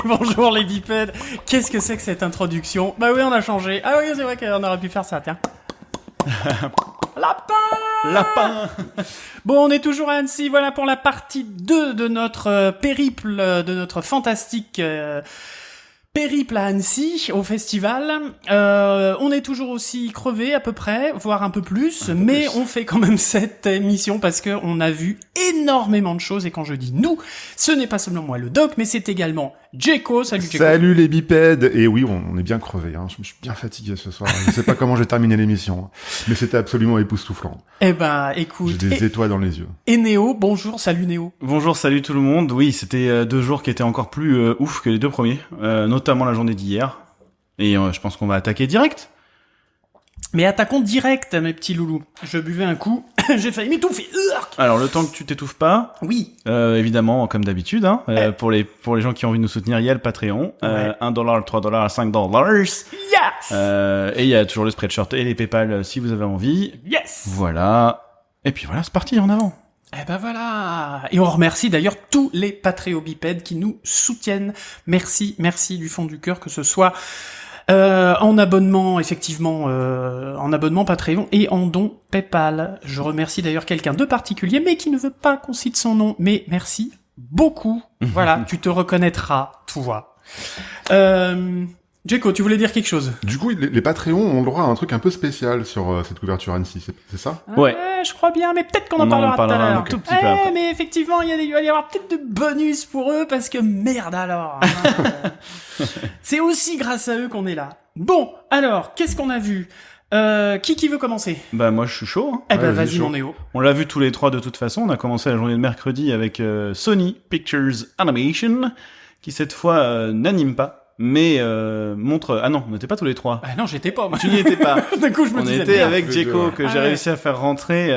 Bonjour les bipèdes. Qu'est-ce que c'est que cette introduction? Bah oui, on a changé. Ah oui, c'est vrai qu'on aurait pu faire ça, tiens. Lapin. Bon, on est toujours à Annecy, voilà pour la partie 2 de notre périple, de notre fantastique périple à Annecy, au festival. On est toujours aussi crevé à peu près, voire un peu plus, mais on fait quand même cette émission parce que on a vu énormément de choses, et quand je dis nous, ce n'est pas seulement moi le doc, mais c'est également Djeko. Salut Djeko. Salut les bipèdes. Et oui, on est bien crevé, hein. Je suis bien fatigué ce soir. Je sais pas comment j'ai terminé l'émission, mais c'était absolument époustouflant. Eh ben, écoute. J'ai des étoiles dans les yeux. Et Néo, bonjour, salut Néo. Bonjour, salut tout le monde. Oui, c'était 2 jours qui étaient encore plus ouf que les 2 premiers, notamment la journée d'hier. Et je pense qu'on va attaquer direct. Mais attaquons direct, mes petits loulous. Je buvais un coup, j'ai failli m'étouffer. Alors, le temps que tu t'étouffes pas, oui. Évidemment, comme d'habitude, hein, pour les gens qui ont envie de nous soutenir, il y a le Patreon, $1, $3, $5. Yes. Et il y a toujours le Spreadshirt et les PayPal si vous avez envie. Yes. Voilà. Et puis voilà, c'est parti, en avant. Eh ben voilà. Et on remercie d'ailleurs tous les patréobipèdes qui nous soutiennent. Merci du fond du cœur, que ce soit en abonnement, effectivement, en abonnement Patreon et en don PayPal. Je remercie d'ailleurs quelqu'un de particulier, mais qui ne veut pas qu'on cite son nom. Mais merci beaucoup. Voilà, tu te reconnaîtras, toi. Djeko, tu voulais dire quelque chose? Du coup, les Patreons ont le droit à un truc un peu spécial sur cette couverture Annecy, c'est ça? Ouais. Je crois bien, mais peut-être qu'on en parlera tout à l'heure. un tout petit peu après. Mais effectivement, il va y avoir peut-être de bonus pour eux, parce que merde alors. Hein. C'est aussi grâce à eux qu'on est là. Bon, alors, qu'est-ce qu'on a vu? Qui veut commencer? Bah moi je suis chaud. Hein. Eh ben vas-y, vas-y chaud. mon Néo. On l'a vu tous les 3 de toute façon. On a commencé la journée de mercredi avec Sony Pictures Animation, qui cette fois n'anime pas, mais montre... Ah non, on n'était pas tous les 3. Ah non, j'étais pas, moi. Tu n'y étais pas. D'un coup, je me On disais... était merde. avec Djeko, que j'ai ouais. réussi à faire rentrer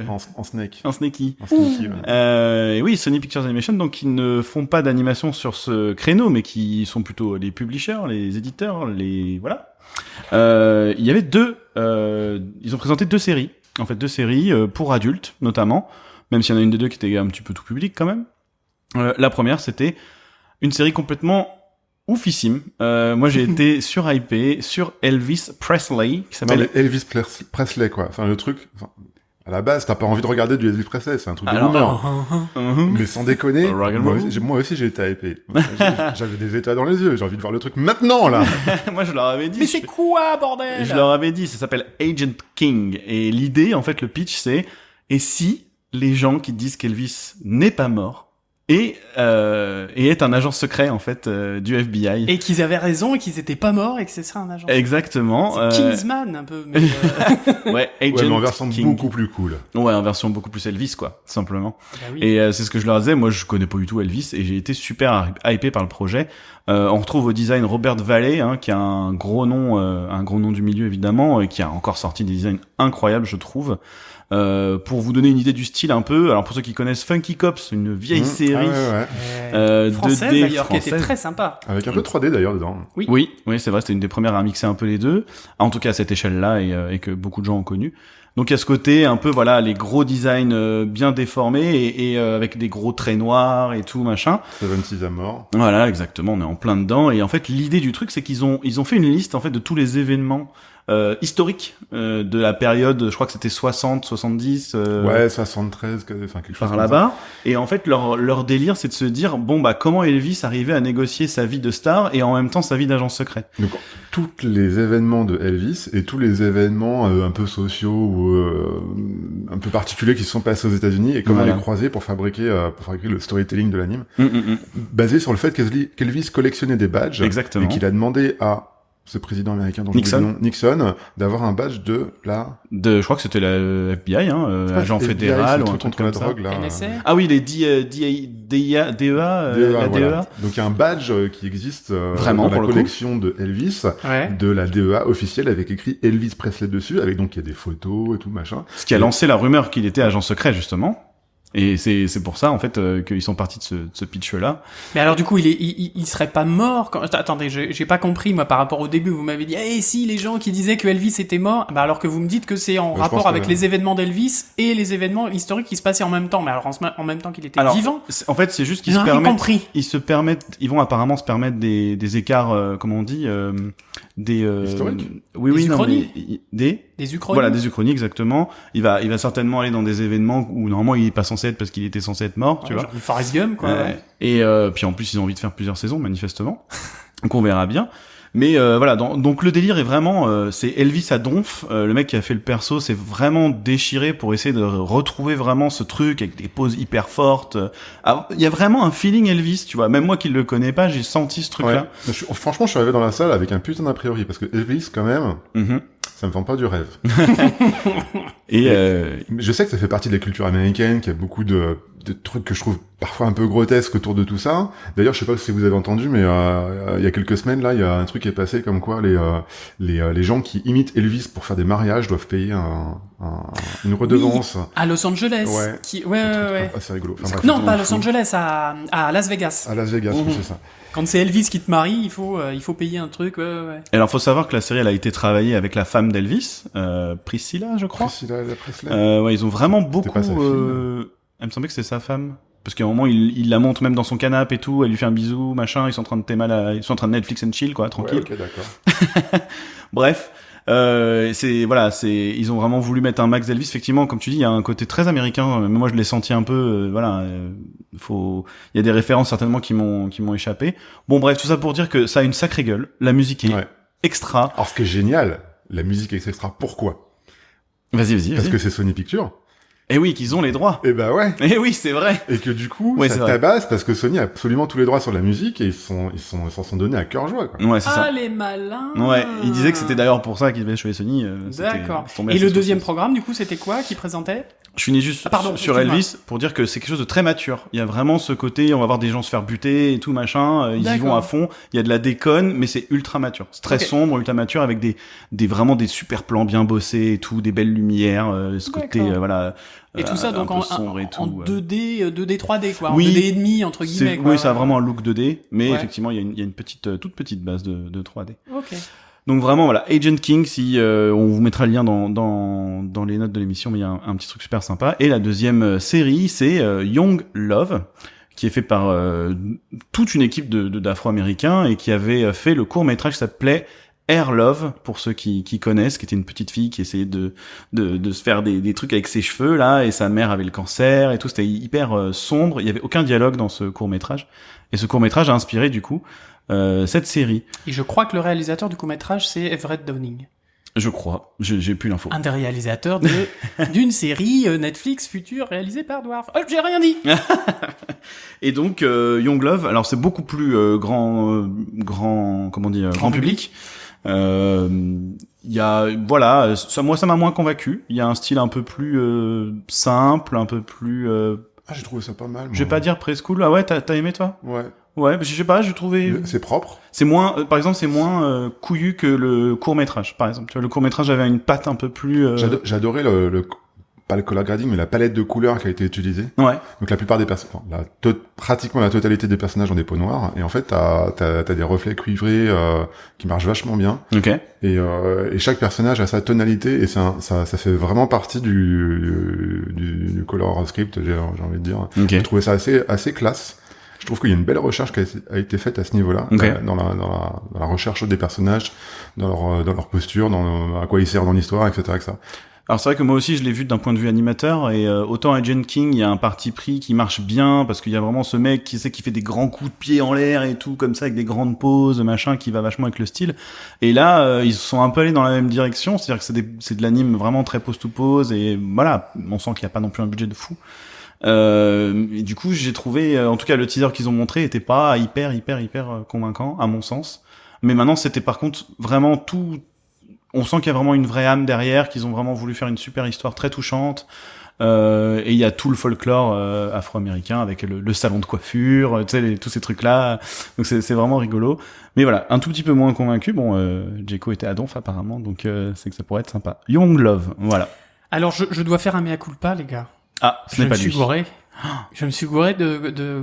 En snake. en sneaky. En sneaky, ouais. Et oui, Sony Pictures Animation, donc qui ne font pas d'animation sur ce créneau, mais qui sont plutôt les publishers, les éditeurs, les... Voilà. Il y avait ils ont présenté 2 séries. En fait, 2 séries pour adultes, notamment. Même s'il y en a une des 2 qui était un petit peu tout public, quand même. La première, c'était une série complètement oufissime. Moi, j'ai été surhypé sur Elvis Presley, qui Non, s'appelle... mais Elvis Presley, quoi. Enfin, le truc... à la base, t'as pas envie de regarder du Elvis Presley, c'est un truc de Alors, boomer. Mais sans déconner, Rock and moi roll. aussi j'ai été hypé. J'avais des étoiles dans les yeux, j'ai envie de voir le truc maintenant, là. Moi, je leur avais dit... Mais c'est quoi, bordel? Je leur avais dit, ça s'appelle Agent King. Et l'idée, en fait, le pitch, c'est... Et si les gens qui disent qu'Elvis n'est pas mort et est un agent secret, en fait, du FBI. Et qu'ils avaient raison, et qu'ils étaient pas morts, et que c'est ça un agent. Exactement. C'est Kingsman, un peu. Mais Ouais, Agent Ouais, mais en version King. beaucoup plus cool. Ouais, en version beaucoup plus Elvis, quoi, tout simplement. bah oui. Et c'est ce que je leur disais, moi je connais pas du tout Elvis, et j'ai été super hypé par le projet. On retrouve au design Robert Valley, hein, qui a un gros nom du milieu évidemment, et qui a encore sorti des designs incroyables, je trouve. Pour vous donner une idée du style un peu, alors pour ceux qui connaissent Funky Cops, une vieille série Française 2D d'ailleurs, qui était française. très sympa. Avec un peu de 3D d'ailleurs dedans. Oui, c'est vrai, c'était une des premières à mixer un peu les deux, en tout cas à cette échelle-là, et que beaucoup de gens ont connu. Donc il y a ce côté un peu, voilà, les gros designs bien déformés, et avec des gros traits noirs et tout, machin. 76 à mort. Voilà, exactement, on est en plein dedans. Et en fait, l'idée du truc, c'est qu'ils ont fait une liste en fait de tous les événements historiques de la période. Je crois que c'était 60, 70. Ouais, 73, enfin quelque chose Par comme là-bas. Et en fait, leur délire, c'est de se dire, bon bah, comment Elvis arrivait à négocier sa vie de star et en même temps sa vie d'agent secret. Donc, tous les événements de Elvis et tous les événements un peu sociaux ou un peu particuliers qui se sont passés aux États-Unis et comment Voilà. les croiser pour fabriquer le storytelling de l'anime, basé sur le fait qu'Elvis collectionnait des badges Exactement. et qu'il a demandé à ce président américain dont Nixon. j'oublie le nom, Nixon, d'avoir un badge de la Je crois que c'était la FBI, agent FBI, fédéral c'est ou le un truc truc contre comme la ça. drogue là. NSA. Ah oui, les DEA, la DEA, DEA. voilà. Donc il y a un badge qui existe Vraiment, dans la pour le coup. collection de Elvis, Ouais. de la DEA officielle avec écrit Elvis Presley dessus, avec donc il y a des photos et tout machin. Ce qui a lancé la rumeur qu'il était agent secret, justement. Et c'est pour ça en fait qu'ils sont partis de ce pitch-là. Mais alors du coup, il serait pas mort quand... Attendez, j'ai pas compris moi par rapport au début. Vous m'avez dit, si les gens qui disaient que Elvis était mort, bah alors que vous me dites que c'est en rapport avec les événements d'Elvis et les événements historiques qui se passaient en même temps. Mais alors en même temps qu'il était vivant. En fait, c'est juste qu'ils ils vont apparemment se permettre des écarts, comment on dit, historiques. Oui, non, mais des uchronies. Voilà, des uchronies, exactement. Il va certainement aller dans des événements où normalement il est pas censé être parce qu'il était censé être mort, tu vois. Genre Forrest Gump, quoi. Et puis en plus ils ont envie de faire plusieurs saisons, manifestement. Donc on verra bien. Mais voilà, donc le délire est vraiment, c'est Elvis à donf. Le mec qui a fait le perso, c'est vraiment déchiré pour essayer de retrouver vraiment ce truc avec des poses hyper fortes. Il y a vraiment un feeling Elvis, tu vois. Même moi qui le connais pas, j'ai senti ce truc-là. Ouais. Franchement, je suis arrivé dans la salle avec un putain d'a priori parce que Elvis, quand même. Ça me vend pas du rêve. Et je sais que ça fait partie de la culture américaine, qu'il y a beaucoup de trucs que je trouve parfois un peu grotesques autour de tout ça. D'ailleurs, je sais pas si vous avez entendu, mais il y a quelques semaines, là, il y a un truc qui est passé comme quoi les gens qui imitent Elvis pour faire des mariages doivent payer une redevance. Oui, à Los Angeles. Ouais. Ouais. C'est rigolo. Enfin, bref, non, pas à Los Angeles, à Las Vegas. À Las Vegas, oui, c'est ça. Quand c'est Elvis qui te marie, il faut payer un truc, ouais. Et alors, faut savoir que la série, elle a été travaillée avec la femme d'Elvis, Priscilla, je crois. Priscilla Presley. Ouais, ils ont vraiment beaucoup, pas sa fille, elle me semblait que c'était sa femme. Parce qu'à un moment, il la monte même dans son canapé et tout, elle lui fait un bisou, machin, ils sont en train de Netflix and chill, quoi, tranquille. Ouais, ok, d'accord. Bref. Ils ont vraiment voulu mettre un max d'Elvis. Effectivement, comme tu dis, il y a un côté très américain. Mais moi, je l'ai senti un peu. Il y a des références certainement qui m'ont échappé. Bon, bref, tout ça pour dire que ça a une sacrée gueule. La musique est extra. Alors, ce qui est génial, la musique est extra. Pourquoi ? Vas-y. Parce que c'est Sony Pictures. Et oui, qu'ils ont les droits. Et bah ouais. Et oui, c'est vrai. Et que du coup, ça tabasse parce que Sony a absolument tous les droits sur la musique et ils s'en sont donnés à cœur joie, quoi. Ouais, c'est ça. Les malins. Ouais, ils disaient que c'était d'ailleurs pour ça qu'ils devaient choisir Sony. D'accord. Et le deuxième programme, du coup, c'était quoi qui présentait ? Je finis juste sur Elvis pour dire que c'est quelque chose de très mature. Il y a vraiment ce côté, on va voir des gens se faire buter et tout machin, ils y vont à fond. Il y a de la déconne, mais c'est ultra mature. C'est très sombre, ultra mature avec vraiment des super plans bien bossés et tout, des belles lumières, ce côté voilà. Et tout ça donc en 2D, 3D quoi, oui, en 2D et demi entre guillemets. Oui, ça a vraiment un look 2D, mais effectivement il y a une toute petite base de 3D. Ok. Donc vraiment voilà, Agent King, si on vous mettra le lien dans les notes de l'émission, mais il y a un petit truc super sympa. Et la deuxième série, c'est Young Love, qui est fait par toute une équipe d'Afro-Américains et qui avait fait le court-métrage qui s'appelait Air Love, pour ceux qui connaissent, qui était une petite fille qui essayait de se faire des trucs avec ses cheveux là, et sa mère avait le cancer et tout. C'était hyper sombre. Il y avait aucun dialogue dans ce court-métrage. Et ce court-métrage a inspiré du coup cette série. Et je crois que le réalisateur du court-métrage, c'est Everett Downing. Je crois, j'ai plus l'info. Un des réalisateurs d'une série Netflix future réalisée par Dwarf. Oh, j'ai rien dit. Et donc Young Love, alors c'est beaucoup plus grand public. Il y a ça m'a moins convaincu. Il y a un style un peu plus simple, un peu plus. J'ai trouvé ça pas mal. Je vais pas dire preschool. Ah ouais, t'as aimé toi ? Ouais. Ouais, je sais pas, j'ai trouvé. C'est propre. C'est moins, par exemple, c'est moins couillu que le court métrage, par exemple. Tu vois, le court métrage avait une patte un peu plus. J'adorais pas le color grading, mais la palette de couleurs qui a été utilisée. Ouais. Donc la plupart des personnages, pratiquement la totalité des personnages ont des peaux noires, et en fait t'as des reflets cuivrés qui marchent vachement bien. Ok. Et chaque personnage a sa tonalité, et ça fait vraiment partie du color script, j'ai envie de dire. Okay. J'ai trouvé ça assez classe. Je trouve qu'il y a une belle recherche qui a été faite à ce niveau-là, dans la recherche des personnages, dans leur posture, à quoi ils servent dans l'histoire, etc., etc. Alors c'est vrai que moi aussi je l'ai vu d'un point de vue animateur, et autant Agent King il y a un parti pris qui marche bien parce qu'il y a vraiment ce mec qui fait des grands coups de pied en l'air et tout comme ça avec des grandes poses machin qui va vachement avec le style, et là ils sont un peu allés dans la même direction, c'est-à-dire que c'est de l'anime vraiment très pose to pose, et voilà, on sent qu'il y a pas non plus un budget de fou. Et du coup j'ai trouvé, en tout cas le teaser qu'ils ont montré était pas hyper convaincant à mon sens, mais maintenant c'était par contre vraiment tout. On sent qu'il y a vraiment une vraie âme derrière, qu'ils ont vraiment voulu faire une super histoire très touchante. Et il y a tout le folklore afro-américain avec le salon de coiffure, tu sais, tous ces trucs-là. Donc c'est vraiment rigolo. Mais voilà, un tout petit peu moins convaincu. Bon, Djeko était à donf apparemment, donc c'est que ça pourrait être sympa. Young Love, voilà. Alors je dois faire un mea culpa, les gars. Ah, ce n'est pas lui. Je me suis gouré. Je me suis gouré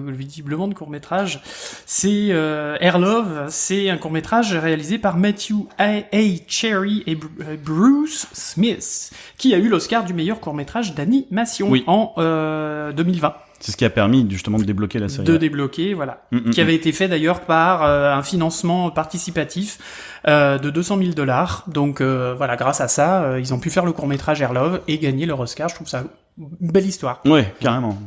visiblement de court-métrage. C'est Air Love, c'est un court-métrage réalisé par Matthew A. Cherry et Bruce Smith, qui a eu l'Oscar du meilleur court-métrage d'animation en 2020. C'est ce qui a permis justement de débloquer la série. De débloquer, voilà. Qui avait été fait d'ailleurs par un financement participatif de $200,000. Donc voilà, grâce à ça, ils ont pu faire le court-métrage Air Love et gagner leur Oscar. Je trouve ça une belle histoire. Ouais, carrément.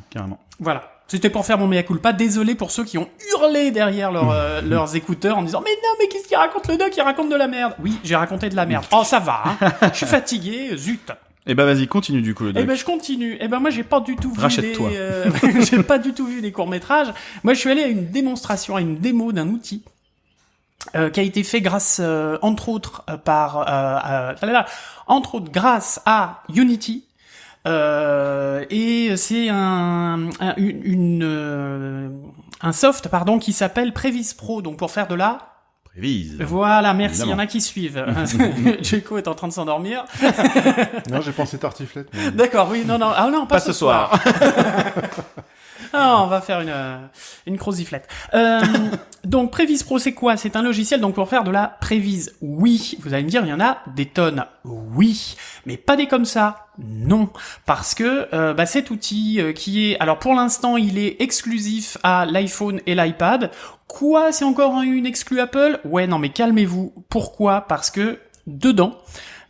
Voilà. C'était pour faire mon mea culpa. Désolé pour ceux qui ont hurlé derrière leurs écouteurs en disant « Mais non, mais qu'est-ce qu'il raconte le doc? Il raconte de la merde !» Oui, j'ai raconté de la merde. Oh, ça va, hein. Je suis fatigué, zut. Eh ben vas-y, continue du coup le doc. Eh ben je continue. Eh ben moi j'ai pas du tout vu Rachète-toi. j'ai pas du tout vu des courts-métrages. Moi je suis allé à une démonstration, à une démo d'un outil qui a été fait grâce entre autres grâce à Unity. Et c'est un soft qui s'appelle Previs Pro, donc pour faire de la Prévise. Voilà, merci, Évidemment. il y en a qui suivent. Jeko est en train de s'endormir. Non, j'ai pensé tartiflette. Mais... D'accord, oui, non, ah non, pas ce soir. Ah, on va faire une croziflette. Donc, Previs Pro, c'est quoi? C'est un logiciel donc pour faire de la prévise. Oui, vous allez me dire, il y en a des tonnes. Oui, mais pas des comme ça. Non, parce que cet outil qui est... Alors, pour l'instant, il est exclusif à l'iPhone et l'iPad. Quoi? C'est encore une exclue Apple? Ouais, non, mais calmez-vous. Pourquoi? Parce que dedans...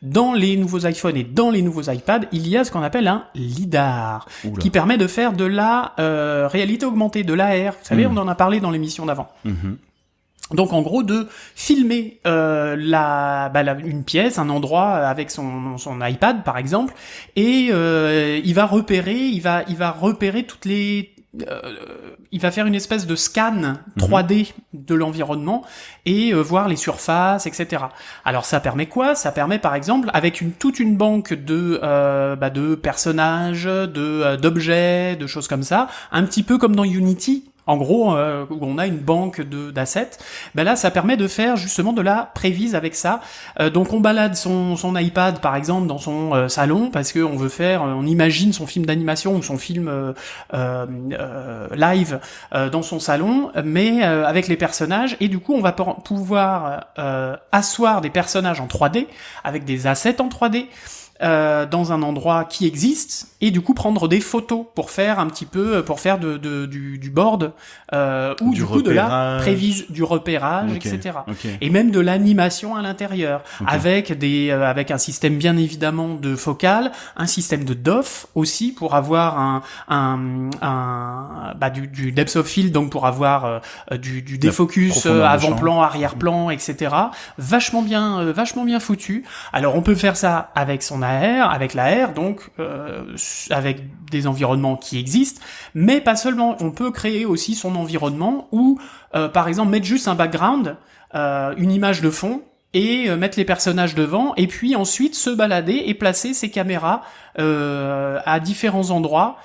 Dans les nouveaux iPhones et dans les nouveaux iPads, il y a ce qu'on appelle un LiDAR, qui permet de faire de la réalité augmentée, de l'AR. Vous savez, on en a parlé dans l'émission d'avant. Donc en gros de filmer une pièce, un endroit avec son iPad par exemple, et il va repérer toutes les il va faire une espèce de scan 3D de l'environnement et voir les surfaces, etc. Alors ça permet quoi? Ça permet par exemple, avec toute une banque de personnages, d'objets, de choses comme ça, un petit peu comme dans Unity, en gros, où on a une banque d'assets, là, ça permet de faire justement de la prévise avec ça. Donc, on balade son iPad, par exemple, dans son salon, parce que on imagine son film d'animation ou son film live dans son salon, mais avec les personnages. Et du coup, on va pouvoir asseoir des personnages en 3D, avec des assets en 3D, dans un endroit qui existe, et du coup prendre des photos pour faire du board ou du coup de la prévise, du repérage, etc. Et même de l'animation à l'intérieur, avec un système bien évidemment de focale, un système de DOF aussi pour avoir du depth of field, donc pour avoir du défocus avant-plan, arrière-plan, etc. Vachement bien foutu. Alors on peut faire ça avec son avec l'AR, donc avec des environnements qui existent, mais pas seulement. On peut créer aussi son environnement ou, par exemple, mettre juste un background, une image de fond, et mettre les personnages devant, et puis ensuite se balader et placer ses caméras à différents endroits.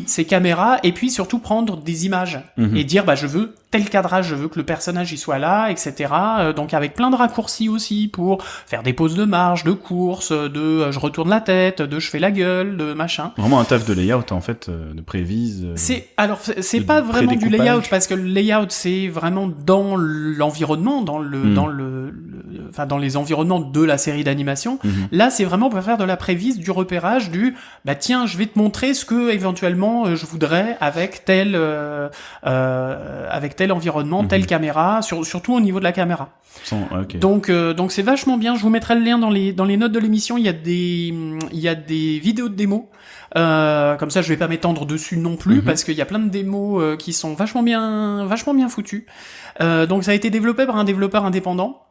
Ces caméras, et puis surtout prendre des images et dire je veux tel cadrage, je veux que le personnage y soit là, etc. Donc avec plein de raccourcis aussi pour faire des pauses de marche, de course, je retourne la tête, je fais la gueule, de machin. Vraiment un taf de layout en fait, de prévise. C'est pas vraiment du layout, parce que le layout c'est vraiment dans l'environnement, dans les environnements de la série d'animation. Là c'est vraiment pour faire de la prévise, du repérage, tiens, je vais te montrer ce que éventuellement je voudrais avec tel environnement, telle caméra, surtout au niveau de la caméra. Donc c'est vachement bien. Je vous mettrai le lien dans les notes de l'émission. Il y a des vidéos de démos. Comme ça, je vais pas m'étendre dessus non plus parce qu'il y a plein de démos qui sont vachement bien foutues. Donc ça a été développé par un développeur indépendant.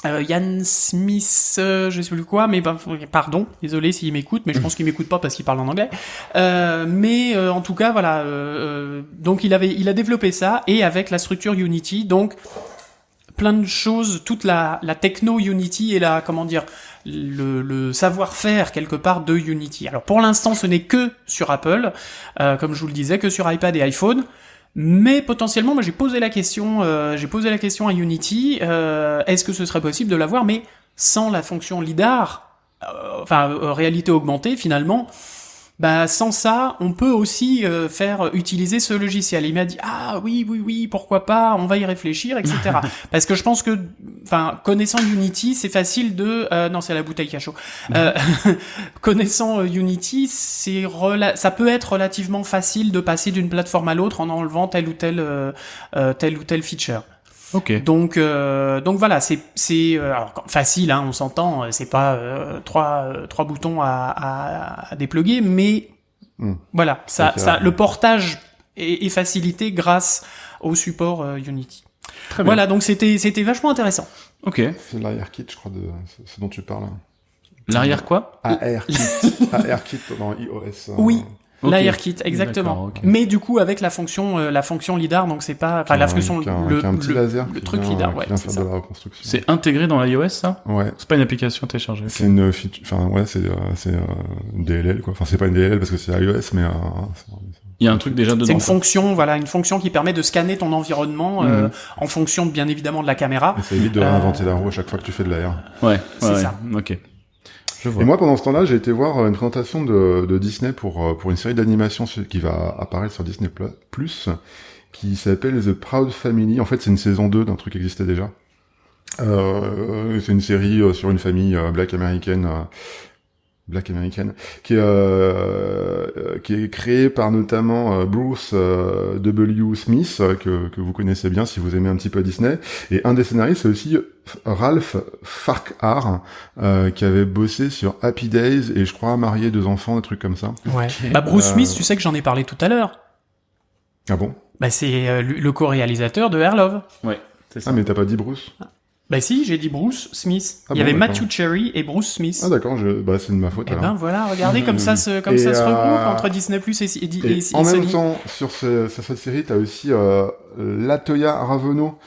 Yann Smith, je sais plus quoi, mais pardon, désolé s'il m'écoute, mais je pense qu'il m'écoute pas parce qu'il parle en anglais. Mais en tout cas, voilà. Donc il a développé ça, et avec la structure Unity, donc plein de choses, toute la techno Unity et le savoir-faire quelque part de Unity. Alors pour l'instant, ce n'est que sur Apple, comme je vous le disais, que sur iPad et iPhone. Mais potentiellement, moi j'ai posé la question à Unity, est-ce que ce serait possible de l'avoir, mais sans la fonction LiDAR, réalité augmentée finalement. bah sans ça, on peut aussi faire utiliser ce logiciel. Il m'a dit ah oui, pourquoi pas, on va y réfléchir, etc. Parce que je pense que, enfin, connaissant Unity, c'est facile de non, c'est la bouteille qui a chaud. Connaissant Unity, ça peut être relativement facile de passer d'une plateforme à l'autre en enlevant tel ou tel feature. Ok. Donc voilà, c'est alors, facile, hein, on s'entend, c'est pas trois boutons à dépluguer, mais voilà, le portage est facilité grâce au support Unity. Très bien. Voilà, donc c'était vachement intéressant. Ok. C'est l'ARKit, je crois, de ce dont tu parles. L'arrière quoi? ARKit. ARKit dans iOS. Oui. Ok. L'ARKit, exactement. D'accord, ok. Mais du coup, avec la fonction lidar, donc c'est pas, enfin la fonction, un petit laser le qui truc vient- lidar, qui ouais, vient c'est faire ça. de la reconstruction. C'est intégré dans l'iOS, ça? Ouais. C'est pas une application téléchargée. C'est une feature, enfin ouais, c'est une DLL quoi. Enfin c'est pas une DLL parce que c'est iOS, mais Il y a un truc déjà dedans. C'est une quoi. fonction, voilà, une fonction qui permet de scanner ton environnement en fonction, bien évidemment, de la caméra. ça évite de réinventer la roue à chaque fois que tu fais de l'AR. Ouais. C'est ça. Ok. Je vois. Et moi, pendant ce temps-là, j'ai été voir une présentation de Disney pour une série d'animation qui va apparaître sur Disney Plus, qui s'appelle The Proud Family. En fait, c'est une saison 2 d'un truc qui existait déjà. C'est une série sur une famille black américaine qui est créée par notamment Bruce W. Smith que vous connaissez bien si vous aimez un petit peu Disney, et un des scénaristes c'est aussi Ralph Farquhar qui avait bossé sur Happy Days et je crois marié 2 enfants, des trucs comme ça. Ouais. Bah Bruce Smith, tu sais que j'en ai parlé tout à l'heure. Ah bon? Bah c'est le co-réalisateur de Air Love. Ouais. C'est ça. Ah mais t'as pas dit Bruce? Bah si, j'ai dit Bruce Smith. Ah Il y bon, avait d'accord. Matthew Cherry et Bruce Smith. Ah d'accord, c'est de ma faute Et alors. ben voilà, regardez comme ça se Et, se regroupe entre Disney Plus et en même Sony. temps, sur cette série, t'as aussi Latoya Raveneau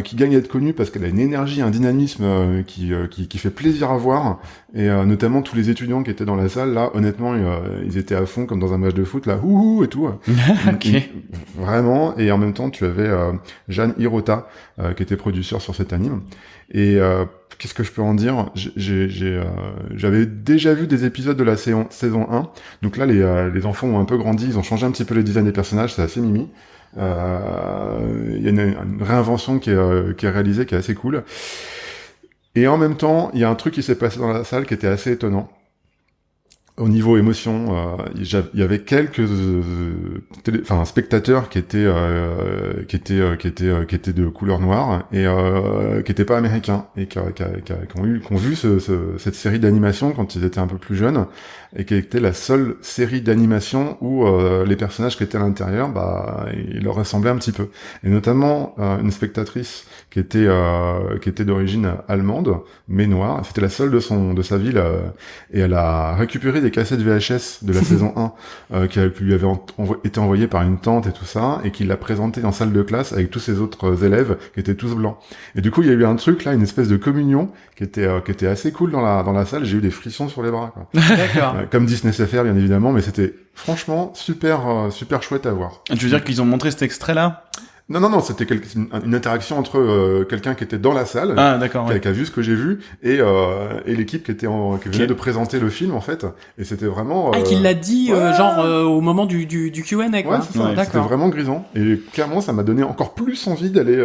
qui gagne à être connue parce qu'elle a une énergie, un dynamisme qui fait plaisir à voir. Et notamment tous les étudiants qui étaient dans la salle, là, honnêtement, ils étaient à fond comme dans un match de foot, là, ouhou et tout. Ok. Vraiment. Et en même temps, tu avais Jeanne Hirota qui était producteur sur cet anime. Et qu'est-ce que je peux en dire? J'avais déjà vu des épisodes de la saison 1. Donc là, les enfants ont un peu grandi, ils ont changé un petit peu le design des personnages, c'est assez mimi. Il y a une réinvention qui est réalisée, qui est assez cool. Et en même temps, il y a un truc qui s'est passé dans la salle qui était assez étonnant. Au niveau émotion, il y avait quelques spectateurs qui étaient de couleur noire et qui étaient pas américains et qui ont vu cette série d'animation quand ils étaient un peu plus jeunes et qui était la seule série d'animation où les personnages qui étaient à l'intérieur, bah, ils leur ressemblaient un petit peu. Et notamment une spectatrice qui était d'origine allemande mais noire. C'était la seule de sa ville et elle a récupéré des cassettes VHS de la saison 1 qui lui avait été envoyées par une tante et tout ça, et qui l'a présenté en salle de classe avec tous ses autres élèves qui étaient tous blancs. Et du coup, il y a eu un truc là, une espèce de communion qui était assez cool dans la salle. J'ai eu des frissons sur les bras, quoi. D'accord. Comme Disney sait faire, bien évidemment, mais c'était franchement super chouette à voir. Tu veux dire qu'ils ont montré cet extrait-là? Non, c'était une interaction entre quelqu'un qui était dans la salle, Ah, d'accord. Ouais. qui a vu ce que j'ai vu, et l'équipe qui venait de présenter le film, en fait. Et c'était vraiment... Ah, qu'il l'a dit, ouais. au moment du Q&A, quoi. Ouais, c'est ça. Ouais. C'était D'accord. vraiment grisant. Et clairement, ça m'a donné encore plus envie d'aller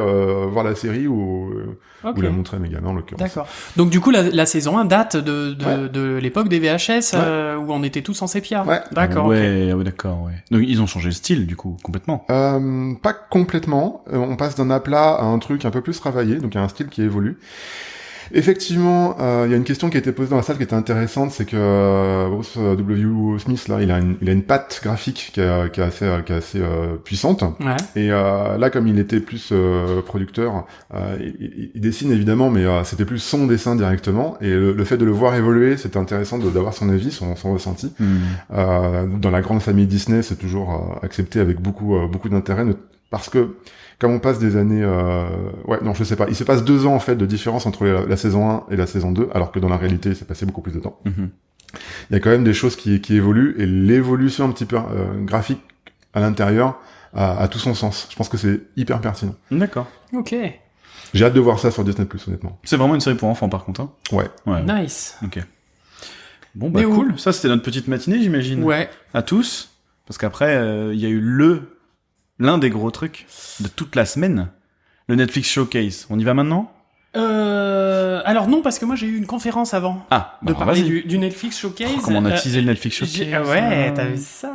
voir la série ou Ok. la montrer à mes gamins, en l'occurrence. D'accord. Donc du coup, la saison 1 date de l'époque des VHS où on était tous en sépia. Ouais. D'accord. ok. Ouais, ouais, d'accord, ouais. Donc ils ont changé le style, du coup, complètement. Pas complètement. On passe d'un aplat à un truc un peu plus travaillé, donc il y a un style qui évolue. Effectivement, il y a une question qui a été posée dans la salle qui était intéressante, c'est que Bruce W. Smith, là, il a une patte graphique qui est assez puissante. Ouais. Et là, comme il était plus producteur, il dessine évidemment, mais c'était plus son dessin directement. Et le fait de le voir évoluer, c'était intéressant d'avoir son avis, son ressenti. Dans la grande famille Disney, c'est toujours accepté avec beaucoup d'intérêt, parce que comme on passe des années... je sais pas. Il se passe 2 ans, en fait, de différence entre la saison 1 et la saison 2, alors que dans la réalité, il s'est passé beaucoup plus de temps. Mhm. Il y a quand même des choses qui évoluent, et l'évolution un petit peu graphique à l'intérieur a tout son sens. Je pense que c'est hyper pertinent. D'accord. Ok. J'ai hâte de voir ça sur Disney+, honnêtement. C'est vraiment une série pour enfants, par contre, hein. Ouais. Ouais. Nice. Ok. Bon, bah Mais cool. Ça, c'était notre petite matinée, j'imagine. Ouais. À tous. Parce qu'après, il y a eu l'un des gros trucs de toute la semaine. Le Netflix Showcase. On y va maintenant? Alors non, parce que moi j'ai eu une conférence avant Ah, de bah, parler vas-y. du Netflix Showcase. Oh, comment on a teasé le Netflix Showcase. Ouais, t'as vu ça.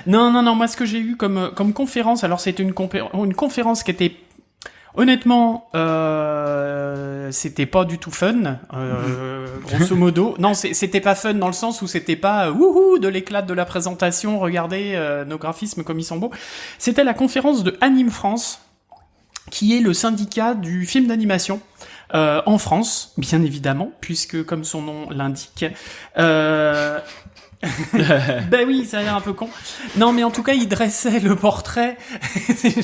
Non, moi ce que j'ai eu comme conférence, alors c'était une conférence qui était... Honnêtement, c'était pas du tout fun, grosso modo. Non, c'était pas fun dans le sens où c'était pas wouhou de l'éclat de la présentation, regardez nos graphismes comme ils sont beaux. C'était la conférence de Anime France, qui est le syndicat du film d'animation en France, bien évidemment, puisque comme son nom l'indique. Ben oui, ça a l'air un peu con. Non, mais en tout cas, il dressait le portrait.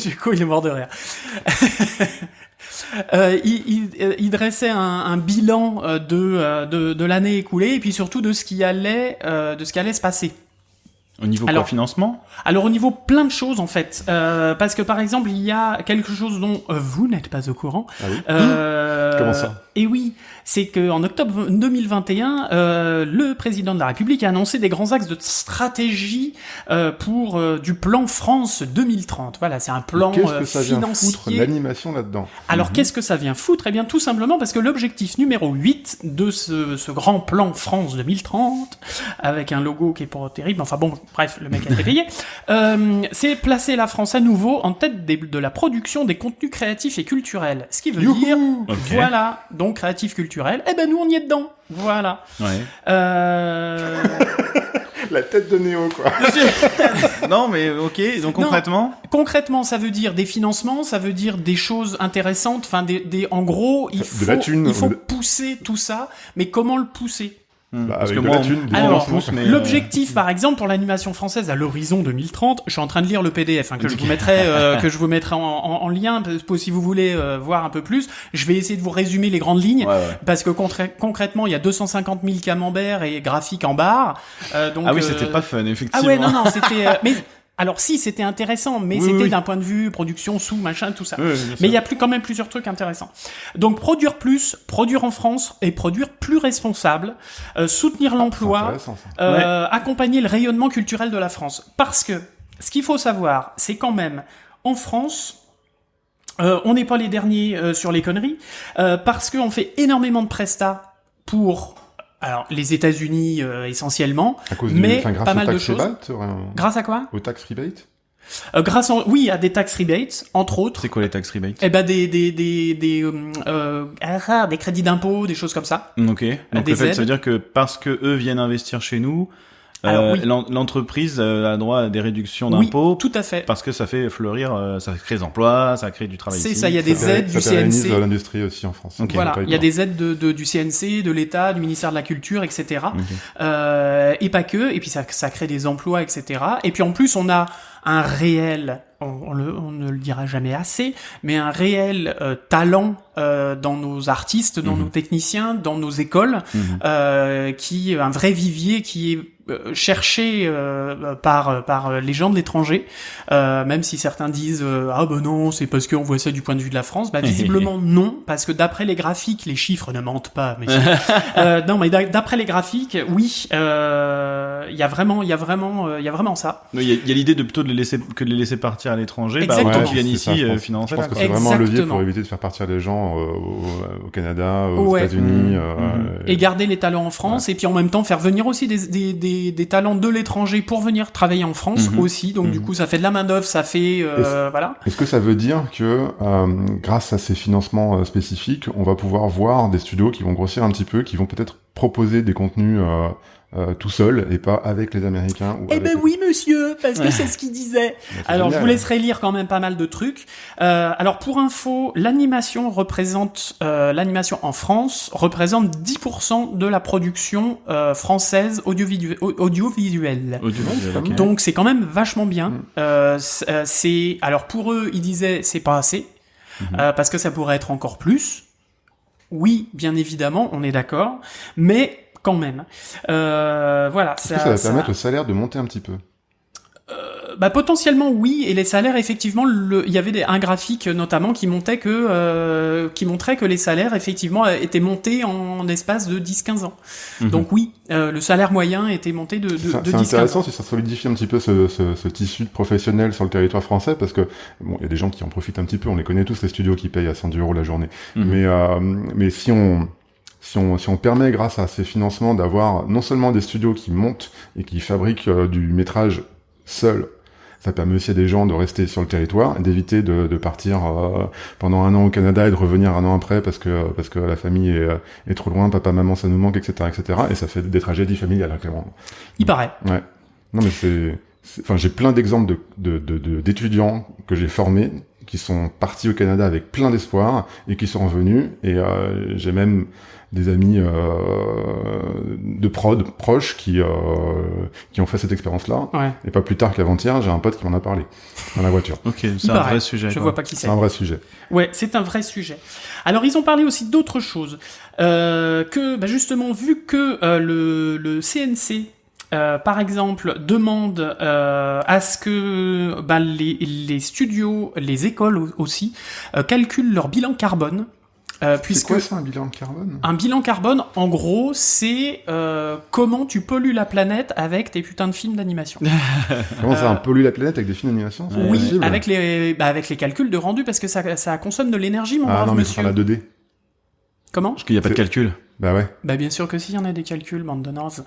Du coup, il est mort de rire. Il dressait un bilan de l'année écoulée et puis surtout de ce qui allait se passer. Au niveau quoi, financement? Alors au niveau plein de choses en fait, parce que par exemple il y a quelque chose dont vous n'êtes pas au courant. Ah oui. Comment ça? Et oui, c'est que en octobre 2021, le président de la République a annoncé des grands axes de stratégie pour du plan France 2030. Voilà, c'est un plan qu'est-ce que ça vient financier. foutre l'animation là-dedans? Alors qu'est-ce que ça vient foutre? Eh bien tout simplement parce que l'objectif numéro 8 de ce grand plan France 2030, avec un logo qui est pas terrible, enfin bon, bref, le mec a été payé, c'est placer la France à nouveau en tête de la production des contenus créatifs et culturels. Ce qui veut dire, voilà, donc créatif culturel, eh ben nous on y est dedans. Voilà. Ouais. La tête de Néo, quoi. Non, mais ok, donc concrètement? Concrètement, ça veut dire des financements, ça veut dire des choses intéressantes, enfin en gros, il faut pousser tout ça, mais comment le pousser? Parce que moi, l'objectif, par exemple, pour l'animation française à l'horizon 2030, je suis en train de lire le PDF que je vous mettrai, en lien, si vous voulez voir un peu plus. Je vais essayer de vous résumer les grandes lignes, parce que concrètement, il y a 250 000 camemberts et graphiques en barre. Donc, ah oui, c'était pas fun, effectivement. Ah ouais, non, c'était... mais alors si, c'était intéressant, mais c'était d'un point de vue production, machin, tout ça. Mais il y a quand même plusieurs trucs intéressants. Donc produire plus, produire en France et produire plus responsable, soutenir l'emploi, accompagner le rayonnement culturel de la France. Parce que ce qu'il faut savoir, c'est quand même en France, on n'est pas les derniers sur les conneries, parce qu'on fait énormément de prestats pour... Alors, les États-Unis essentiellement, mais pas mal de choses. Grâce à quoi? Au tax rebate? Oui, à des tax rebates, entre autres. C'est quoi les tax rebates? Eh ben des crédits d'impôt, des choses comme ça. Ok. Donc le fait, ça veut dire que parce que eux viennent investir chez nous, l'entreprise a droit à des réductions d'impôts. Oui, tout à fait. Parce que ça fait fleurir, ça crée des emplois, ça crée du travail. C'est ça, il y a des aides du CNC. Ça l'industrie aussi en France. Okay. Voilà, il y a des aides du CNC, de l'État, du ministère de la Culture, etc. Et pas que. Et puis ça crée des emplois, etc. Et puis en plus, on a un réel, on ne le dira jamais assez, mais un réel talent dans nos artistes, dans nos techniciens, dans nos écoles, qui un vrai vivier qui est cherché par les gens de l'étranger, même si certains disent ah ben non, c'est parce qu'on voit ça du point de vue de la France. Bah visiblement non, parce que d'après les graphiques, les chiffres ne mentent pas. Mais non, mais d'après les graphiques, oui, il y a vraiment ça. Il y a l'idée de plutôt de les laisser partir à l'étranger, autant qu'ils viennent ici financer. Je pense que c'est vraiment un levier pour éviter de faire partir les gens au Canada, aux États-Unis, et garder les talents en France, et puis en même temps faire venir aussi des talents de l'étranger pour venir travailler en France aussi. Donc du coup, ça fait de la main d'œuvre, ça fait voilà. Est-ce que ça veut dire que grâce à ces financements spécifiques, on va pouvoir voir des studios qui vont grossir un petit peu, qui vont peut-être proposer des contenus tout seul et pas avec les Américains ou oui monsieur, parce que c'est ce qu'il disait. Alors génial. Je vous laisserai lire quand même pas mal de trucs. Alors pour info, l'animation en France représente 10% de la production française audiovisuelle. Okay. Donc c'est quand même vachement bien. Alors pour eux, ils disaient c'est pas assez parce que ça pourrait être encore plus. Oui, bien évidemment, on est d'accord, mais quand même. Voilà. Est-ce que ça va permettre au salaire de monter un petit peu? Potentiellement oui, et les salaires effectivement, il y avait un graphique notamment qui montrait que les salaires effectivement étaient montés en espace de 10-15 ans. Donc oui, le salaire moyen était monté de 10-15 ans. C'est intéressant si ça solidifie un petit peu ce tissu de professionnels sur le territoire français, parce que bon, il y a des gens qui en profitent un petit peu, on les connaît tous, les studios qui payent à 110 € la journée. Mais si on permet, grâce à ces financements, d'avoir non seulement des studios qui montent et qui fabriquent du métrage seul, ça permet aussi à des gens de rester sur le territoire, d'éviter de partir pendant 1 an au Canada et de revenir 1 an après parce que la famille est trop loin, papa, maman, ça nous manque, etc., etc. Et ça fait des tragédies familiales, clairement. Il paraît. Ouais. Non, mais enfin, j'ai plein d'exemples d'étudiants que j'ai formés qui sont partis au Canada avec plein d'espoir et qui sont revenus, et j'ai même des amis de prod proches qui ont fait cette expérience-là. Ouais. Et pas plus tard qu'avant-hier, j'ai un pote qui m'en a parlé dans la voiture. Ok, c'est un vrai sujet. Je vois pas qui c'est. C'est un vrai sujet. Ouais, c'est un vrai sujet. Alors ils ont parlé aussi d'autres choses, que justement vu que le CNC par exemple, demande à ce que les studios, les écoles aussi, calculent leur bilan carbone. C'est quoi ça, un bilan carbone ? Un bilan carbone, en gros, c'est comment tu pollues la planète avec tes putains de films d'animation. Comment ça, on pollue la planète avec des films d'animation ? Oui, avec les calculs de rendu, parce que ça consomme de l'énergie, mon brave monsieur. Ah non, mais c'est la 2D. Comment ? Parce qu'il n'y a pas de calcul. Bah ouais. Bah bien sûr que si, il y en a des calculs, bande de nazes.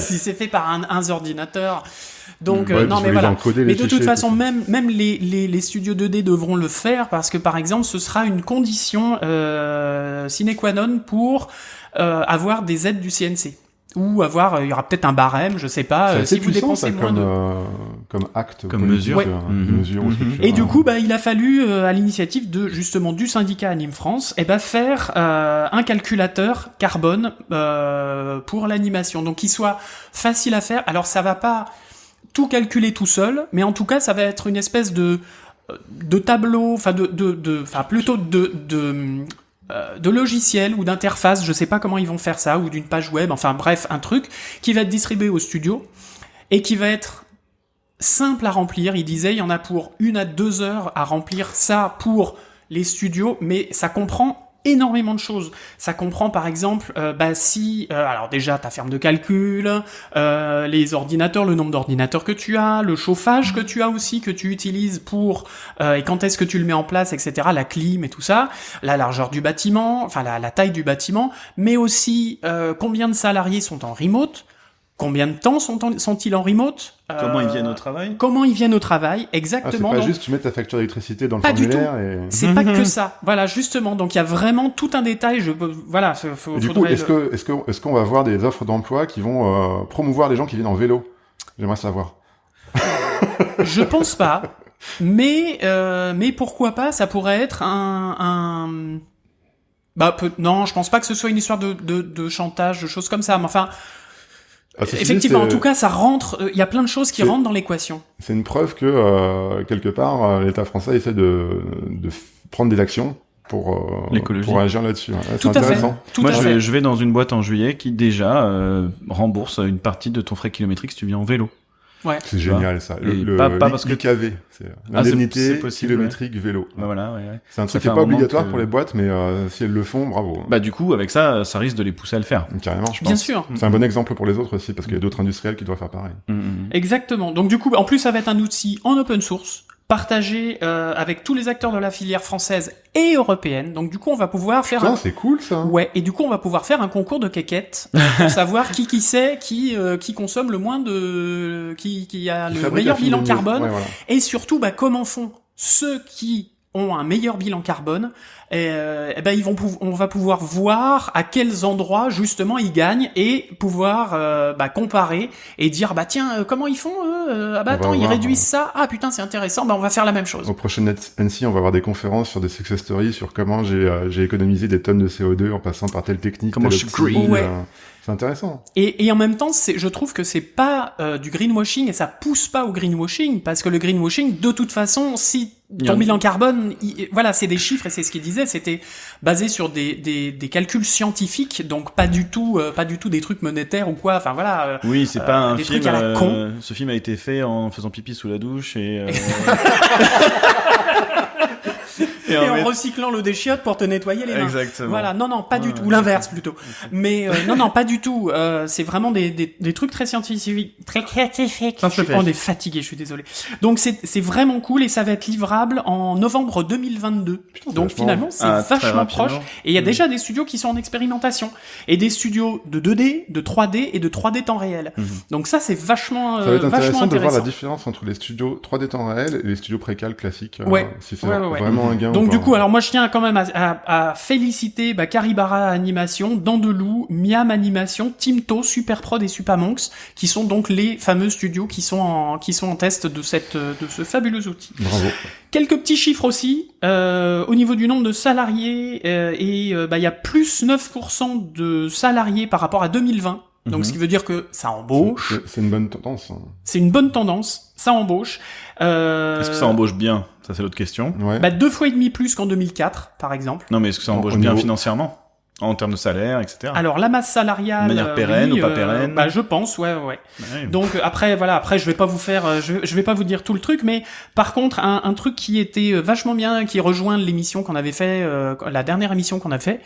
Si c'est fait par un ordinateur. Donc non mais voilà. Mais de toute façon, même les studios 2D devront le faire, parce que par exemple, ce sera une condition sine qua non pour avoir des aides du CNC. Ou il y aura peut-être un barème, je sais pas, si vous dépensez moins comme acte, comme mesure. Ouais. Mesure Et du coup, il a fallu, à l'initiative justement du syndicat Anime France, faire un calculateur carbone pour l'animation. Donc, qu'il soit facile à faire. Alors, ça va pas tout calculer tout seul, mais en tout cas, ça va être une espèce de tableau, plutôt de logiciel ou d'interface, je sais pas comment ils vont faire ça, ou d'une page web, enfin bref, un truc qui va être distribué au studio et qui va être simple à remplir. Il disait, il y en a pour 1 à 2 heures à remplir ça pour les studios, mais ça comprend énormément de choses. Ça comprend par exemple alors déjà ta ferme de calcul, les ordinateurs, le nombre d'ordinateurs que tu as, le chauffage que tu as aussi, que tu utilises pour et quand est-ce que tu le mets en place, etc., la clim et tout ça, la largeur du bâtiment, enfin la taille du bâtiment, mais aussi combien de salariés sont en remote, combien de temps sont-ils en remote, comment ils viennent au travail. Comment ils viennent au travail, exactement. C'est pas juste tu mets ta facture d'électricité dans le formulaire et... C'est pas que ça. Voilà, justement. Donc il y a vraiment tout un détail. Du coup, est-ce qu'on va voir des offres d'emploi qui vont promouvoir les gens qui viennent en vélo ? J'aimerais savoir. Je pense pas. Mais pourquoi pas ? Ça pourrait être non, je pense pas que ce soit une histoire de chantage, de choses comme ça. Mais enfin. Effectivement, en tout cas, ça rentre. Il y a plein de choses qui rentrent dans l'équation. C'est une preuve que quelque part, l'État français essaie de prendre des actions pour agir là-dessus. Ouais, tout c'est à intéressant. Fait. Moi, je vais dans une boîte en juillet qui déjà rembourse une partie de ton frais kilométrique si tu viens en vélo. Ouais. C'est génial ça. Pas parce que l'IKV, c'est l'indemnité kilométrique vélo. Bah voilà, ouais. C'est un truc qui est pas obligatoire pour les boîtes, mais si elles le font, bravo. Bah du coup, avec ça risque de les pousser à le faire. Carrément, je pense. Bien sûr. C'est un bon exemple pour les autres aussi, parce qu'il y a d'autres industriels qui doivent faire pareil. Exactement. Donc du coup, en plus, ça va être un outil en open source, partagé avec tous les acteurs de la filière française et européenne. Donc du coup, on va pouvoir faire c'est cool ça. Ouais, et du coup, on va pouvoir faire un concours de quéquettes pour savoir qui consomme le moins qui a le meilleur bilan carbone, ouais, voilà. Et surtout comment font ceux qui ont un meilleur bilan carbone. On va pouvoir voir à quels endroits justement ils gagnent et pouvoir comparer et dire tiens, comment ils font eux, ils réduisent ça, putain c'est intéressant, on va faire la même chose. Au prochain NC, on va avoir des conférences sur des success stories sur comment j'ai économisé des tonnes de CO2 en passant par telle technique, comment je suis green. C'est intéressant. Et en même temps, je trouve que c'est pas du greenwashing et ça pousse pas au greenwashing, parce que le greenwashing, de toute façon, si ton bilan carbone, voilà, c'est des chiffres et c'est ce qu'il disait, c'était basé sur des calculs scientifiques, donc pas du tout des trucs monétaires ou quoi. Enfin voilà. Oui, c'est pas un des film. trucs à la con. Ce film a été fait en faisant pipi sous la douche et. Et en recyclant l'eau des chiottes pour te nettoyer les mains. Exactement. Voilà, non, pas du tout. Ou l'inverse plutôt. Mais non, pas du tout. C'est vraiment des trucs très scientifiques, très scientifiques. On est fatigué, je suis désolé. Donc c'est vraiment cool et ça va être livrable en novembre 2022. Putain, donc finalement, c'est vachement proche. Et il y a déjà des studios qui sont en expérimentation et des studios de 2D, de 3D et de 3D temps réel. Donc ça, c'est vachement ça va être intéressant de voir la différence entre les studios 3D temps réel et les studios précal classiques. Si c'est vraiment un gain. Donc du coup, alors moi je tiens quand même à féliciter Caribara Animation, Dandelou, Miam Animation, Timto, Superprod et Supamonks, qui sont donc les fameux studios qui sont en test de ce fabuleux outil. Bravo. Quelques petits chiffres aussi au niveau du nombre de salariés il y a plus 9% de salariés par rapport à 2020. Donc, ce qui veut dire que ça embauche. C'est une bonne tendance. C'est une bonne tendance. Ça embauche. Est-ce que ça embauche bien? Ça, c'est l'autre question. Ouais. 2 fois et demi plus qu'en 2004, par exemple. Non, mais est-ce que ça embauche bien financièrement? En termes de salaire, etc. Alors, la masse salariale. De manière pérenne ou pas pérenne? Je pense, ouais. Donc, après, je vais pas vous faire, je vais pas vous dire tout le truc, mais par contre, un truc qui était vachement bien, qui rejoint l'émission qu'on avait fait, la dernière émission qu'on a fait,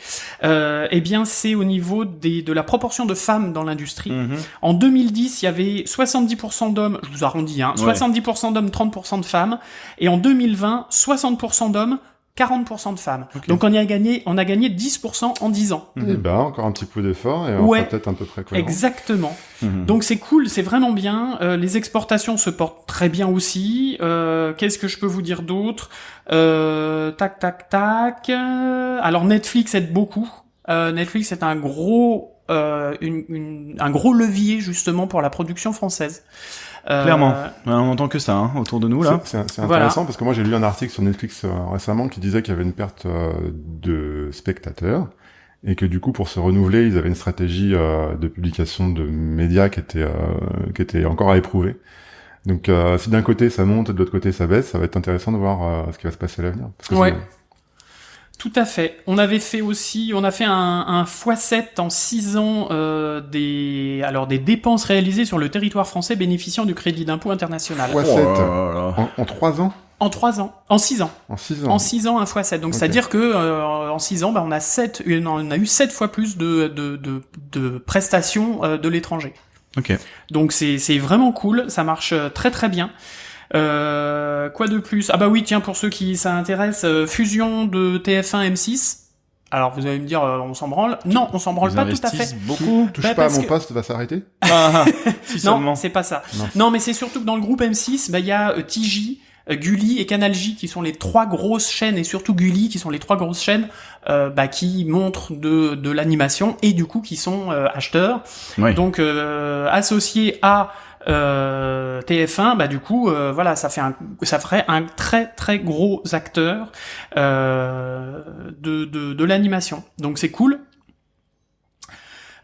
c'est au niveau de la proportion de femmes dans l'industrie. En 2010, il y avait 70% d'hommes, je vous arrondis, 70% d'hommes, 30% de femmes, et en 2020, 60% d'hommes, 40% de femmes. Okay. Donc on a gagné 10% en 10 ans. Et encore un petit peu d'effort et on sera peut-être un peu près cohérent. Exactement. Donc c'est cool, c'est vraiment bien. Les exportations se portent très bien aussi. Qu'est-ce que je peux vous dire d'autre? Tac. Alors Netflix aide beaucoup. Netflix est un gros levier justement pour la production française. Clairement, on entend que ça autour de nous là. C'est intéressant parce que moi j'ai lu un article sur Netflix récemment qui disait qu'il y avait une perte de spectateurs et que du coup pour se renouveler ils avaient une stratégie de publication de médias qui était encore à éprouver. Donc si d'un côté ça monte et de l'autre côté ça baisse, ça va être intéressant de voir ce qui va se passer à l'avenir. Tout à fait. On a fait un x7 en 6 ans des dépenses réalisées sur le territoire français bénéficiant du crédit d'impôt international. x7 en 3 ans? En 3 ans. En 6 ans. En 6 ans. En 6 ans, un x7. Donc, c'est-à-dire que, en 6 ans, on a eu 7 fois plus de prestations, de l'étranger. Ok. Donc, c'est vraiment cool. Ça marche très très bien. Quoi de plus? Pour ceux qui ça intéresse, fusion de TF1 M6. Alors vous allez me dire on s'en branle. Non, on s'en branle pas tout à fait. Beaucoup. Touche pas à mon poste, va s'arrêter. Non, c'est pas ça. Non, mais c'est surtout que dans le groupe M6, il y a TJ, Gulli et Canal J qui sont les 3 grosses chaînes et surtout Gulli qui sont les 3 grosses chaînes qui montrent de l'animation et du coup qui sont acheteurs. Oui. Donc associés à TF1, du coup, ça ferait un très très gros acteur de l'animation. Donc c'est cool.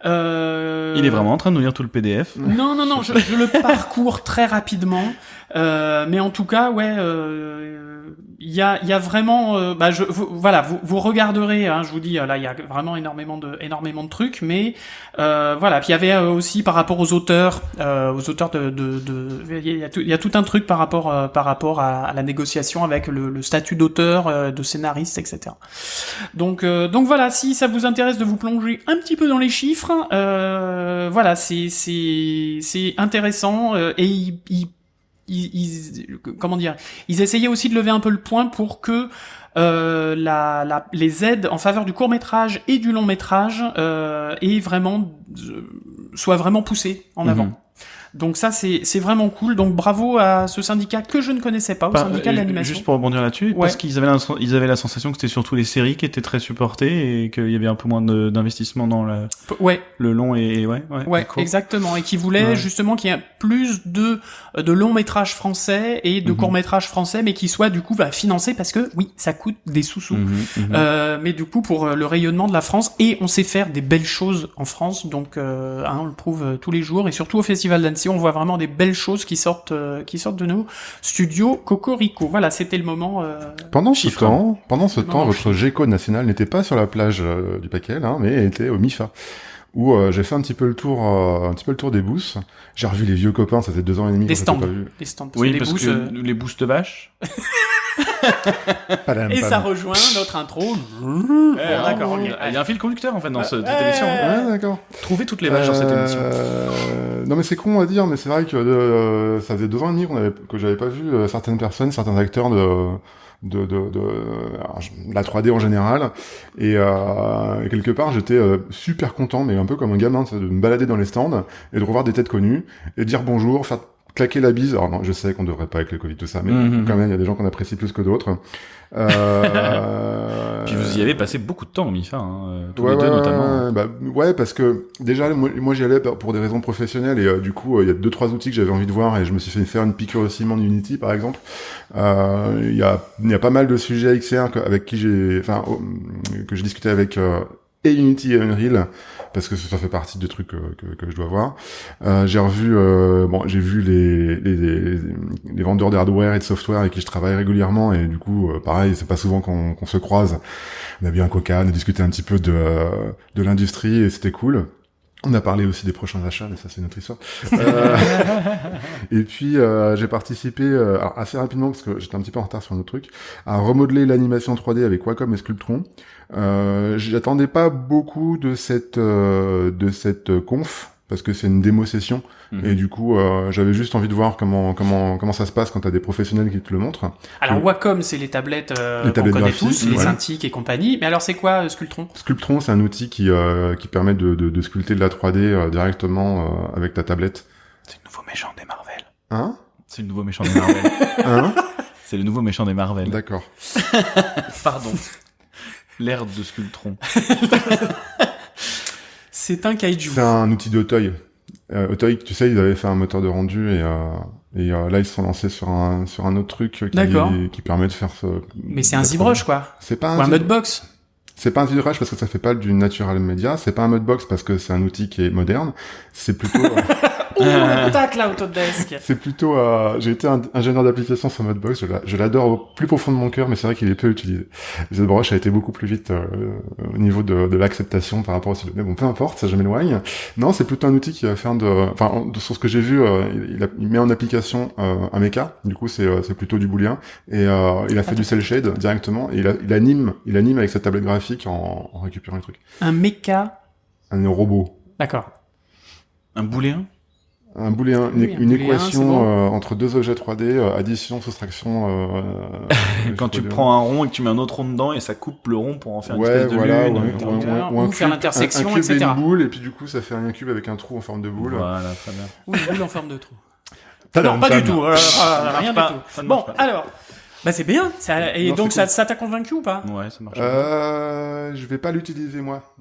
Il est vraiment en train de nous lire tout le PDF. Non, je le parcours très rapidement, mais en tout cas, il y a vraiment, vous regarderai, je vous dis, là, il y a vraiment énormément de trucs, mais puis il y avait aussi par rapport aux auteurs il y a tout un truc par rapport à la négociation avec le statut d'auteur, de scénariste, etc. Donc voilà, si ça vous intéresse de vous plonger un petit peu dans les chiffres, c'est intéressant et ils essayaient aussi de lever un peu le point pour que les aides en faveur du court-métrage et du long-métrage soient vraiment poussées en avant. Donc ça c'est vraiment cool. Donc bravo à ce syndicat que je ne connaissais pas, au syndicat de l'animation. Juste pour rebondir là-dessus, parce qu'ils avaient la sensation que c'était surtout les séries qui étaient très supportées et qu'il y avait un peu moins d'investissement dans le long et cool. Exactement, et qui voulaient justement qu'il y ait plus de longs métrages français et de courts métrages français, mais qui soient du coup financés parce que oui, ça coûte des sous-sous. Mais du coup pour le rayonnement de la France, et on sait faire des belles choses en France, donc on le prouve tous les jours, et surtout au Festival d'Annecy on voit vraiment des belles choses qui sortent de nos studios Cocorico. Voilà, c'était le moment. Pendant ce chiffre. temps, Non, votre GECO national n'était pas sur la plage du Paquel, hein, mais était au MIFA, où j'ai fait un petit peu le tour des bousses. J'ai revu les vieux copains, ça faisait 2 ans et demi Des qu'on s'était stands. pas vus. Les stands. Oui, les parce boosts, que les boosts vaches. Padam, et ça padam. rejoint notre intro. D'accord, ok. Il y a un fil conducteur en fait dans cette émission. Ouais, d'accord. Trouvez toutes les vaches dans cette émission. Non mais c'est con à dire, mais c'est vrai que ça faisait 2 ans et demi que j'avais pas vu certaines personnes, certains acteurs de la 3D en général, et quelque part j'étais super content, mais un peu comme un gamin, de me balader dans les stands et de revoir des têtes connues et dire bonjour, faire claquer la bise. Alors non, je sais qu'on devrait pas avec le Covid tout ça, mais quand même il y a des gens qu'on apprécie plus que d'autres. Puis vous y avez passé beaucoup de temps au MIFA, tous les deux notamment. Ouais, parce que déjà moi j'y allais pour des raisons professionnelles, et du coup il y a 2-3 outils que j'avais envie de voir, et je me suis fait faire une piqûre de ciment d'Unity par exemple. Il y a pas mal de sujets XR que j'ai discuté avec et Unity et Unreal, parce que ça fait partie des trucs que je dois voir. J'ai vu les vendeurs de hardware et de software avec qui je travaille régulièrement, et du coup pareil, c'est pas souvent qu'on se croise. On a bu un coca, on a discuté un petit peu de l'industrie, et c'était cool. On a parlé aussi des prochains achats, mais ça c'est une autre histoire. Et puis j'ai participé alors, assez rapidement, parce que j'étais un petit peu en retard sur un autre truc, à remodeler l'animation 3D avec Wacom et Sculptron. J'attendais pas beaucoup de cette conf, parce que c'est une démo session, et du coup j'avais juste envie de voir comment ça se passe quand t'as des professionnels qui te le montrent. Alors Wacom, c'est les tablettes qu'on connaît graphiques, tous, les ouais. Cintiq et compagnie. Mais alors c'est quoi Sculptron? Sculptron, c'est un outil qui permet de sculpter de la 3D directement avec ta tablette. C'est le nouveau méchant des Marvel. Hein? C'est le nouveau méchant des Marvel. Hein? C'est le nouveau méchant des Marvel. D'accord. Pardon. L'ère de Sculptron. C'est un kaiju. C'est un outil d'Otoy. Otoy, tu sais, ils avaient fait un moteur de rendu, et là ils se sont lancés sur un autre truc qui permet de faire ce. Mais c'est un ZBrush quoi. C'est pas Ou un Mudbox. C'est pas un ZBrush parce que ça fait pas du natural media. C'est pas un Mudbox parce que c'est un outil qui est moderne. C'est plutôt. Oh, tac là, Autodesk. C'est plutôt. J'ai été ingénieur d'application sur Mudbox. Je l'adore au plus profond de mon cœur, mais c'est vrai qu'il est peu utilisé. ZBrush a été beaucoup plus vite au niveau de l'acceptation par rapport au site. Mais bon, peu importe, ça je m'éloigne. Non, c'est plutôt un outil qui va faire sur ce que j'ai vu, il met en application un mecha. Du coup, c'est plutôt du booléen, et il a fait du cel shade directement, et il anime avec sa tablette graphique en récupérant les trucs. Un mecha. Un robot. D'accord. Un booléen. Un booléen, Oui, une booléen, équation c'est bon. entre deux objets 3D, addition, soustraction. Quand tu prends un rond et que tu mets un autre rond dedans, et ça coupe le rond pour en faire une ouais, espèce de voilà, lune. ou faire l'intersection, un cube etc. et une boule, et puis du coup ça fait un cube avec un trou en forme de boule. Voilà, très bien. Ou une boule en forme de trou. Tadam, Non, pas du tadam. tout. Rien du pas. tout. Ça ne Bon, marche pas. alors. Bah c'est bien. Et Non, donc c'est ça t'a convaincu ou pas? Ouais, ça marche. Je vais pas l'utiliser moi.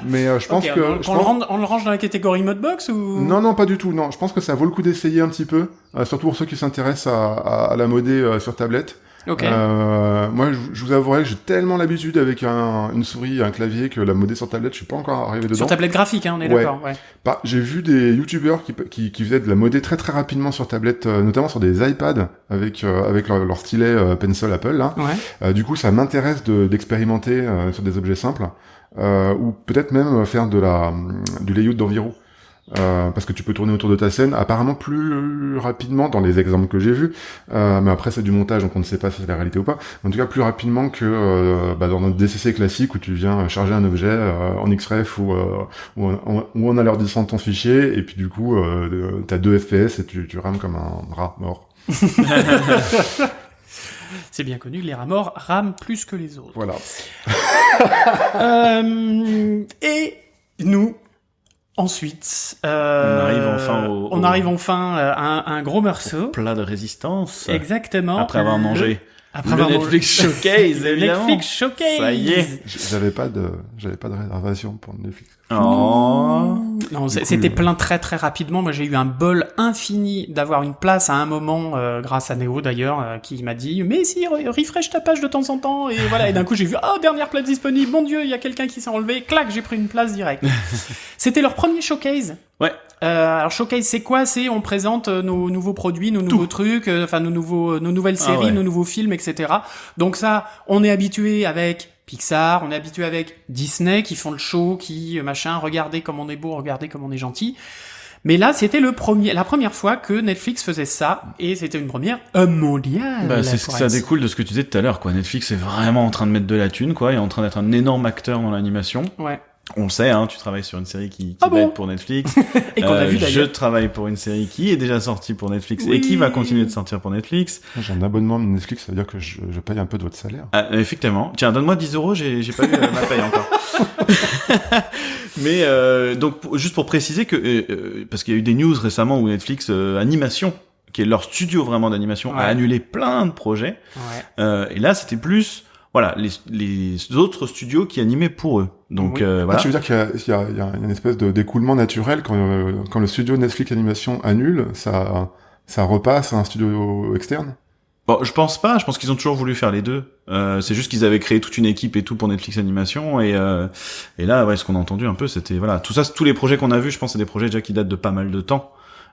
Mais je pense Ok, que on le range dans la catégorie Mudbox ou? non, pas du tout. Non, je pense que ça vaut le coup d'essayer un petit peu, surtout pour ceux qui s'intéressent à la modée sur tablette. Ok. Moi, je vous avouerai que j'ai tellement l'habitude avec une souris et un clavier que la modée sur tablette, je suis pas encore arrivé dedans. Sur tablette graphique, hein, on est Ouais. d'accord. Ouais. J'ai vu des youtubeurs qui faisaient de la modée très très rapidement sur tablette, notamment sur des iPads avec leur stylet Pencil Apple là. Ouais. Du coup, ça m'intéresse d'expérimenter sur des objets simples, ou peut-être même faire du layout d'environ. Parce que tu peux tourner autour de ta scène apparemment plus rapidement dans les exemples que j'ai vus, mais après c'est du montage donc on ne sait pas si c'est la réalité ou pas, en tout cas plus rapidement que dans notre DCC classique où tu viens charger un objet en XREF ou en alourdissant ton fichier, et puis du coup t'as 2 FPS et tu rames comme un rat mort. C'est bien connu, les rats morts rament plus que les autres. Voilà. Et nous, ensuite, On arrive enfin à un gros morceau. plat de résistance. Exactement. Après avoir mangé. Après le avoir Netflix mangé. Showcase, Le évidemment. Netflix Showcase. Ça y est. J'avais pas de réservation pour Netflix. Oh. Non, Du coup, c'était plein très très rapidement. Moi, j'ai eu un bol infini d'avoir une place à un moment, grâce à Néo d'ailleurs, qui m'a dit mais si, refresh ta page de temps en temps. Et voilà. Et d'un coup, j'ai vu dernière place disponible. Mon Dieu, il y a quelqu'un qui s'est enlevé. Clac, j'ai pris une place directe. C'était leur premier showcase Ouais. Alors Showcase, c'est quoi? C'est on présente nos nouveaux produits, nos nouveaux trucs, nos nouvelles séries, nos nouveaux films, etc. Donc ça, on est habitué avec Pixar, on est habitué avec Disney qui font le show, qui machin, regardez comme on est beau, regardez comme on est gentil. Mais là, c'était la première fois que Netflix faisait ça, et c'était une première mondiale. Ça découle de ce que tu disais tout à l'heure, quoi. Netflix est vraiment en train de mettre de la thune, quoi, et en train d'être un énorme acteur dans l'animation. Ouais. On le sait, hein, tu travailles sur une série qui va être pour Netflix. Et qu'on a vu d'ailleurs. Je travaille pour une série qui est déjà sortie pour Netflix et qui va continuer de sortir pour Netflix. J'ai un abonnement de Netflix, ça veut dire que je paye un peu de votre salaire. Effectivement. Tiens, donne-moi 10 €, j'ai pas eu ma paye encore. Mais donc juste pour préciser que parce qu'il y a eu des news récemment où Netflix Animation, qui est leur studio vraiment d'animation, a annulé plein de projets. Ouais. Et là, c'était plus les autres studios qui animaient pour eux. Donc voilà. Tu veux dire qu'il y a une espèce d'écoulement naturel quand le studio Netflix Animation annule, ça repasse à un studio externe? Bon, je pense pas. Je pense qu'ils ont toujours voulu faire les deux. C'est juste qu'ils avaient créé toute une équipe et tout pour Netflix Animation et là, ce qu'on a entendu un peu, c'était tout ça, tous les projets qu'on a vus, je pense, c'est des projets déjà qui datent de pas mal de temps.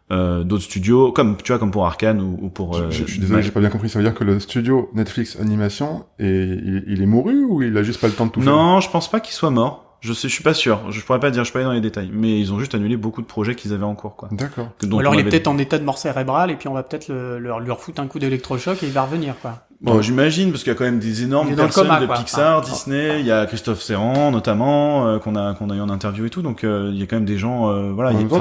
D'autres studios, comme pour Arcane ou pour. Je suis désolé, j'ai pas bien compris. Ça veut dire que le studio Netflix Animation il est mouru ou il a juste pas le temps de tout faire? Non, je pense pas qu'il soit mort. Je suis pas sûr. Je pourrais pas dire, je suis pas allé dans les détails. Mais ils ont juste annulé beaucoup de projets qu'ils avaient en cours, quoi. D'accord. Ou alors il est peut-être en état de mort cérébrale et puis on va peut-être leur foutre un coup d'électrochoc et il va revenir, quoi. Bon, j'imagine, parce qu'il y a quand même des énormes personnes de Pixar, Disney, il y a Christophe Serrand, notamment, qu'on a eu en interview et tout, donc, il y a quand même des gens,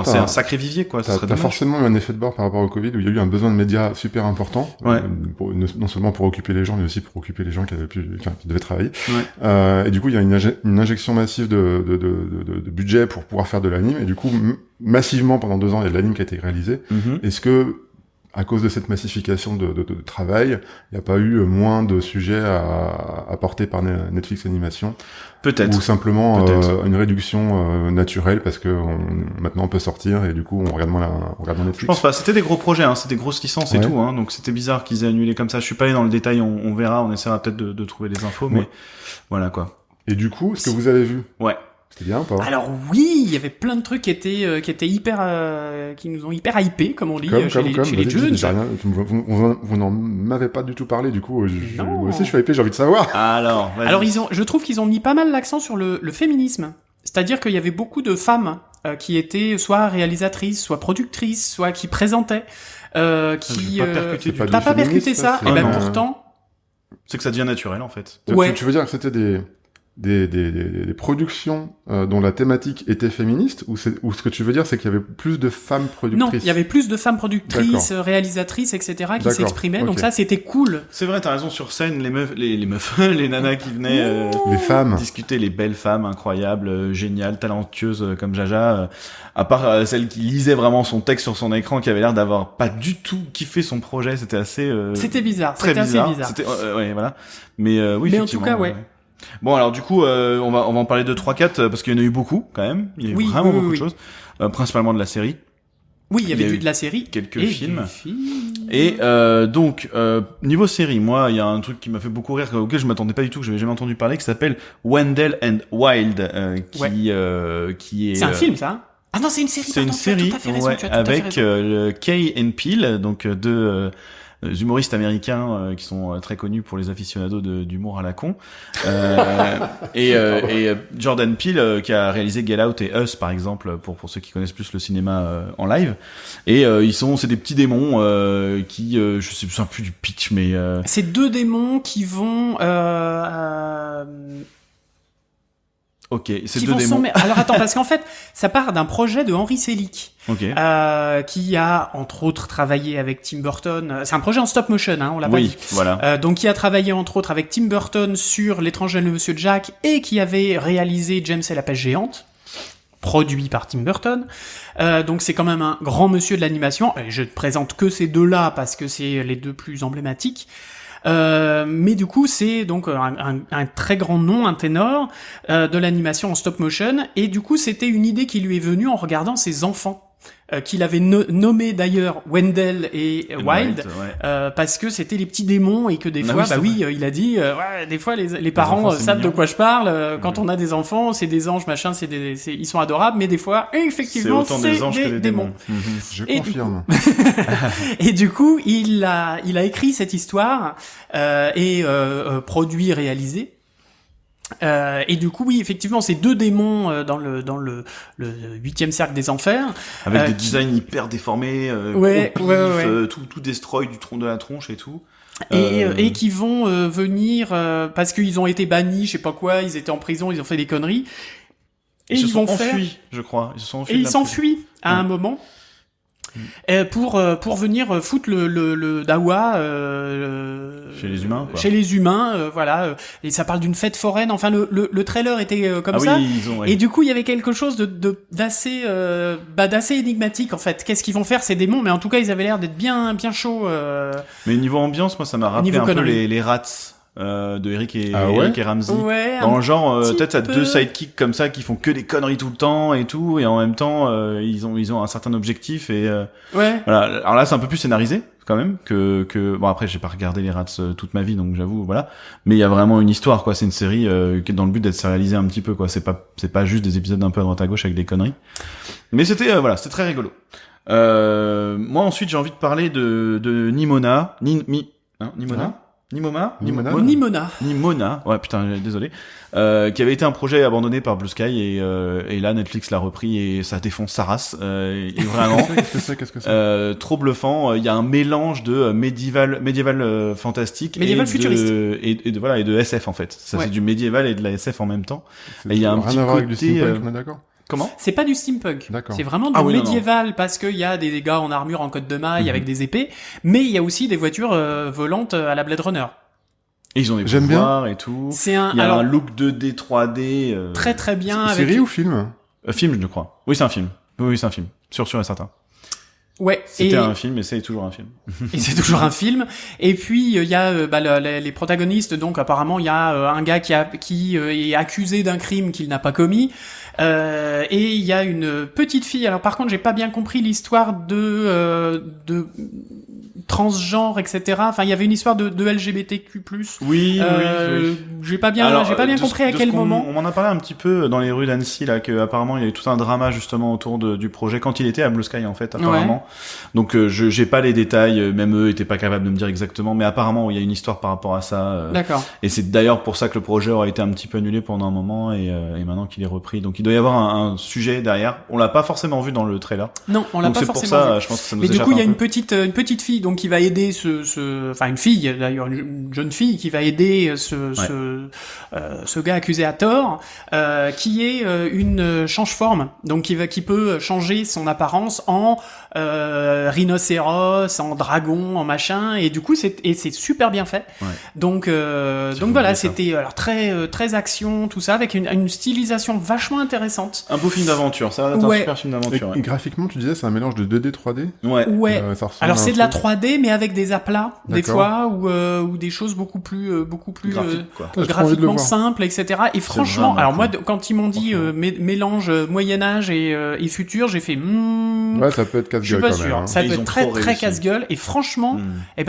c'est un sacré vivier, quoi, ça serait dommage. T'as forcément eu un effet de bord par rapport au Covid, où il y a eu un besoin de médias super important, non seulement pour occuper les gens, mais aussi pour occuper les gens qui devaient travailler. Ouais. Et du coup, il y a une injection massive de budget pour pouvoir faire de l'anime, et du coup, massivement, pendant 2 ans, il y a de l'anime qui a été réalisé. Est-ce que, à cause de cette massification de travail, il n'y a pas eu moins de sujets à porter par Netflix Animation? Peut-être. Ou simplement une réduction naturelle parce que maintenant on peut sortir et du coup on regarde moins Netflix. Je pense pas. C'était des gros projets, hein, c'était des grosses licences et tout, hein, donc c'était bizarre qu'ils aient annulé comme ça. Je suis pas allé dans le détail, on verra, on essaiera peut-être de trouver des infos, mais voilà quoi. Et du coup, ce que vous avez vu? Ouais. C'était bien ou pas? Alors oui, il y avait plein de trucs qui étaient hyper, qui nous ont hyper hypé, comme on dit, chez les jeunes. Vous n'en m'avez pas du tout parlé, du coup, moi aussi je suis hypé, j'ai envie de savoir. Alors je trouve qu'ils ont mis pas mal l'accent sur le féminisme. C'est-à-dire qu'il y avait beaucoup de femmes qui étaient soit réalisatrices, soit productrices, soit qui présentaient, T'as pas percuté ça, et ben pourtant. C'est que ça devient naturel, en fait. Tu veux dire que c'était des productions dont la thématique était féministe, ou ce que tu veux dire c'est qu'il y avait plus de femmes productrices? Non, il y avait plus de femmes productrices, réalisatrices, etc. qui s'exprimaient, donc ça c'était cool. C'est vrai, t'as raison, sur scène, les meufs, les nanas qui venaient les femmes discuter, les belles femmes incroyables, géniales, talentueuses comme Jaja, à part celle qui lisait vraiment son texte sur son écran, qui avait l'air d'avoir pas du tout kiffé son projet, c'était assez... c'était bizarre, très bizarre. Assez bizarre. C'était, voilà. Mais oui, mais en tout cas, Bon, alors du coup, on va en parler de 3-4 parce qu'il y en a eu beaucoup quand même. Il y a eu vraiment beaucoup de choses, principalement de la série. Oui, il y avait de la série, quelques films. Et donc niveau série, moi, il y a un truc qui m'a fait beaucoup rire, auquel je m'attendais pas du tout, que j'avais jamais entendu parler, qui s'appelle Wendell and Wild, qui est. C'est un film, ça. Ah non, c'est une série. C'est une série, avec Key and Peele, donc deux humoristes américains qui sont très connus pour les aficionados d'humour à la con, et Jordan Peele qui a réalisé Get Out et Us par exemple, pour ceux qui connaissent plus le cinéma en live, et c'est des petits démons qui je sais plus du pitch, mais c'est 2 démons qui vont Ok, c'est 2 démons. Alors attends, parce qu'en fait, ça part d'un projet de Henry Selick, qui a entre autres travaillé avec Tim Burton. C'est un projet en stop motion, on l'a pas dit. Voilà. Donc qui a travaillé entre autres avec Tim Burton sur L'étrange Noël de Monsieur Jack et qui avait réalisé James et la pêche géante, produit par Tim Burton. Donc c'est quand même un grand monsieur de l'animation. Je ne présente que ces 2-là parce que c'est les 2 plus emblématiques. Mais du coup, c'est donc un très grand nom, un ténor de l'animation en stop motion. Et du coup, c'était une idée qui lui est venue en regardant ses enfants qu'il avait nommé d'ailleurs Wendell et Wild, parce que c'était les petits démons et que des fois, il a dit, des fois les parents savent de quoi je parle. Quand on a des enfants, c'est des anges, machin, ils sont adorables, mais des fois, effectivement, c'est autant des anges que des démons. Je confirme. Et du coup, il a écrit cette histoire et produit, réalisé. Et du coup, oui, effectivement, c'est 2 démons dans le 8e cercle des enfers, avec des designs hyper déformés, tout destroy du tronc de la tronche et tout. Et qui vont venir parce qu'ils ont été bannis, je sais pas quoi, ils étaient en prison, ils ont fait des conneries. Et ils se sont enfuis, je crois. Ils s'enfuient à un moment. Pour venir foutre le dawa chez les humains, quoi. Chez les humains, voilà. Et ça parle d'une fête foraine. Enfin, le trailer était comme ça. Oui, Et du coup, il y avait quelque chose d'assez énigmatique en fait. Qu'est-ce qu'ils vont faire ces démons? Mais en tout cas, ils avaient l'air d'être bien chauds. Mais niveau ambiance, moi, ça m'a rappelé un peu les Rats. De Eric et Ramsey. Ouais, dans le genre, peut-être à 2 sidekicks comme ça qui font que des conneries tout le temps et tout, et en même temps, ils ont un certain objectif et voilà. Alors là, c'est un peu plus scénarisé quand même que bon, après j'ai pas regardé les Rats toute ma vie, donc j'avoue, voilà. Mais il y a vraiment une histoire, quoi. C'est une série qui est dans le but d'être sérialisée un petit peu, quoi. C'est pas juste des épisodes un peu à droite à gauche avec des conneries. Mais c'était c'était très rigolo. Moi ensuite j'ai envie de parler de Nimona. Nimona, ouais, putain, désolé. Qui avait été un projet abandonné par Blue Sky et là Netflix l'a repris et ça défonce sa race. Et vraiment, qu'est-ce que c'est trop bluffant. Il y a un mélange de médiéval fantastique, médiéval futuriste et de SF en fait. Ça c'est du médiéval et de la SF en même temps. Et il y a un petit côté. Avec du steampunk, on est d'accord. Comment? C'est pas du steampunk. D'accord. C'est vraiment du médiéval parce qu'il y a des gars en armure en côte de maille avec des épées, mais il y a aussi des voitures volantes à la Blade Runner. Et ils ont des pouvoirs et tout. Il y a un look 2D, 3D. Très très bien. Série ou film? Film, je crois. Oui, c'est un film. Oui, c'est un film. Sûr et certain. Ouais. C'était un film et c'est toujours un film. Et c'est toujours un film. Et puis il y a les protagonistes. Donc apparemment il y a un gars qui est accusé d'un crime qu'il n'a pas commis. Et il y a une petite fille. Alors par contre j'ai pas bien compris l'histoire de transgenre, etc. Enfin il y avait une histoire de LGBTQ+. Oui. J'ai pas bien compris à quel moment. On m'en a parlé un petit peu dans les rues d'Annecy là, que apparemment il y avait tout un drama justement autour du projet quand il était à Blue Sky en fait apparemment. Ouais. Donc j'ai pas les détails, même eux étaient pas capables de me dire exactement, mais apparemment il y a une histoire par rapport à ça. D'accord. Et c'est d'ailleurs pour ça que le projet aurait été un petit peu annulé pendant un moment et maintenant qu'il est repris. Donc il doit y avoir un sujet derrière. On l'a pas forcément vu dans le trailer. Non, on l'a pas forcément vu. C'est pour ça, je pense que ça nous échappe. Mais du coup il y a une petite fille donc qui va aider enfin une fille d'ailleurs, une jeune fille qui va aider ce gars accusé à tort, qui est une change-forme, donc qui peut changer son apparence en rhinocéros, en dragon, en machin, et du coup c'est super bien fait. Ouais. Donc voilà, c'était alors très action, tout ça, avec une stylisation vachement intéressante. Un beau film d'aventure, ça va être un super film d'aventure. Et graphiquement, tu disais, c'est un mélange de 2D, 3D. Ouais. Alors c'est de la 3D, mais avec des aplats des fois, ou des choses beaucoup plus graphiquement simples, etc. Et franchement, alors moi, quand ils m'ont dit mélange Moyen Âge et futur, j'ai fait. Ouais, ça peut être casse-gueule quand même. Hein. Ça peut être très casse-gueule. Et franchement,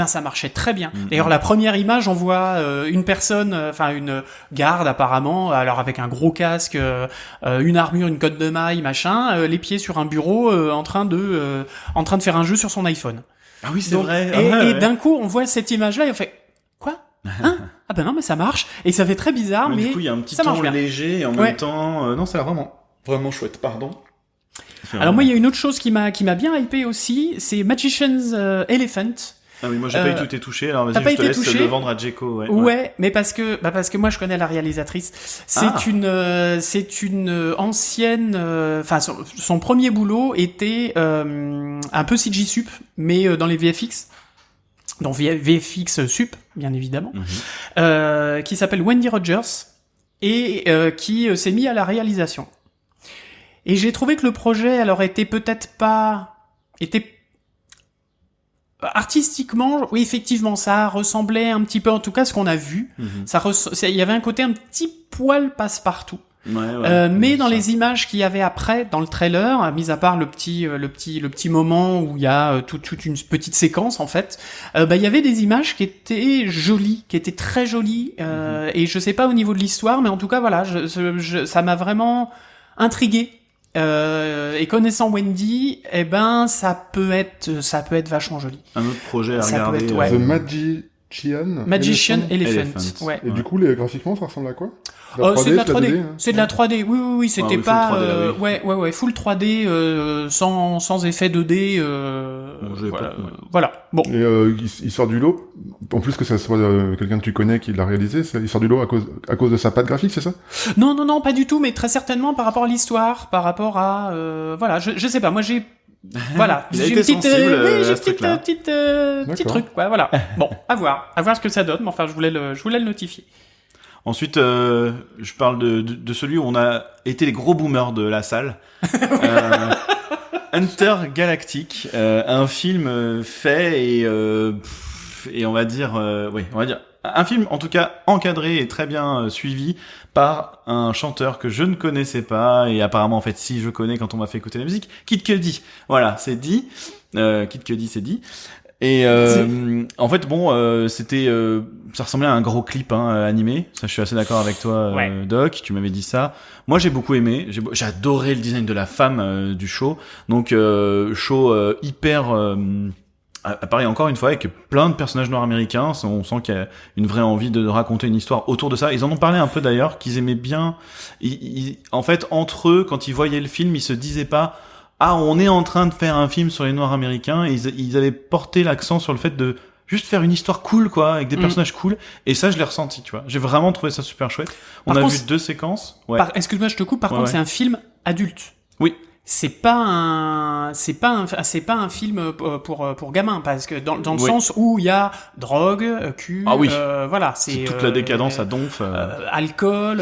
ça marchait très bien. D'ailleurs, la première image, on voit une personne, une garde apparemment, alors avec un gros casque, une armure, une cotte de maille, machin, les pieds sur un bureau, en train de faire un jeu sur son iPhone. Ah oui, c'est vrai. Et d'un coup, on voit cette image-là et on fait quoi? Hein? Ah ben non, mais ça marche. Et ça fait très bizarre, mais du coup, il y a un petit ton léger et en même temps, non, ça a vraiment chouette. Pardon. Alors moi, il y a une autre chose qui m'a bien hypé aussi, c'est Magician's Elephant. Ah oui, moi j'ai pas eu tout été touché, alors vas-y, je te laisse le vendre à Djeko. Ouais, mais parce que moi je connais la réalisatrice. C'est une ancienne, son premier boulot était un peu CG sup, mais dans les VFX. Donc VFX sup, bien évidemment, qui s'appelle Wendy Rogers et qui s'est mis à la réalisation. Et j'ai trouvé que le projet, alors était artistiquement, oui, effectivement, ça ressemblait un petit peu, en tout cas, ce qu'on a vu. Il y avait un côté un petit poil passe-partout. mais dans les images qu'il y avait après, dans le trailer, mis à part le petit moment où il y a toute une petite séquence en fait, il y avait des images qui étaient jolies, qui étaient très jolies, et je sais pas au niveau de l'histoire, mais en tout cas voilà, ça m'a vraiment intrigué. Et connaissant Wendy, ça peut être vachement joli. Un autre projet à Ça peut regarder. être, ouais. The Magician Elephant. Ouais. Et du coup, graphiquement, ça ressemble à quoi? C'est de la 3D. 2D, hein. C'est de la 3D. Oui, c'était oui, pas full 3D, là, oui. ouais, full 3D sans effet 2D voilà. Bon. Et il sort du lot. En plus que ça soit quelqu'un que tu connais qui l'a réalisé, il sort du lot à cause de sa patte graphique, c'est ça? Non, pas du tout, mais très certainement par rapport à l'histoire, par rapport à voilà, je sais pas, moi j'ai voilà, Il a j'ai été une petite sensible, j'ai à une ce truc-là. petit truc quoi, voilà. Bon, à voir ce que ça donne, mais enfin je voulais le notifier. Ensuite, je parle de celui où on a été les gros boomers de la salle. Hunter Galactic, un film fait et on va dire un film en tout cas encadré et très bien suivi par un chanteur que je ne connaissais pas et apparemment en fait si je connais quand on m'a fait écouter la musique, Kid Cudi. Voilà, c'est dit. Kid Cudi, c'est dit. Et en fait c'était ça ressemblait à un gros clip animé. Ça je suis assez d'accord avec toi Doc, tu m'avais dit ça. Moi j'ai beaucoup aimé, j'ai adoré le design de la femme du show. Donc show hyper pareil encore une fois avec plein de personnages nord-américains, on sent qu'il y a une vraie envie de raconter une histoire autour de ça. Ils en ont parlé un peu d'ailleurs qu'ils aimaient bien en fait entre eux quand ils voyaient le film, ils se disaient pas on est en train de faire un film sur les Noirs américains. Et ils avaient porté l'accent sur le fait de juste faire une histoire cool, quoi, avec des personnages cool. Et ça, je l'ai ressenti, tu vois. J'ai vraiment trouvé ça super chouette. On a vu 2 séquences. Ouais. Excuse-moi, je te coupe. Par contre, c'est un film adulte. Oui. C'est pas un film pour gamins parce que dans le sens où il y a drogue, cul, voilà, c'est toute la décadence à donf, alcool,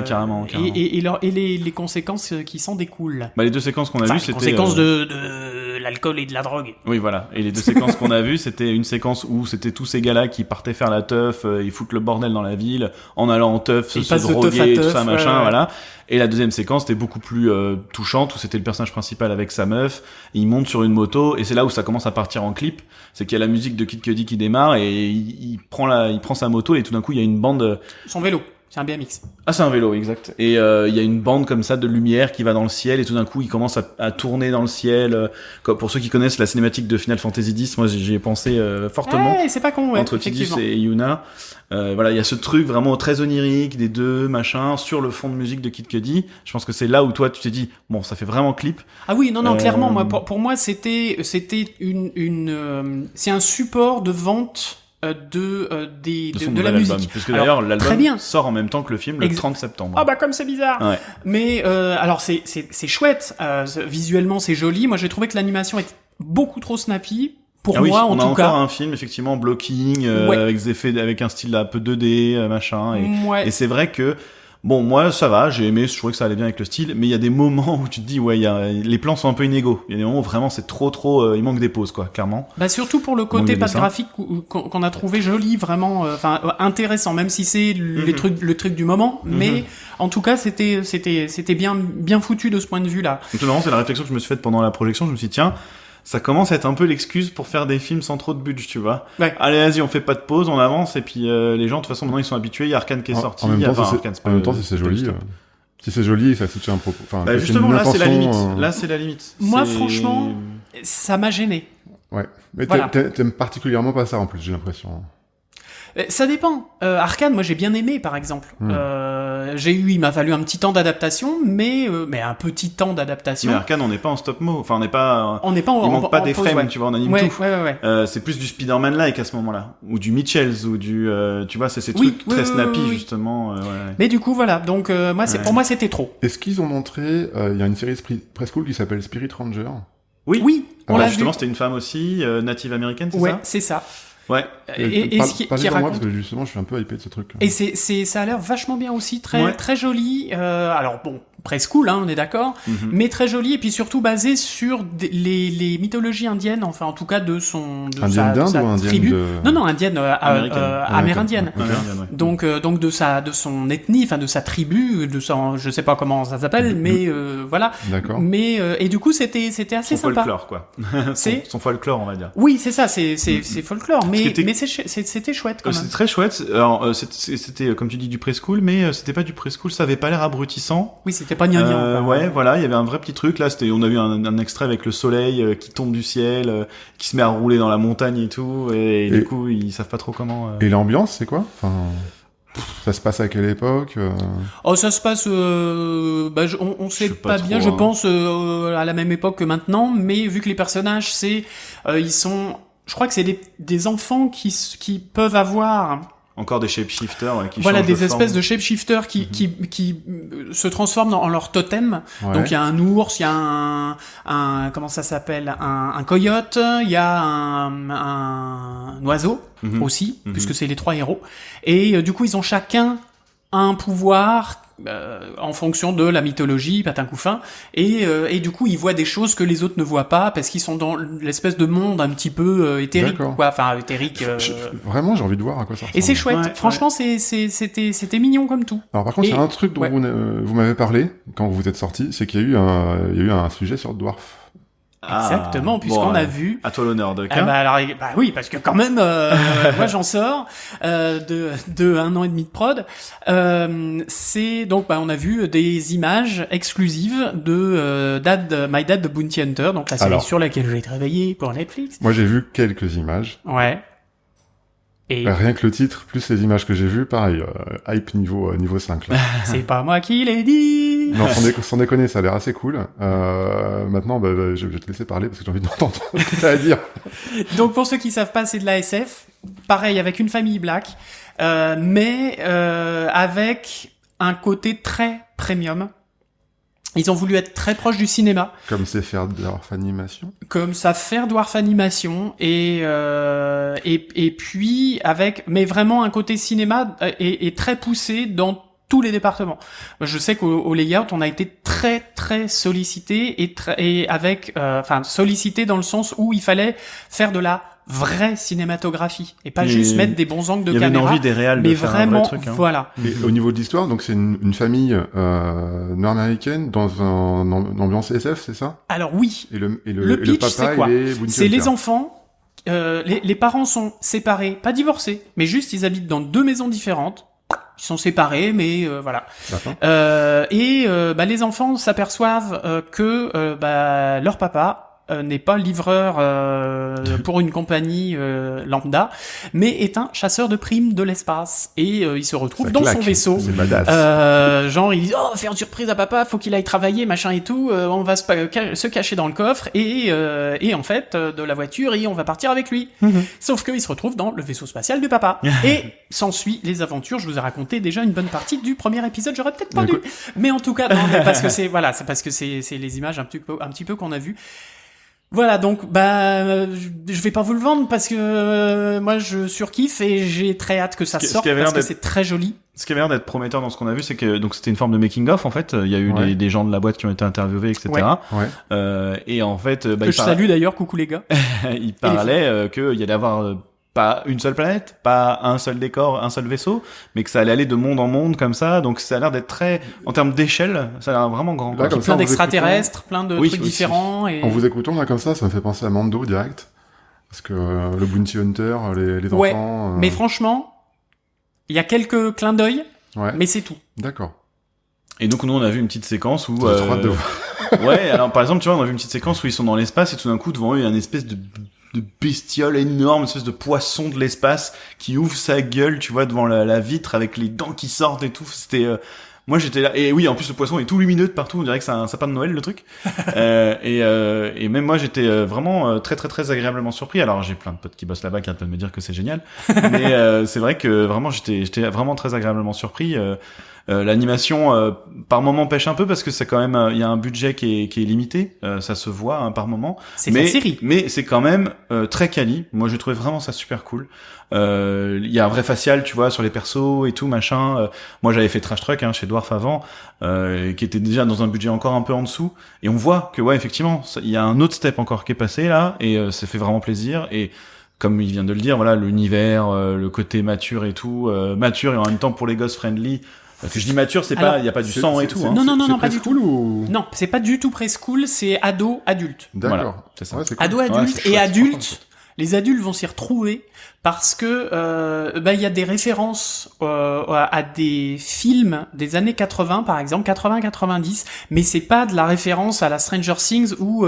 carrément. et les conséquences qui s'en découlent. Les 2 séquences qu'on a vues, c'était conséquences de l'alcool et de la drogue. Oui, voilà. Et les 2 séquences qu'on a vues, c'était une séquence où c'était tous ces gars-là qui partaient faire la teuf, ils foutent le bordel dans la ville en allant en teuf, se droguer, tout ça, machin, voilà. Et la deuxième séquence était beaucoup plus touchante où c'était le personnage principal avec sa meuf, il monte sur une moto et c'est là où ça commence à partir en clip, c'est qu'il y a la musique de Kid Cudi qui démarre et il prend sa moto et tout d'un coup il y a une bande son vélo. C'est un BMX. Ah, c'est un vélo, exact. Et il y a une bande comme ça de lumière qui va dans le ciel et tout d'un coup il commence à tourner dans le ciel. Comme pour ceux qui connaissent la cinématique de Final Fantasy X, moi j'y ai pensé fortement. C'est pas con, entre Tidus et Yuna. Voilà, il y a ce truc vraiment très onirique des deux machins sur le fond de musique de Kid Cudi. Je pense que c'est là où toi tu t'es dit bon, ça fait vraiment clip. Ah oui, non, clairement. Moi, pour moi, c'était c'est un support de vente. De la musique. Puisque d'ailleurs l'album sort en même temps que le film le 30 septembre. Ah comme c'est bizarre. Ouais. Mais alors c'est chouette, visuellement c'est joli. Moi j'ai trouvé que l'animation est beaucoup trop snappy pour moi en tout cas. On a encore un film effectivement blocking avec des effets, avec un style un peu 2D machin et c'est vrai que bon, moi, ça va, j'ai aimé, je trouvais que ça allait bien avec le style, mais il y a des moments où tu te dis, les plans sont un peu inégaux. Il y a des moments où vraiment c'est trop, il manque des pauses, quoi, clairement. Surtout pour le côté patte graphique qu'on a trouvé joli, vraiment, intéressant, même si c'est le truc du moment, mais en tout cas, c'était bien foutu de ce point de vue-là. Donc, vraiment, c'est la réflexion que je me suis faite pendant la projection, je me suis dit, tiens, ça commence à être un peu l'excuse pour faire des films sans trop de budget, tu vois. Ouais. Allez, vas-y, on fait pas de pause, on avance, et puis les gens, de toute façon, maintenant, ils sont habitués, il y a Arcane qui est sorti. En même temps, si c'est joli, si c'est joli, ça tient un propos. Enfin, justement, là, c'est la limite. Là, c'est la limite. Moi, franchement, ça m'a gêné. Ouais. Mais t'aimes particulièrement pas ça, en plus, j'ai l'impression. Ça dépend. Arcane, moi j'ai bien aimé par exemple. Il m'a fallu un petit temps d'adaptation, mais un petit temps d'adaptation. Mais Arcane, on n'est pas en stop mo, enfin on n'est pas il manque pas des frames, tu vois, on anime tout. Ouais. C'est plus du Spider-Man like à ce moment-là, ou du Mitchells, ou du tu vois, c'est ces trucs très snappy justement. Mais du coup voilà, donc pour moi c'était trop. Est-ce qu'ils ont montré il y a une série presque cool qui s'appelle Spirit Ranger. Oui, on l'a justement, vu. C'était une femme aussi native américaine, c'est ça? Ouais, c'est ça. Ouais. Et ce qui raconte, parce que justement, je suis un peu hypé de ce truc. Et ça a l'air vachement bien aussi, très joli. Alors bon, preschool, hein, on est d'accord, mais très joli et puis surtout basé sur les mythologies indiennes, enfin en tout cas de sa tribu. Non, indienne, amérindienne. Okay. Donc de son ethnie, enfin de sa tribu, je sais pas comment ça s'appelle, mais voilà. D'accord. Mais et du coup c'était assez son sympa. Folklore quoi. son folklore on va dire. Oui, c'est ça, c'est folklore, mais c'était chouette quand même. C'était très chouette. Alors c'était comme tu dis du preschool, mais c'était pas du preschool, ça avait pas l'air abrutissant. Oui, c'était pas gnangnan. Ouais, voilà, il y avait un vrai petit truc là. On a vu un extrait avec le soleil qui tombe du ciel, qui se met à rouler dans la montagne et tout, et du coup ils savent pas trop comment. Et l'ambiance, c'est quoi? Enfin, ça se passe à quelle époque? Oh, ça se passe. On sait pas bien. trop, Je pense à la même époque que maintenant, mais vu que les personnages, ils sont. Je crois que c'est des enfants qui peuvent avoir. Encore des shapeshifters qui voilà, changent des de espèces forme. de shapeshifters qui se transforment en leur totem. Ouais. Donc il y a un ours, il y a un comment ça s'appelle, un coyote, il y a un oiseau aussi, puisque c'est les 3 héros. Et du coup ils ont chacun un pouvoir en fonction de la mythologie, patin couffin, et du coup ils voient des choses que les autres ne voient pas parce qu'ils sont dans l'espèce de monde un petit peu éthérique, quoi, enfin éthérique. Vraiment, j'ai envie de voir à quoi ça ressemble. Et c'est chouette. Ouais, Franchement, c'était mignon comme tout. Alors par contre, il y a un truc dont vous m'avez parlé quand vous êtes sortis, c'est qu'il y a eu un sujet sur Dwarf. Exactement, puisqu'on a vu. À toi l'honneur, Doc. Oui, parce que quand même, moi j'en sors de 1 an et demi de prod. C'est donc, on a vu des images exclusives de My Dad the Bounty Hunter, donc la série sur laquelle j'ai travaillé pour Netflix. Moi, j'ai vu quelques images. Ouais. Et rien que le titre, plus les images que j'ai vues, pareil, hype niveau 5. Là. c'est pas moi qui l'ai dit. Non, sans déconner, ça a l'air assez cool. Maintenant, je vais te laisser parler parce que j'ai envie d'entendre ce que t'as à dire. Donc pour ceux qui savent pas, c'est de la SF. Pareil, avec une famille black, mais avec un côté très premium. Ils ont voulu être très proches du cinéma. Comme c'est faire Dwarf Animation. Comme ça faire Dwarf Animation et puis mais vraiment un côté cinéma et très poussé dans tous les départements. Je sais qu'au layout, on a été très très sollicité et avec sollicité dans le sens où il fallait faire de la vraie cinématographie et pas juste mettre des bons angles de caméra. Il y avait une envie des réals de faire vraiment, un vrai truc. Hein. Voilà. Et au niveau de l'histoire, donc c'est une famille nord-américaine dans une ambiance SF, c'est ça? Alors oui. Et le pitch, papa, c'est quoi? il est Bounty C'est Hunter. les enfants. Les parents sont séparés, pas divorcés, mais juste ils habitent dans 2 maisons différentes. Ils sont séparés, mais voilà. Les enfants s'aperçoivent que leur papa n'est pas livreur pour une compagnie lambda, mais est un chasseur de primes de l'espace. Et il se retrouve dans son vaisseau. C'est badass. Genre, il dit, oh, faire une surprise à papa, faut qu'il aille travailler, machin et tout, on va se cacher dans le coffre, et en fait, de la voiture, et on va partir avec lui. Sauf qu'il se retrouve dans le vaisseau spatial du papa. Et s'ensuit les aventures, je vous ai raconté déjà une bonne partie du premier épisode, j'aurais peut-être pas dû. Mais en tout cas, non, parce que c'est parce que c'est les images un petit peu qu'on a vues. Voilà, donc je vais pas vous le vendre parce que moi je surkiffe et j'ai très hâte que ça sorte parce que c'est très joli. Ce qui avait l'air d'être prometteur dans ce qu'on a vu, c'est que donc c'était une forme de making of en fait. Il y a eu des gens de la boîte qui ont été interviewés, etc. Et en fait, que je salue d'ailleurs, coucou les gars. Il parlait qu'il y allait avoir pas une seule planète, pas un seul décor, un seul vaisseau, mais que ça allait aller de monde en monde comme ça. Donc ça a l'air d'être très, en termes d'échelle, ça a l'air vraiment grand. Là, plein d'extraterrestres, plein de trucs différents. Et... En vous écoutant là comme ça me fait penser à Mando direct, parce que le Bounty Hunter, les enfants. Mais franchement, il y a quelques clins d'œil, mais c'est tout. D'accord. Et donc nous on a vu une petite séquence où. Alors par exemple tu vois on a vu une petite séquence où ils sont dans l'espace et tout d'un coup devant eux il y a une espèce de bestiole énorme, une espèce de poisson de l'espace qui ouvre sa gueule, tu vois, devant la vitre avec les dents qui sortent et tout. C'était, moi j'étais là, et oui, en plus le poisson est tout lumineux de partout, on dirait que c'est un sapin de Noël le truc. Et même moi j'étais vraiment très très très agréablement surpris. Alors j'ai plein de potes qui bossent là-bas qui arrêtent de me dire que c'est génial, mais c'est vrai que vraiment j'étais vraiment très agréablement surpris. L'animation par moment pêche un peu parce que c'est quand même il y a un budget qui est limité, ça se voit hein, par moment. C'est la série. Mais c'est quand même très quali. Moi j'ai trouvé vraiment ça super cool. Il y a un vrai facial, tu vois, sur les persos et tout machin. Moi j'avais fait Trash Truck chez Dwarf avant, qui était déjà dans un budget encore un peu en dessous. Et on voit que ouais effectivement il y a un autre step encore qui est passé là et ça fait vraiment plaisir. Et comme il vient de le dire, voilà l'univers, le côté mature et tout, mature et en même temps pour les gosses friendly. Parce que je dis mature, c'est pas, il y a pas du sang et tout. Hein. Non, pas du tout. Ou... Non, c'est pas du tout preschool, c'est ado, adulte. D'accord. Voilà, c'est ça. Ouais, c'est cool. Ado, adulte c'est et chouette, adultes. Les adultes vont s'y retrouver parce que il y a des références à des films des années 80 par exemple, 80-90, mais c'est pas de la référence à la Stranger Things où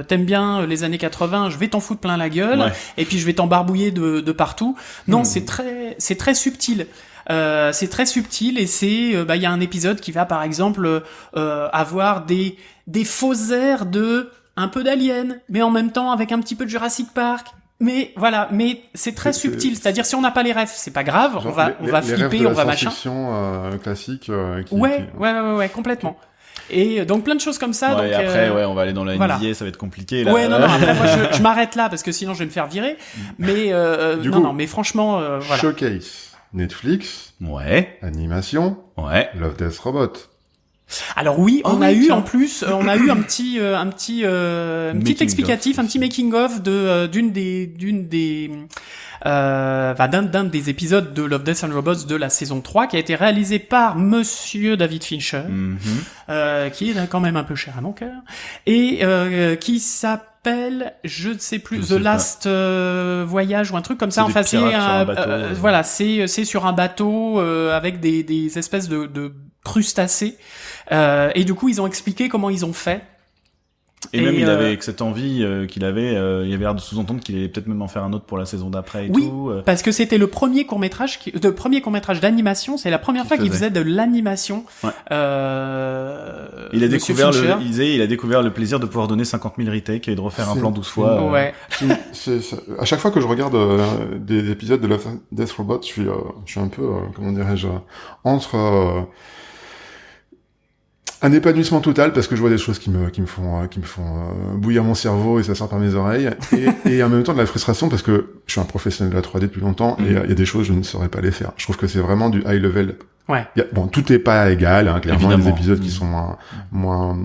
t'aimes bien les années 80, je vais t'en foutre plein la gueule et puis je vais t'embarbouiller de partout. Non, c'est très subtil. C'est très subtil et c'est il y a un épisode qui va par exemple avoir des faux airs de un peu d'Alien, mais en même temps avec un petit peu de Jurassic Park. Mais voilà, mais c'est très subtil. C'est-à-dire si on n'a pas les refs, c'est pas grave. Genre on va flipper, on va machin. Classique. Ouais, complètement. Et donc plein de choses comme ça. Ouais, donc, et après, on va aller dans la NBA, voilà. ça va être compliqué. Là. Ouais, non, après moi je m'arrête là parce que sinon je vais me faire virer. Mais mais franchement, voilà. Showcase. Netflix. Ouais. Animation. Ouais. Love, Death, Robot. Alors oui, on a eu un petit Making explicatif, of. un petit making of de d'un des épisodes de Love, Death and Robots de la saison 3 qui a été réalisé par monsieur David Fincher, qui est quand même un peu cher à mon cœur, et qui s'appelle, je ne sais plus, The Last Voyage ou un truc comme ça. Enfin, c'est voilà, c'est sur un bateau avec des espèces de crustacés. Et du coup, ils ont expliqué comment ils ont fait. Et même il avait cette envie qu'il avait, il avait l'air de sous-entendre qu'il allait peut-être même en faire un autre pour la saison d'après et tout. Parce que c'était le premier court-métrage d'animation, c'est la première fois qu'il faisait de l'animation. Ouais. Il a découvert le plaisir de pouvoir donner 50 000 retakes et de refaire un plan 12 fois. Ouais. À chaque fois que je regarde des épisodes de Love, Death, Robot, je suis un peu, comment dirais-je, entre un épanouissement total parce que je vois des choses qui me font bouillir mon cerveau et ça sort par mes oreilles et en même temps de la frustration parce que je suis un professionnel de la 3D depuis longtemps et il y a des choses je ne saurais pas les faire. Je trouve que c'est vraiment du high level. Ouais. Bon, tout est pas égal, hein, clairement. Il y a des épisodes qui sont moins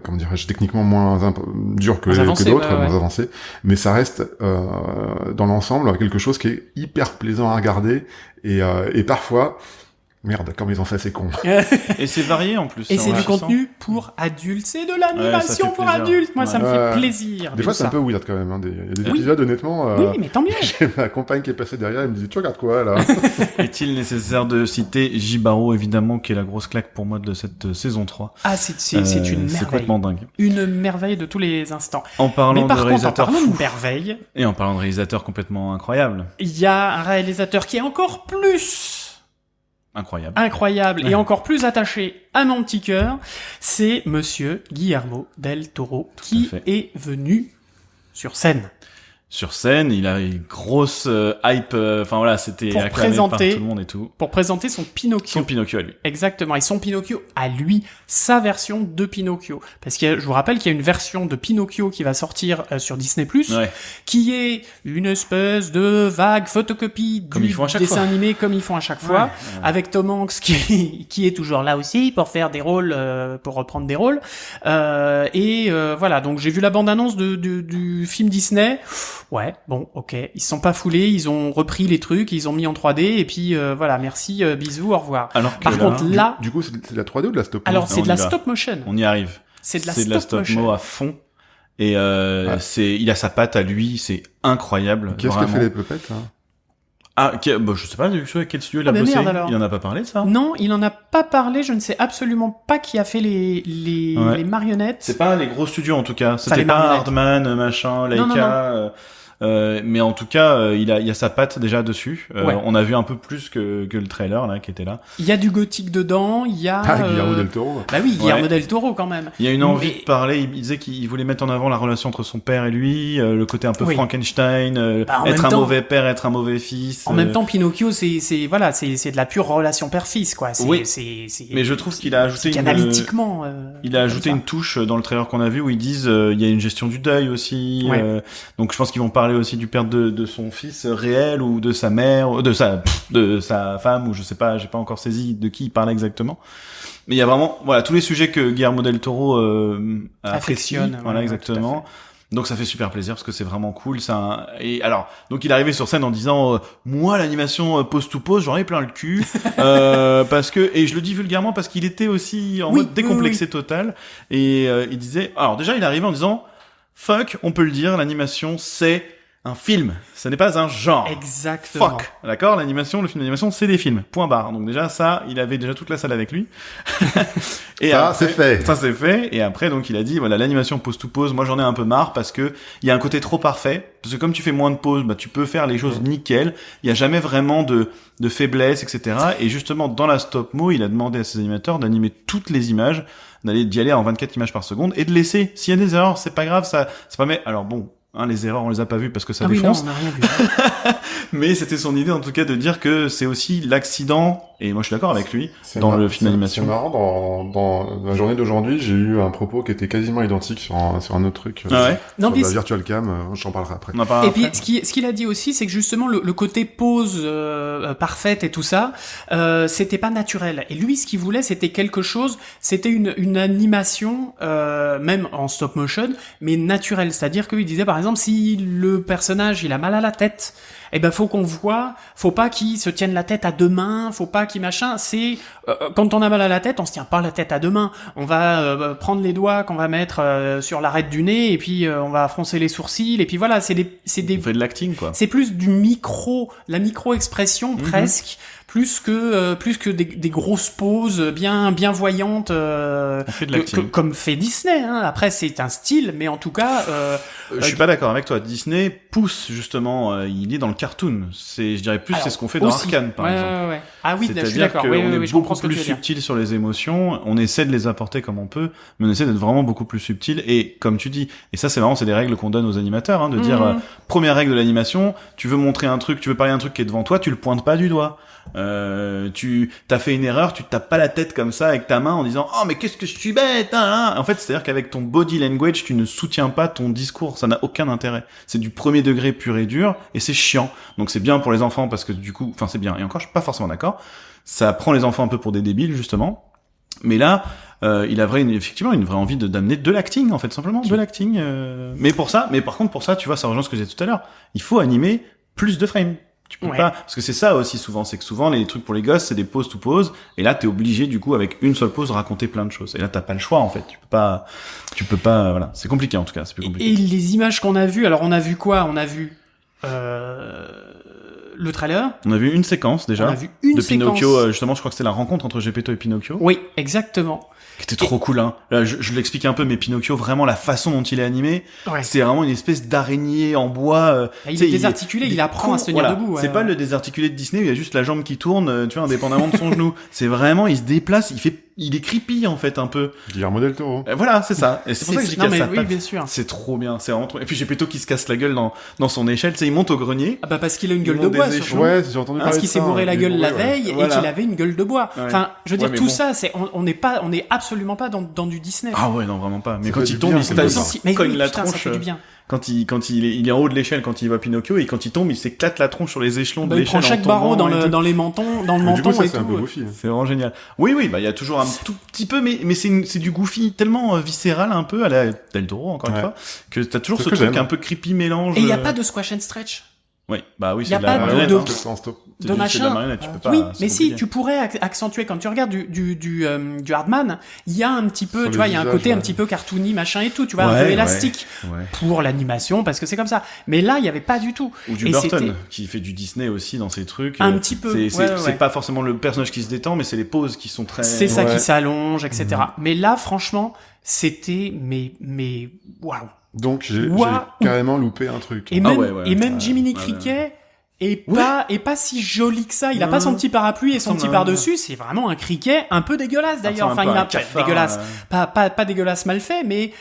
comment dirais-je, techniquement moins durs que d'autres, moins avancés. Mais ça reste, dans l'ensemble, quelque chose qui est hyper plaisant à regarder et parfois, merde, comme ils ont fait, c'est con. Et c'est varié en plus. Et c'est du contenu pour adultes. C'est de l'animation pour adultes. Moi, ça me fait plaisir. Des fois, c'est un peu weird quand même. Hein. Il y a des épisodes, honnêtement. Oui, mais tant mieux. J'ai ma compagne qui est passée derrière, elle me dit, tu regardes quoi, là? Est-il nécessaire de citer Jibaro, évidemment, qui est la grosse claque pour moi de cette saison 3. Ah, c'est une merveille. C'est complètement dingue. Une merveille de tous les instants. En parlant de réalisateur fou. Merveille. Et en parlant de réalisateur complètement incroyable. Il y a un réalisateur qui est encore plus incroyable et encore plus attaché à mon petit cœur, c'est monsieur Guillermo del Toro qui est venu sur scène. Sur scène, il a une grosse hype, enfin voilà, c'était acclamé par tout le monde et tout. Pour présenter son Pinocchio. Son Pinocchio à lui. Exactement, et son Pinocchio à lui, sa version de Pinocchio. Parce que je vous rappelle qu'il y a une version de Pinocchio qui va sortir sur Disney+, qui est une espèce de vague photocopie du dessin animé comme ils font à chaque fois, avec Tom Hanks qui est toujours là aussi pour faire des rôles, pour reprendre des rôles. Voilà, donc j'ai vu la bande-annonce du film Disney. Ouais, bon, ok. Ils se sont pas foulés, ils ont repris les trucs, ils ont mis en 3D, et puis voilà, merci, bisous, au revoir. Alors que par contre, là... Du coup, c'est de la 3D ou de la stop motion? Alors, c'est de la stop motion. On y arrive. C'est de la stop motion à fond. Et il a sa patte à lui, c'est incroyable. Qu'est-ce qu'a fait les puppets, hein? Ah, je sais pas, quel studio il a bossé. Il en a pas parlé de ça? Non, il en a pas parlé, je ne sais absolument pas qui a fait les marionnettes. C'est pas les gros studios en tout cas. C'était pas Hardman, machin, Laika. Mais en tout cas, il y a sa patte déjà dessus. Ouais. On a vu un peu plus que le trailer là qui était là. Il y a du gothique dedans, il y a... Guillermo del Toro. Bah oui, Guillermo Ouais. del Toro quand même. Il y a une envie Mais- de parler. Il disait qu'il voulait mettre en avant la relation entre son père et lui, le côté un peu Oui. Frankenstein, Bah, en être même un temps- mauvais père, être un mauvais fils. En même temps, Pinocchio, c'est de la pure relation père-fils, quoi. Oui. C'est mais je trouve qu'il a ajouté analytiquement. il a ajouté comme une touche dans le trailer qu'on a vu où ils disent il y a une gestion du deuil aussi. Ouais. Donc je pense qu'ils vont parler aussi du père de son fils réel ou de sa mère, de sa femme ou je sais pas, j'ai pas encore saisi de qui il parlait exactement. Mais il y a vraiment voilà tous les sujets que Guillermo del Toro apprécie. Affectionne, Voilà ouais, exactement. Donc ça fait super plaisir parce que c'est vraiment cool. Et alors donc il est arrivé sur scène en disant moi l'animation pose to pose j'en ai plein le cul parce que et je le dis vulgairement parce qu'il était aussi en Oui, mode décomplexé oui. total et il disait alors déjà il est arrivé en disant fuck on peut le dire l'animation c'est un film, ce n'est pas un genre. Exactement. Fuck, d'accord, l'animation, le film d'animation, c'est des films. Point barre. Donc déjà ça, il avait déjà toute la salle avec lui. Et Ça, après- c'est fait. Ça c'est fait. Et après donc il a dit voilà l'animation pause to pause. Moi j'en ai un peu marre parce que il y a un côté trop parfait. Parce que comme tu fais moins de pauses, bah tu peux faire les choses nickel. Il y a jamais vraiment de faiblesse, etc. Et justement dans la stop mo, il a demandé à ses animateurs d'animer toutes les images, d'y aller en 24 images par seconde et de laisser. S'il y a des erreurs, c'est pas grave, ça c'est pas mais alors bon. Hein, les erreurs, on les a pas vues parce que ça Ah oui, non, défonce. on n'a rien vu. Mais c'était son idée, en tout cas, de dire que c'est aussi l'accident, et moi je suis d'accord avec lui, C'est dans mar- le film d'animation. C'est marrant, dans la journée d'aujourd'hui, j'ai eu un propos qui était quasiment identique sur un autre truc. Ah ouais Non, sur mais la Virtual Cam, j'en parlerai après. On en parlera Et puis, après. ce qu'il a dit aussi, c'est que justement, le côté pause parfaite et tout ça, c'était pas naturel. Et lui, ce qu'il voulait, c'était quelque chose, c'était une animation, même en stop motion, mais naturelle. C'est-à-dire qu'il disait, par exemple, si le personnage, il a mal à la tête, eh ben, faut qu'on voit, faut pas qu'il se tienne la tête à deux mains, faut pas qu'il machin, c'est, quand on a mal à la tête, on se tient pas la tête à deux mains. On va prendre les doigts qu'on va mettre sur l'arête du nez, et puis on va froncer les sourcils, et puis voilà, c'est des On fait de l'acting, quoi. c'est plus la micro-expression presque, plus que des grosses pauses bien voyantes, On fait de l'acting. comme fait Disney, hein. Après, c'est un style, mais en tout cas, Je suis pas d'accord avec toi. Disney pousse, justement, il est dans le cartoon. Je dirais plus, alors, c'est ce qu'on fait dans aussi. Arcane, par Ouais, exemple. ouais. Ah oui, je suis C'est-à-dire d'accord. qu'on Oui, est je comprends beaucoup ce que plus tu veux dire. subtil sur les émotions, on essaie de les apporter comme on peut, mais on essaie d'être vraiment beaucoup plus subtil, et comme tu dis, et ça c'est vraiment, c'est des règles qu'on donne aux animateurs, hein, de dire, première règle de l'animation, tu veux montrer un truc, tu veux parler d'un truc qui est devant toi, tu le pointes pas du doigt. Tu t'as fait une erreur, tu te tapes pas la tête comme ça avec ta main en disant oh mais qu'est-ce que je suis bête hein. En fait c'est-à-dire qu'avec ton body language tu ne soutiens pas ton discours, ça n'a aucun intérêt, c'est du premier degré pur et dur et c'est chiant. Donc c'est bien pour les enfants parce que du coup enfin c'est bien, et encore je suis pas forcément d'accord, ça prend les enfants un peu pour des débiles justement, mais là il a effectivement une vraie envie d'amener de l'acting en fait, simplement de l'acting, mais par contre pour ça tu vois, ça rejoint ce que j'ai dit tout à l'heure, il faut animer plus de frames. Tu peux Ouais. pas, parce que c'est ça aussi souvent, c'est que souvent les trucs pour les gosses c'est des pauses to pause, et là t'es obligé du coup avec une seule pause raconter plein de choses, et là t'as pas le choix en fait, tu peux pas, voilà, c'est compliqué en tout cas, c'est plus compliqué. Et les images qu'on a vues, alors on a vu quoi? On a vu le trailer. On a vu une séquence déjà On a vu une de séquence. Pinocchio, justement je crois que c'était la rencontre entre Geppetto et Pinocchio, Oui, exactement. qui était trop cool hein. Là je l'explique un peu, mais Pinocchio vraiment la façon dont il est animé, Ouais. c'est vraiment une espèce d'araignée en bois. Il tu sais, est désarticulé, il apprend à se tenir voilà. debout. Ouais. C'est pas le désarticulé de Disney où il y a juste la jambe qui tourne, tu vois, indépendamment de son genou. C'est vraiment, il se déplace, il est creepy en fait un peu. Guillermo del Toro. Voilà, c'est ça. Et c'est pour ça que je dis non, qu'il y a mais sa oui, patte. bien sûr. C'est trop bien, c'est vraiment trop. Et puis Geppetto qui se casse la gueule dans son échelle, tu sais, il monte au grenier. Ah bah parce qu'il a une Il gueule de monte bois, des surtout. Ouais, j'ai entendu parler Parce de qu'il s'est ça, bourré la il est gueule la bourré, ouais. veille Voilà. et qu'il avait une gueule de bois. Ouais. Enfin, je veux dire, Ouais, mais tout bon. ça, on est absolument pas dans du Disney. Ah ouais, non, vraiment pas. Mais Ça quand fait il du tombe, bien, il ça se fait tape, du bien. Si, mais cogne oui, la putain, ça tronche. fait du bien. Quand il est en haut de l'échelle, quand il voit Pinocchio, et quand il tombe, il s'éclate la tronche sur les échelons Bah, de il prend l'échelle. chaque en barreau tombant et tout. dans le menton Mais du coup, ça, et c'est un peu tout. goofy. C'est vraiment génial. Oui, il y a toujours un tout petit peu, mais c'est du goofy tellement viscéral un peu à la Del Toro, encore une Ouais. fois, que t'as toujours C'est ce ce que truc j'aime. un peu creepy mélange. Et il n'y a pas de squash and stretch. Oui, bah oui, y c'est a de la pas de- marionnette. de- hein. C'est en stop. C'est de de la machin. marionnette, tu peux pas. Oui, c'est mais si, compliqué. tu pourrais accentuer. Quand tu regardes du Hardman, il y a un petit peu, Sur tu vois, le il y a un visage, côté un ouais. petit peu cartoony, machin et tout, tu vois, un Ouais, peu élastique Ouais. pour l'animation, parce que c'est comme ça. Mais là, il y avait pas du tout. Ou du Et Burton, c'était- qui fait du Disney aussi dans ses trucs. Un petit peu, C'est ouais, ouais. c'est pas forcément le personnage qui se détend, mais c'est les poses qui sont très. C'est ça Ouais. qui s'allonge, etc. Mais là, franchement, c'était, mais, waouh. Donc j'ai Waouh. carrément loupé un truc. Et Ah même, ouais, ouais, et même ouais, Jiminy ouais, Cricket est pas si joli que ça. Il a Non. pas son petit parapluie et son Non, petit non, par-dessus. C'est vraiment un criquet un peu dégueulasse d'ailleurs. Enfin, il a dégueulasse. Pas dégueulasse mal fait, mais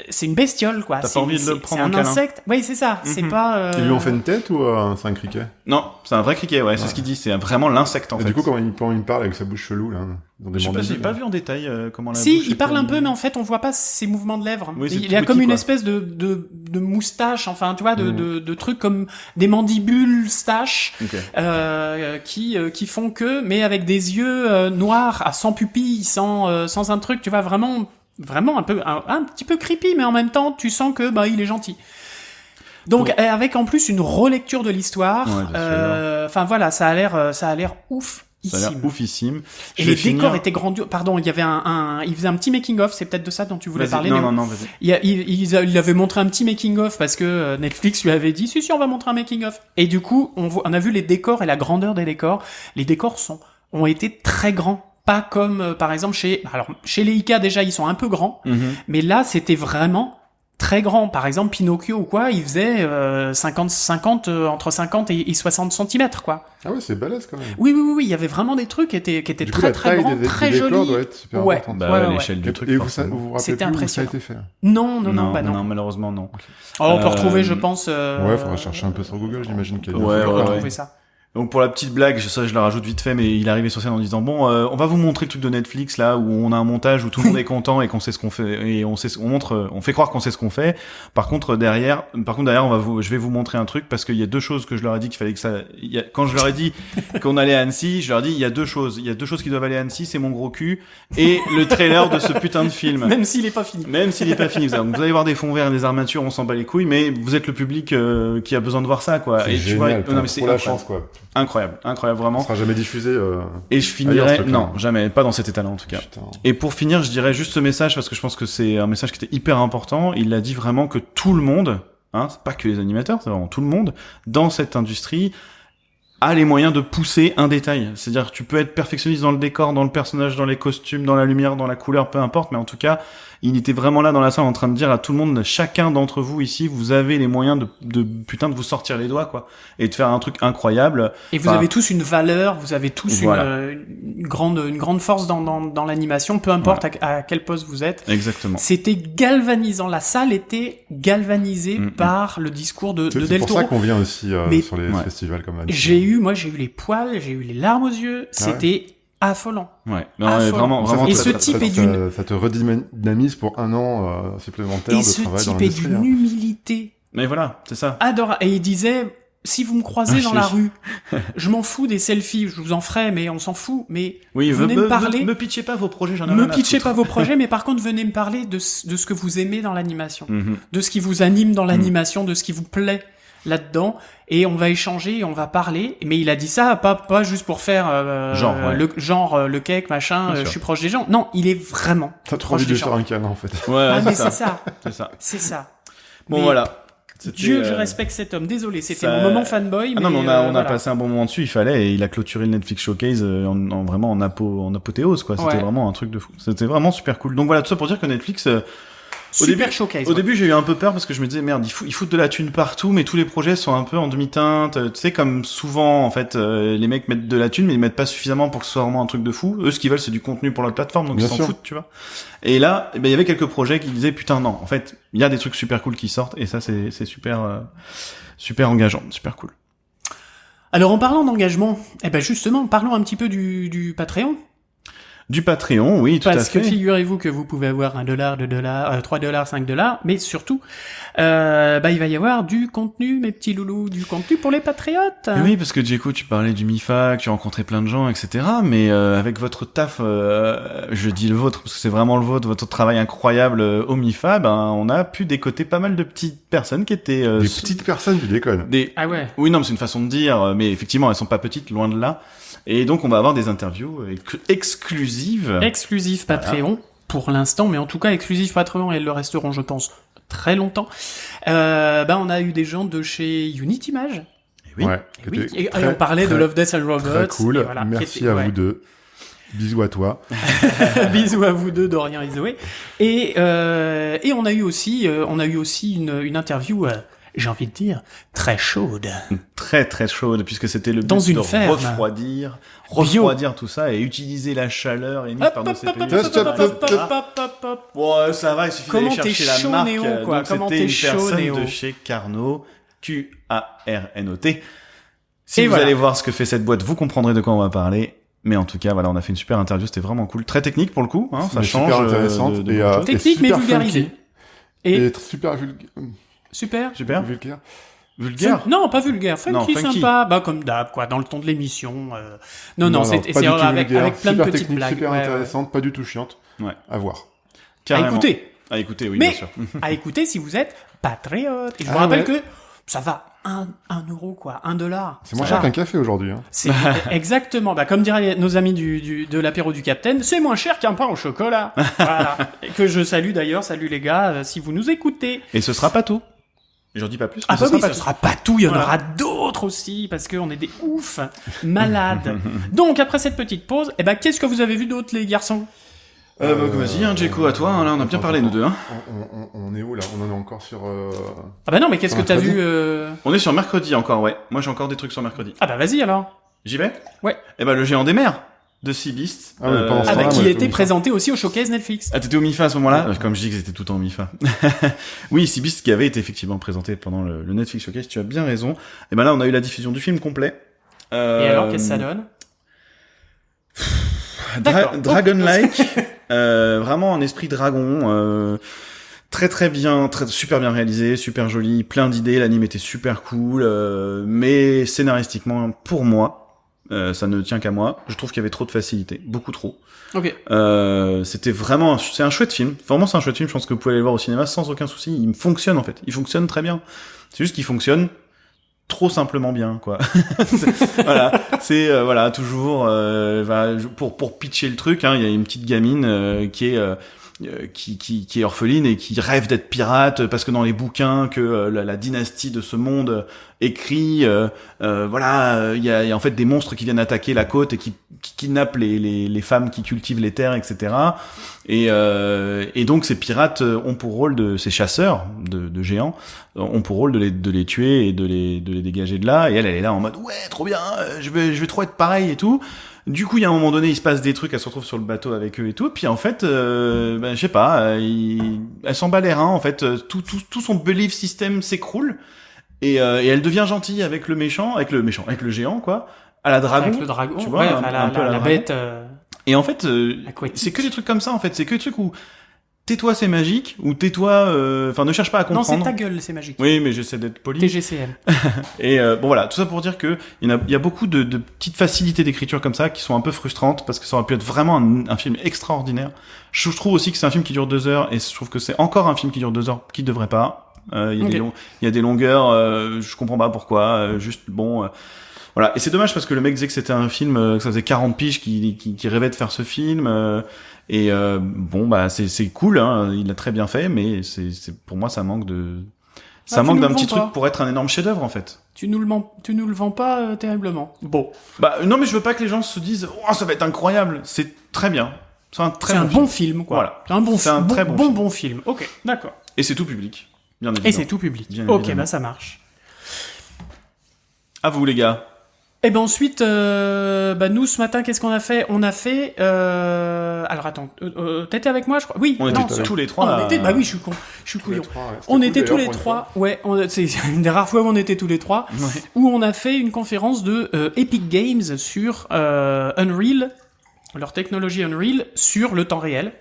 c'est une bestiole, quoi. T'as C'est- pas envie de le c'est- prendre c'est en un câlin. insecte. Oui, c'est ça. C'est pas. Ils lui ont fait une tête ou c'est un criquet? Non, c'est un vrai criquet, ouais, c'est ce qu'il dit, c'est vraiment l'insecte en Et fait. du coup, comment il parle avec sa bouche chelou, là? Dans des Je sais pas, j'ai mandibules, pas là. vu en détail comment la Si, bouche il parle était- un peu, mais en fait, on voit pas ses mouvements de lèvres. Oui, c'est Il tout y a petit, comme une quoi. espèce de moustache, enfin, tu vois, de trucs comme des mandibules staches, Ok. qui font que, mais avec des yeux noirs, sans pupille, sans un truc, tu vois, vraiment un petit peu creepy, mais en même temps, tu sens que, bah, il est gentil. Donc, Ouais. avec en plus une relecture de l'histoire, Ouais, bien sûr. enfin voilà, ça a l'air ouf. Ça a l'air oufissime. Et Je les vais finir- décors étaient grandioses. Pardon, il y avait il faisait un petit making of. C'est peut-être de ça dont tu voulais Vas-y, parler. non, Léo. non, vas-y. Il avait montré un petit making of parce que Netflix lui avait dit si on va montrer un making of. Et du coup, on a vu les décors et la grandeur des décors. Les décors ont été très grands. Pas comme par exemple chez Leica déjà ils sont un peu grands, mais là c'était vraiment très grand. Par exemple Pinocchio ou quoi, il faisait 50 entre 50 et 60 centimètres quoi. Ah ouais, c'est balèze quand même. Oui, il y avait vraiment des trucs qui étaient Du coup, très la très taille grands, des très décors jolis. doit être super Ouais. importante. Bah Ouais, ouais, ouais. l'échelle du truc. Et vous forcément. vous rappelez C'était plus où ça a impressionnant. été fait? Non, bah non. Non, malheureusement non. Alors, on peut Euh, retrouver, je pense. Ouais, faudra chercher un peu sur Google, j'imagine qu'il y a des Ouais, infos. on peut ouais. retrouver ça. Donc pour la petite blague, ça je la rajoute vite fait, mais il est arrivé sur scène en disant bon, on va vous montrer le truc de Netflix là où on a un montage où tout le monde est content et qu'on sait ce qu'on fait et on fait croire qu'on sait ce qu'on fait. Par contre derrière, je vais vous montrer un truc parce qu'il y a deux choses que je leur ai dit qu'il fallait que ça. Quand je leur ai dit qu'on allait à Annecy, je leur ai dit il y a deux choses qui doivent aller à Annecy, c'est mon gros cul et le trailer de ce putain de film. Même s'il est pas fini. Même s'il est pas fini, vous allez voir des fonds verts, des armatures, on s'en bat les couilles, mais vous êtes le public qui a besoin de voir ça, quoi. C'est Et tu vois, génial, non mais c'est pour la incroyable. chance, quoi. Incroyable, Ça vraiment. sera jamais diffusé. Et je ailleurs, finirai, ce truc-là. non, jamais, pas dans cet état-là en tout cas. Putain. Et pour finir, je dirais juste ce message parce que je pense que c'est un message qui était hyper important. Il a dit vraiment que tout le monde, c'est pas que les animateurs, c'est vraiment tout le monde dans cette industrie a les moyens de pousser un détail. C'est-à-dire que tu peux être perfectionniste dans le décor, dans le personnage, dans les costumes, dans la lumière, dans la couleur, peu importe, mais en tout cas, il était vraiment là dans la salle en train de dire à tout le monde, chacun d'entre vous ici, vous avez les moyens de vous sortir les doigts, quoi, et de faire un truc incroyable. Et vous Enfin, avez tous une valeur, vous avez tous Voilà. une grande force dans l'animation, peu importe à quel poste vous êtes. Exactement. C'était galvanisant. La salle était galvanisée par le discours de C'est Del pour Toro. ça qu'on vient aussi Mais- sur les Ouais. festivals comme Annecy. J'ai eu les poils, j'ai eu les larmes aux yeux. C'était affolant. Ouais. Non, Ah, ouais, folle. vraiment, Ça, vraiment. Et très, ce très, type très est fort. d'une- Ça te redynamise pour un an supplémentaire Et de ce travail dans type est l'industrie. d'une humilité Mais voilà, c'est ça. adorable. Et il disait, si vous me croisez Ah, dans je- la rue, je m'en fous des selfies, je vous en ferai, mais on s'en fout. Mais Oui, venez me parler. me pitchez pas vos projets, j'en ai Me rien à pitchez foutre. pas vos projets, mais par contre, venez me parler de ce que vous aimez dans l'animation, Mhm. de ce qui vous anime dans l'animation, de ce qui vous plaît là-dedans, et on va échanger, et on va parler. Mais il a dit ça, pas juste pour faire Genre, ouais. le cake, machin, Bien je sûr. suis proche des gens. Non, il est vraiment T'as trop proche envie de des lui faire gens. un câlin, en fait. Ouais, Ah, mais c'est ça. c'est ça, C'est ça. c'est ça. Bon, Mais voilà. C'était, Dieu, je respecte cet homme. Désolé, c'était ça- mon moment fanboy. Ah non, mais on a voilà. passé un bon moment dessus, il fallait, et il a clôturé le Netflix Showcase vraiment en apothéose, quoi. C'était Ouais. vraiment un truc de fou. C'était vraiment super cool. Donc voilà, tout ça pour dire que Netflix, Au Super début- showcase. au ouais. début, j'ai eu un peu peur parce que je me disais, merde, ils foutent de la thune partout, mais tous les projets sont un peu en demi-teinte. Tu sais, comme souvent, en fait, les mecs mettent de la thune, mais ils mettent pas suffisamment pour que ce soit vraiment un truc de fou. Eux, ce qu'ils veulent, c'est du contenu pour leur plateforme, donc Bien ils s'en sûr. foutent, tu vois. Et là, eh ben, il y avait quelques projets qui disaient, putain, non, en fait, il y a des trucs super cool qui sortent, et ça, c'est super, super engageant, super cool. Alors, en parlant d'engagement, eh ben justement, parlons un petit peu du Patreon. Du Patreon, oui, tout Parce à fait. que figurez-vous que vous pouvez avoir $1, $2, $3, $5, mais surtout, il va y avoir du contenu, mes petits loulous, du contenu pour les patriotes. Mais oui, parce que Djeko, tu parlais du MIFA, que tu rencontrais plein de gens, etc. Mais avec votre taf, je dis le vôtre, parce que c'est vraiment le vôtre, votre travail incroyable au MIFA, ben on a pu décoter pas mal de petites personnes qui étaient... Des petites personnes, tu déconnes. Ah ouais. Oui, non, mais c'est une façon de dire, mais effectivement, elles sont pas petites, loin de là. Et donc, on va avoir des interviews exclusives. Exclusif Patreon, pour l'instant, mais en tout cas, exclusif Patreon, et elles le resteront, je pense, très longtemps. On a eu des gens de chez Unity Image. Oui. Ouais. Et oui, C'était et très, on parlait de très, Love, Death and Robots. Très cool. et voilà, Merci qui était- à ouais. vous deux. Bisous à toi. Bisous à vous deux, Dorian et Zoé. Et on a eu aussi une interview, j'ai envie de dire, très chaude. Très très chaude, puisque c'était le but Dans une de ferme. refroidir tout ça et utiliser la chaleur émise par nos CPU. Bon, ça va, il suffit d'aller Comment t'es chercher la chaud, marque. Néo, quoi. Donc, Comment c'était t'es une chaud, personne Néo. de chez Carnot, Q-A-R-N-O-T. Si Et vous voilà. allez voir ce que fait cette boîte, vous comprendrez de quoi on va parler. Mais en tout cas, voilà, on a fait une super interview, c'était vraiment cool. Très technique pour le coup, hein, ça Mais change. super intéressante de et, beaucoup de choses. Technique, mais super vulgarisée. funky. Et Et super super. Super. vulgaire. Vulgaire. Non, pas vulgaire, funky, Non, funky. sympa, bah comme d'hab, quoi, dans le ton de l'émission. Non, c'est pas du tout avec vulgaire, plein de super petites technique, blagues. super Ouais, ouais. intéressante, pas du tout chiante. Ouais. À voir. Carrément. À écouter. À écouter, oui, Mais bien sûr. à écouter si vous êtes patriote. Et je vous Ah rappelle ouais. que ça va 1 euro, quoi, $1. C'est moins Ça cher va. qu'un café aujourd'hui. Hein. C'est exactement, bah, comme diraient nos amis de l'apéro du Capitaine, c'est moins cher qu'un pain au chocolat. Voilà. Et que je salue d'ailleurs, salut les gars, si vous nous écoutez. Et ce sera pas tout. J'en dis pas plus. Ah mais bah oui, pas ce tout. sera pas tout, il y en Voilà. aura d'autres aussi, parce qu'on est des oufs, malades. Donc après cette petite pause, eh ben, qu'est-ce que vous avez vu d'autre les garçons? Vas-y, hein, Djeko, à toi. Hein, là, on a bien parlé, nous deux. Hein. On est où là? On en est encore sur. Ah bah non, mais qu'est-ce que t'as Mercredi. vu On est sur mercredi encore, ouais. Moi, j'ai encore des trucs sur mercredi. Ah bah vas-y alors. J'y vais? Ouais. Eh ben, le géant des mers de Sea Beast. Ah ouais, pendant ce Ah bah moi, qui j'étais était au présenté aussi au showcase Netflix. Ah, t'étais au MIFA à ce moment-là? Comme je dis que c'était tout en MIFA. Oui, Sea Beast qui avait été effectivement présenté pendant le Netflix Showcase, tu as bien raison. Et ben là, on a eu la diffusion du film complet. Et alors, qu'est-ce que ça donne? D'accord. Dragon-like, vraiment un esprit dragon, très très bien, super bien réalisé, super joli, plein d'idées, l'anime était super cool, mais scénaristiquement, pour moi, ça ne tient qu'à moi, je trouve qu'il y avait trop de facilité, beaucoup trop. Ok. C'était vraiment, c'est un chouette film, vraiment c'est un chouette film, je pense que vous pouvez aller le voir au cinéma sans aucun souci, il fonctionne en fait, il fonctionne très bien. C'est juste qu'il fonctionne trop simplement bien, quoi. Voilà, toujours pour pitcher le truc, hein, il y a une petite gamine qui est orpheline et qui rêve d'être pirate parce que dans les bouquins que la dynastie de ce monde écrit, il y a en fait des monstres qui viennent attaquer la côte et qui kidnappent les femmes qui cultivent les terres, etc. Et donc ces pirates ont pour rôle ces chasseurs de géants ont pour rôle de les tuer et de les dégager de là. Et elle est là en mode ouais, trop bien, je vais trop être pareil et tout. Du coup, il y a un moment donné, il se passe des trucs, elle se retrouve sur le bateau avec eux et tout. Puis en fait, je sais pas, elle s'en bat les reins. En fait, tout son belief system s'écroule et elle devient gentille avec le géant, quoi, à la dragon. Avec le dragon, tu vois, ouais, un enfin, peu à la dragon. bête. Et en fait, Aquatique. c'est que des trucs comme ça. En fait, c'est que des trucs où tais-toi, c'est magique, ou tais-toi, enfin, ne cherche pas à Non, comprendre. c'est ta gueule, c'est magique. Oui, mais j'essaie d'être poli. TGCM. Et bon voilà, tout ça pour dire que il y a beaucoup de petites facilités d'écriture comme ça qui sont un peu frustrantes parce que ça aurait pu être vraiment un film extraordinaire. Je trouve aussi que c'est un film qui dure 2 heures et je trouve que c'est encore un film qui dure 2 heures qui devrait pas. Il y a des longueurs, je comprends pas pourquoi. Juste bon. Voilà, et c'est dommage parce que le mec disait que c'était un film, que ça faisait 40 piges qui rêvait de faire ce film, bon bah c'est cool, hein, il l'a très bien fait, mais c'est pour moi ça manque tu nous d'un le petit vends pas. truc pour être un énorme chef-d'œuvre en fait. Tu nous le vends pas terriblement. Bon. Bah non, mais je veux pas que les gens se disent oh ça va être incroyable, c'est très bien, c'est un très C'est un bon bon film. film, quoi. Voilà. C'est un bon C'est un très bon film. film. Ok, d'accord. Et c'est tout public, bien évidemment. Et c'est tout public. Bien Ok, évidemment. bah ça marche. À vous les gars. Et ben ensuite, nous ce matin, qu'est-ce qu'on a fait? On a fait. Alors attends, t'étais avec moi, je crois. Oui. On non, était c'est- tous les trois. Ah, on là. était. Bah oui, je suis couillon. On était tous les trois. Ouais, c'est une des rares fois où on était tous les trois. Ouais. Où on a fait une conférence de Epic Games sur Unreal, leur technologie Unreal sur le temps réel.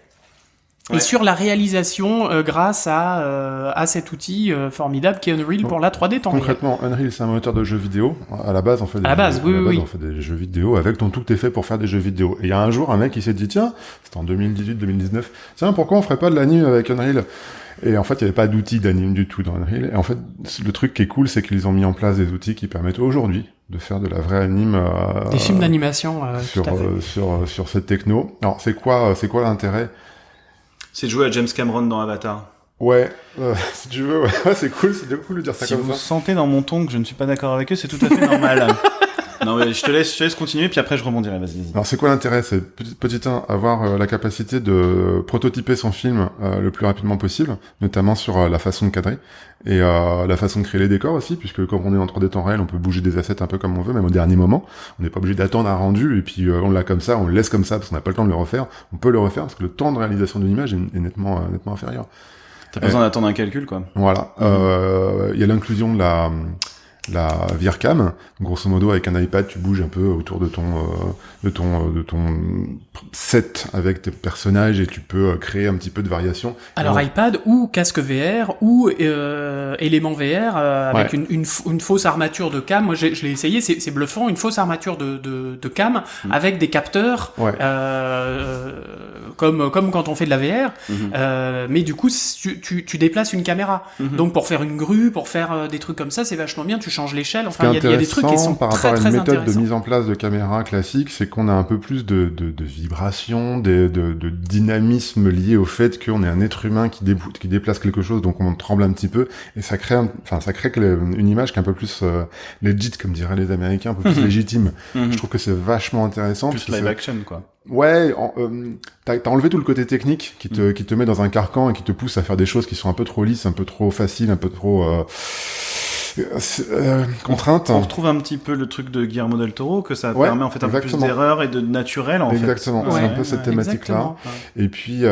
Ouais. Et sur la réalisation grâce à cet outil formidable qui est Unreal pour la 3D temps réel. Concrètement, Unreal, c'est un moteur de jeux vidéo. À la base, on fait des, À la base, oui, oui. on fait des jeux vidéo avec dont tout est fait pour faire des jeux vidéo. Et il y a un jour, un mec, il s'est dit, tiens, c'était en 2018-2019, tiens, pourquoi on ferait pas de l'anime avec Unreal? Et en fait, il n'y avait pas d'outils d'anime du tout dans Unreal. Et en fait, le truc qui est cool, c'est qu'ils ont mis en place des outils qui permettent aujourd'hui de faire de la vraie anime. Des films d'animation, sur, tout à fait. sur cette techno. Alors, c'est quoi l'intérêt? C'est de jouer à James Cameron dans Avatar. Ouais, si tu veux, ouais, c'est cool de dire ça Si comme vous ça. sentez dans mon ton que je ne suis pas d'accord avec eux, c'est tout à fait normal. Non, mais je te laisse continuer, puis après je rebondirai. Vas-y. Alors c'est quoi l'intérêt? C'est petit 1, avoir la capacité de prototyper son film le plus rapidement possible, notamment sur la façon de cadrer et la façon de créer les décors aussi, puisque comme on est en 3D temps réel, on peut bouger des assets un peu comme on veut, même au dernier moment. On n'est pas obligé d'attendre un rendu et puis on l'a comme ça, on le laisse comme ça parce qu'on n'a pas le temps de le refaire. On peut le refaire parce que le temps de réalisation d'une image est nettement inférieur. T'as pas besoin d'attendre un calcul, quoi. Voilà. Il y a l'inclusion de la VirCam. Grosso modo, avec un iPad, tu bouges un peu autour de ton set avec tes personnages et tu peux créer un petit peu de variation. Alors iPad ou casque VR ou élément VR avec une fausse armature de cam. Moi, je l'ai essayé, c'est bluffant, une fausse armature de cam avec des capteurs, comme quand on fait de la VR. Mais du coup, tu déplaces une caméra. Donc pour faire une grue, pour faire des trucs comme ça, c'est vachement bien. Tu changes l'échelle. Enfin, il y a des trucs qui sont par très rapport à une méthode de intéressants. mise en place de caméra classique, c'est qu'on a un peu plus de vibrations, de dynamisme lié au fait qu'on est un être humain qui déplace quelque chose, donc on tremble un petit peu, et ça crée une image qui est un peu plus legit, comme diraient les Américains, un peu plus légitime. Je trouve que c'est vachement intéressant. Plus live action, quoi. Ouais, t'as enlevé tout le côté technique qui te met dans un carcan et qui te pousse à faire des choses qui sont un peu trop lisses, un peu trop faciles, un peu trop contrainte. On retrouve un petit peu le truc de Guillermo del Toro, que ça permet en fait un peu plus d'erreur et de naturel en fait. Exactement, c'est un peu cette thématique-là. Et puis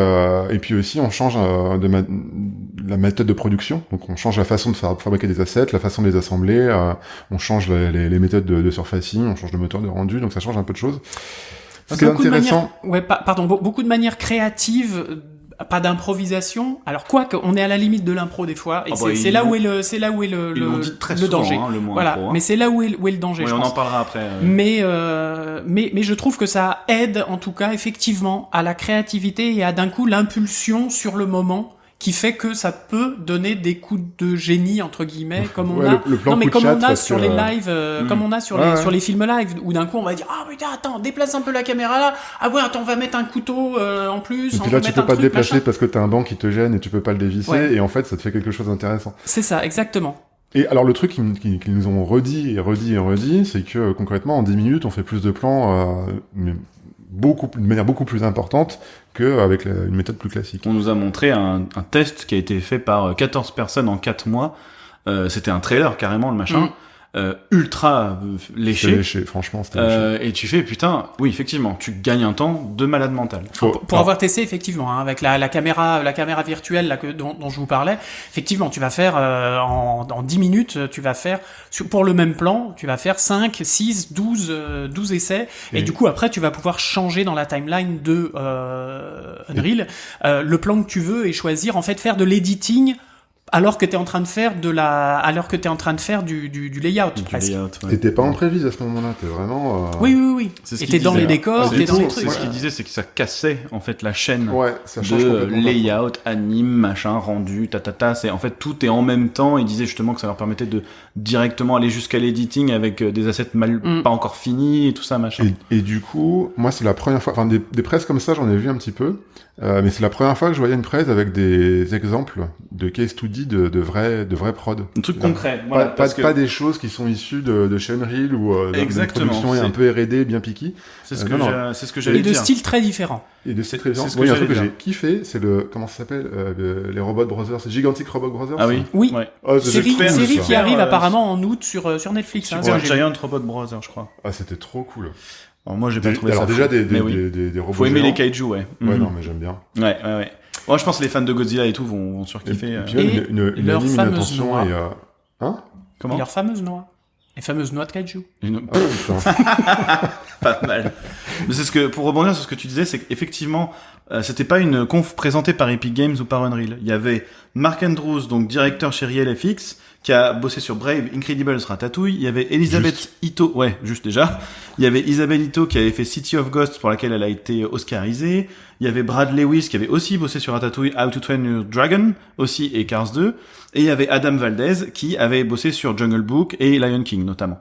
aussi on change la méthode de production, donc on change la façon de fabriquer des assets, la façon de les assembler, on change les méthodes de surfacing, on change le moteur de rendu, donc ça change un peu de choses. Ce qui est intéressant... beaucoup de manières créatives, pas d'improvisation. Alors on est à la limite de l'impro des fois, et c'est là où est le danger. Hein, le mot voilà, impro, hein. Mais c'est là où est le danger. Oui, je on pense. en parlera après. Mais je trouve que ça aide en tout cas effectivement à la créativité et à d'un coup l'impulsion sur le moment, qui fait que ça peut donner des coups de génie entre guillemets, comme on a. Comme on a sur les lives, comme on a sur les films live, où d'un coup on va dire putain attends, déplace un peu la caméra là. Ah ouais, attends, on va mettre un couteau en plus. Et puis là tu peux pas te déplacer parce que t'as un banc qui te gêne et tu peux pas le dévisser, et en fait ça te fait quelque chose d'intéressant. C'est ça, exactement. Et alors le truc qu'ils nous ont redit, c'est que concrètement en 10 minutes on fait plus de plans, mais de manière beaucoup plus importante qu'avec une méthode plus classique. On nous a montré un test qui a été fait par 14 personnes en 4 mois. C'était un trailer carrément, le machin. Ultra léché. C'était léché, franchement, c'était léché. Et tu fais, putain, oui, effectivement, tu gagnes un temps de malade mental. Pour avoir testé, effectivement, hein, avec la caméra virtuelle là, dont je vous parlais, effectivement, tu vas faire en 10 minutes, tu vas faire, pour le même plan, tu vas faire 5, 6, 12 essais, et du coup, après, tu vas pouvoir changer dans la timeline de Unreal le plan que tu veux et choisir, en fait, faire de l'editing alors que t'es en train de faire du layout, presque. Et t'es pas en prévise à ce moment-là, t'es vraiment... Oui. Et t'es dans les décors, t'es dans les trucs. Ce qu'il disait, c'est que ça cassait, en fait, la chaîne ça change de layout, anime, machin, rendu, c'est, en fait, tout est en même temps. Il disait justement que ça leur permettait de directement aller jusqu'à l'editing avec des assets pas encore finis et tout ça, machin. Et du coup, moi, c'est la première fois, enfin, des presses comme ça, j'en ai vu un petit peu, mais c'est la première fois que je voyais une presse avec des exemples de case study de vrais prod. Un truc concret. Voilà, pas des choses qui sont issues de chez Unreal ou d'une production un peu R&D bien piquée. C'est ce que j'allais dire. Et de styles très différents. Et de styles très différents. Il y a un truc que j'ai kiffé, c'est comment ça s'appelle, les Robot Brothers, c'est Gigantic Robot Brothers. Ah oui. Oui. Ouais. Série qui arrive apparemment en août sur Netflix. Super Giant Robot Brothers, je crois. Ah, c'était trop cool. Alors moi, j'ai pas trouvé ça. Alors déjà des robots. Faut aimer les kaiju, ouais. Ouais, non, mais j'aime bien. Ouais. Moi, je pense que les fans de Godzilla et tout vont surkiffer. Et leur fameuse noix. Comment ? Et leur fameuse noix. Les fameuses noix de kaiju. Pas mal. Mais pour rebondir sur ce que tu disais, c'est qu'effectivement, c'était pas une conf présentée par Epic Games ou par Unreal. Il y avait Mark Andrews, donc directeur chez Real FX, qui a bossé sur Brave, Incredibles, Ratatouille. Il y avait Elisabeth Ito, juste déjà. Il y avait Isabelle Ito qui avait fait City of Ghosts pour laquelle elle a été oscarisée. Il y avait Brad Lewis qui avait aussi bossé sur Ratatouille, How to Train Your Dragon aussi, et Cars 2. Et il y avait Adam Valdez qui avait bossé sur Jungle Book et Lion King notamment.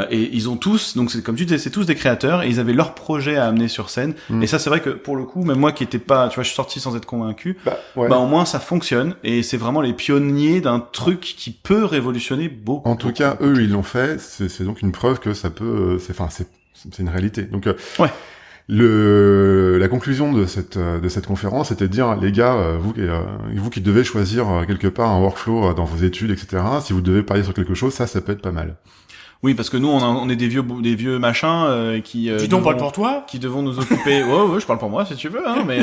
Et ils ont tous, donc c'est comme tu disais, c'est tous des créateurs et ils avaient leur projet à amener sur scène. Et ça, c'est vrai que pour le coup, même moi qui étais pas, tu vois, je suis sorti sans être convaincu. Bah au moins ça fonctionne et c'est vraiment les pionniers d'un truc qui peut révolutionner beaucoup. En tout cas, eux, ils l'ont fait. C'est donc une preuve que ça peut. C'est une réalité. Donc ouais. La conclusion de cette conférence était de dire, les gars, vous qui devez choisir quelque part un workflow dans vos études, etc. Si vous devez parier sur quelque chose, ça peut être pas mal. Oui, parce que nous, on est des vieux machins qui. Tu t'en parles pour toi. Qui devons nous occuper. ouais, je parle pour moi si tu veux, hein, mais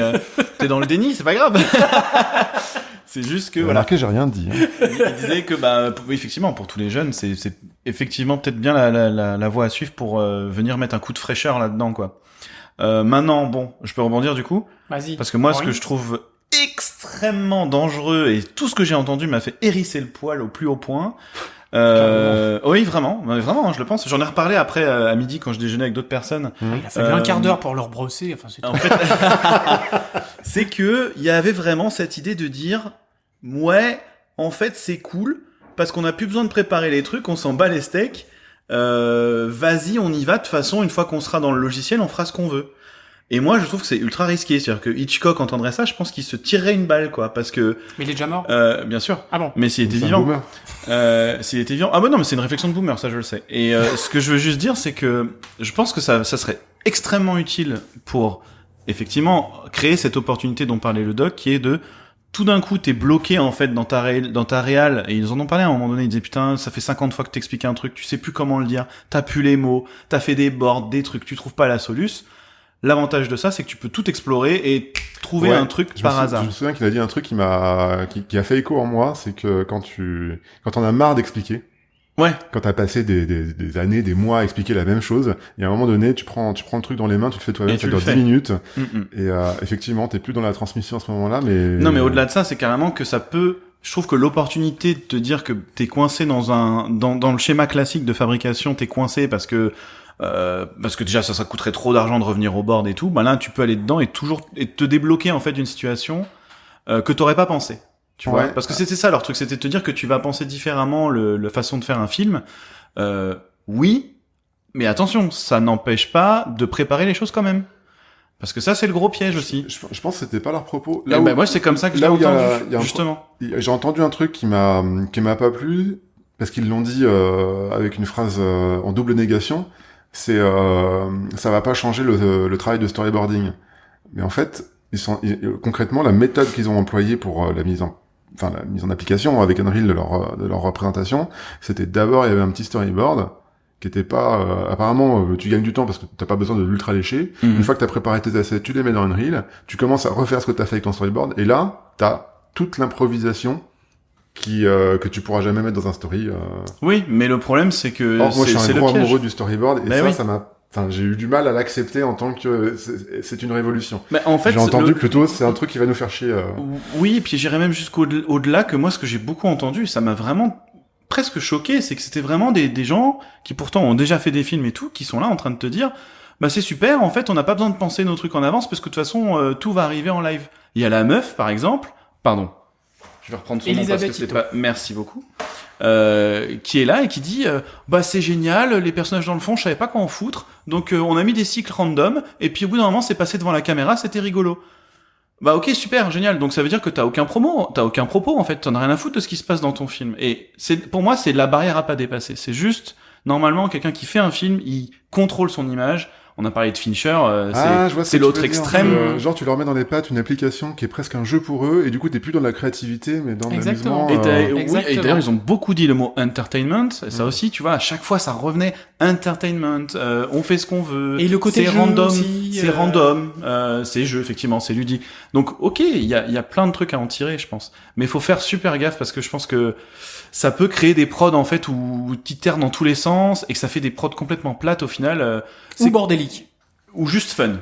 t'es dans le déni, c'est pas grave. C'est juste que voilà. J'ai rien dit. Hein. Il disait que effectivement, pour tous les jeunes, c'est effectivement peut-être bien la voie à suivre pour venir mettre un coup de fraîcheur là-dedans, quoi. Maintenant, bon, je peux rebondir du coup. Vas-y. Parce que moi, ce que je trouve extrêmement dangereux et tout ce que j'ai entendu m'a fait hérisser le poil au plus haut point. Oui, vraiment, je le pense. J'en ai reparlé après à midi quand je déjeunais avec d'autres personnes. Il a fallu un quart d'heure pour leur brosser. Enfin, c'est en fait, c'est que il y avait vraiment cette idée de dire, ouais, en fait, c'est cool parce qu'on a plus besoin de préparer les trucs, on s'en bat les steaks. Vas-y, on y va. De toute façon, une fois qu'on sera dans le logiciel, on fera ce qu'on veut. Et moi, je trouve que c'est ultra risqué. C'est-à-dire que Hitchcock entendrait ça, je pense qu'il se tirerait une balle, quoi, parce que. Mais il est déjà mort. Bien sûr. Ah bon. Mais s'il était vivant. S'il était vivant. Ah bah non, mais c'est une réflexion de boomer, ça je le sais. Et ce que je veux juste dire, c'est que je pense que ça serait extrêmement utile pour effectivement créer cette opportunité dont parlait le doc, qui est de tout d'un coup t'es bloqué en fait dans ta réal, et ils en ont parlé à un moment donné, ils disaient putain, ça fait 50 fois que t'expliques un truc, tu sais plus comment le dire, t'as plus les mots, t'as fait des boards, des trucs, tu trouves pas la soluce. L'avantage de ça, c'est que tu peux tout explorer et trouver un truc par hasard. Je me souviens qu'il a dit un truc qui a fait écho en moi, c'est que quand on a marre d'expliquer, ouais, quand t'as passé des années, des mois à expliquer la même chose, et à un moment donné, tu prends le truc dans les mains, tu le fais toi-même, ça dure 10 minutes, et effectivement, t'es plus dans la transmission à ce moment-là, mais... Non, mais au-delà de ça, c'est carrément que ça peut... Je trouve que l'opportunité de te dire que t'es coincé dans le schéma classique de fabrication, t'es coincé parce que déjà ça coûterait trop d'argent de revenir au board et tout, bah là tu peux aller dedans et te débloquer en fait d'une situation que t'aurais pas pensé, tu vois, parce que c'était ça leur truc, c'était de te dire que tu vas penser différemment la façon de faire un film. Oui, mais attention, ça n'empêche pas de préparer les choses quand même, parce que ça c'est le gros piège aussi. Je pense que c'était pas leur propos. Moi c'est comme ça que je l'ai entendu, justement. J'ai entendu un truc qui m'a pas plu, parce qu'ils l'ont dit avec une phrase en double négation. C'est ça va pas changer le travail de storyboarding, mais en fait concrètement la méthode qu'ils ont employée pour la mise en application avec Unreal de leur représentation, c'était d'abord il y avait un petit storyboard qui était pas apparemment tu gagnes du temps parce que t'as pas besoin de l'ultra lécher. Une fois que t'as préparé tes assets, tu les mets dans Unreal, tu commences à refaire ce que t'as fait avec ton storyboard, et là t'as toute l'improvisation que tu pourras jamais mettre dans un story. Oui, mais le problème c'est que moi je suis un gros amoureux du storyboard, et ça m'a j'ai eu du mal à l'accepter en tant que c'est une révolution. Mais en fait, j'ai entendu plutôt c'est un truc qui va nous faire chier. Oui, et puis j'irais même jusqu'au-delà que moi ce que j'ai beaucoup entendu, ça m'a vraiment presque choqué, c'est que c'était vraiment des gens qui pourtant ont déjà fait des films et tout, qui sont là en train de te dire bah c'est super, en fait on n'a pas besoin de penser nos trucs en avance parce que de toute façon tout va arriver en live. Il y a la meuf par exemple, je vais reprendre son nom parce que c'est pas... Merci beaucoup. Qui est là et qui dit bah c'est génial, les personnages dans le fond, je savais pas quoi en foutre, donc on a mis des cycles random et puis au bout d'un moment c'est passé devant la caméra, c'était rigolo. Bah ok, super, génial. Donc ça veut dire que t'as aucun propos en fait, t'en as rien à foutre de ce qui se passe dans ton film. Et pour moi c'est la barrière à pas dépasser. C'est juste normalement quelqu'un qui fait un film, il contrôle son image. On a parlé de Fincher, c'est l'autre extrême. Genre tu leur mets dans les pattes une application qui est presque un jeu pour eux, et du coup t'es plus dans la créativité mais dans l'amusement. Oui, et d'ailleurs ils ont beaucoup dit le mot entertainment, ça aussi tu vois, à chaque fois ça revenait entertainment, on fait ce qu'on veut. Et le côté c'est jeu random, aussi, c'est random, c'est jeu effectivement, c'est ludique. Donc ok, il y a plein de trucs à en tirer je pense, mais faut faire super gaffe parce que je pense que ça peut créer des prods en fait où t'itères dans tous les sens et que ça fait des prods complètement plates au final. Ou bordélique. Ou juste fun,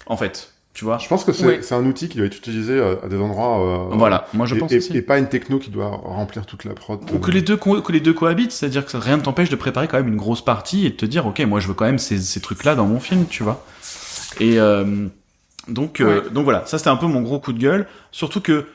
en fait. Tu vois. Je pense que c'est un outil qui doit être utilisé à des endroits. Voilà, moi je pense aussi. Et pas une techno qui doit remplir toute la prod. Ou que les deux cohabitent, c'est-à-dire que rien ne t'empêche de préparer quand même une grosse partie et de te dire ok, moi je veux quand même ces trucs-là dans mon film, tu vois. Et donc voilà, ça c'était un peu mon gros coup de gueule. Surtout que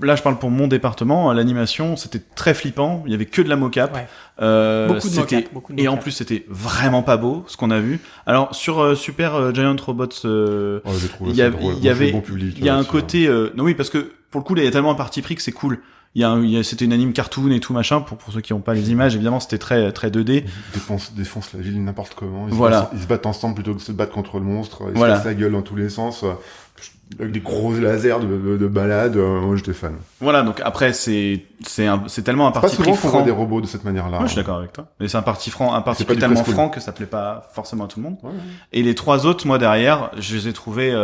là, je parle pour mon département, l'animation, c'était très flippant. Il y avait que de la mocap. Ouais. Beaucoup de c'était... mocap. Et en plus, c'était vraiment pas beau, ce qu'on a vu. Alors, sur Super Giant Robots, j'ai trouvé il y ça avait, drôle. il y avait, Bon public, il y a un aussi, côté, non oui, parce que pour le coup, là, il y a tellement un parti pris que c'est cool. C'était une anime cartoon et tout machin. Pour ceux qui n'ont pas les images, évidemment, c'était très 2D. Ils défoncent la ville n'importe comment. Ils se battent ensemble plutôt que de se battre contre le monstre. Ils se cassent la gueule dans tous les sens. Avec des gros lasers de balade. Moi, j'étais fan. Voilà, donc après, c'est tellement un parti pris franc. Pas souvent qu'on voit franc. des robots de cette manière-là. Moi, je suis d'accord avec toi. Mais c'est un parti pris du tellement presque franc que ça plaît pas forcément à tout le monde. Ouais. Et les 3 autres, moi, derrière, je les ai trouvés,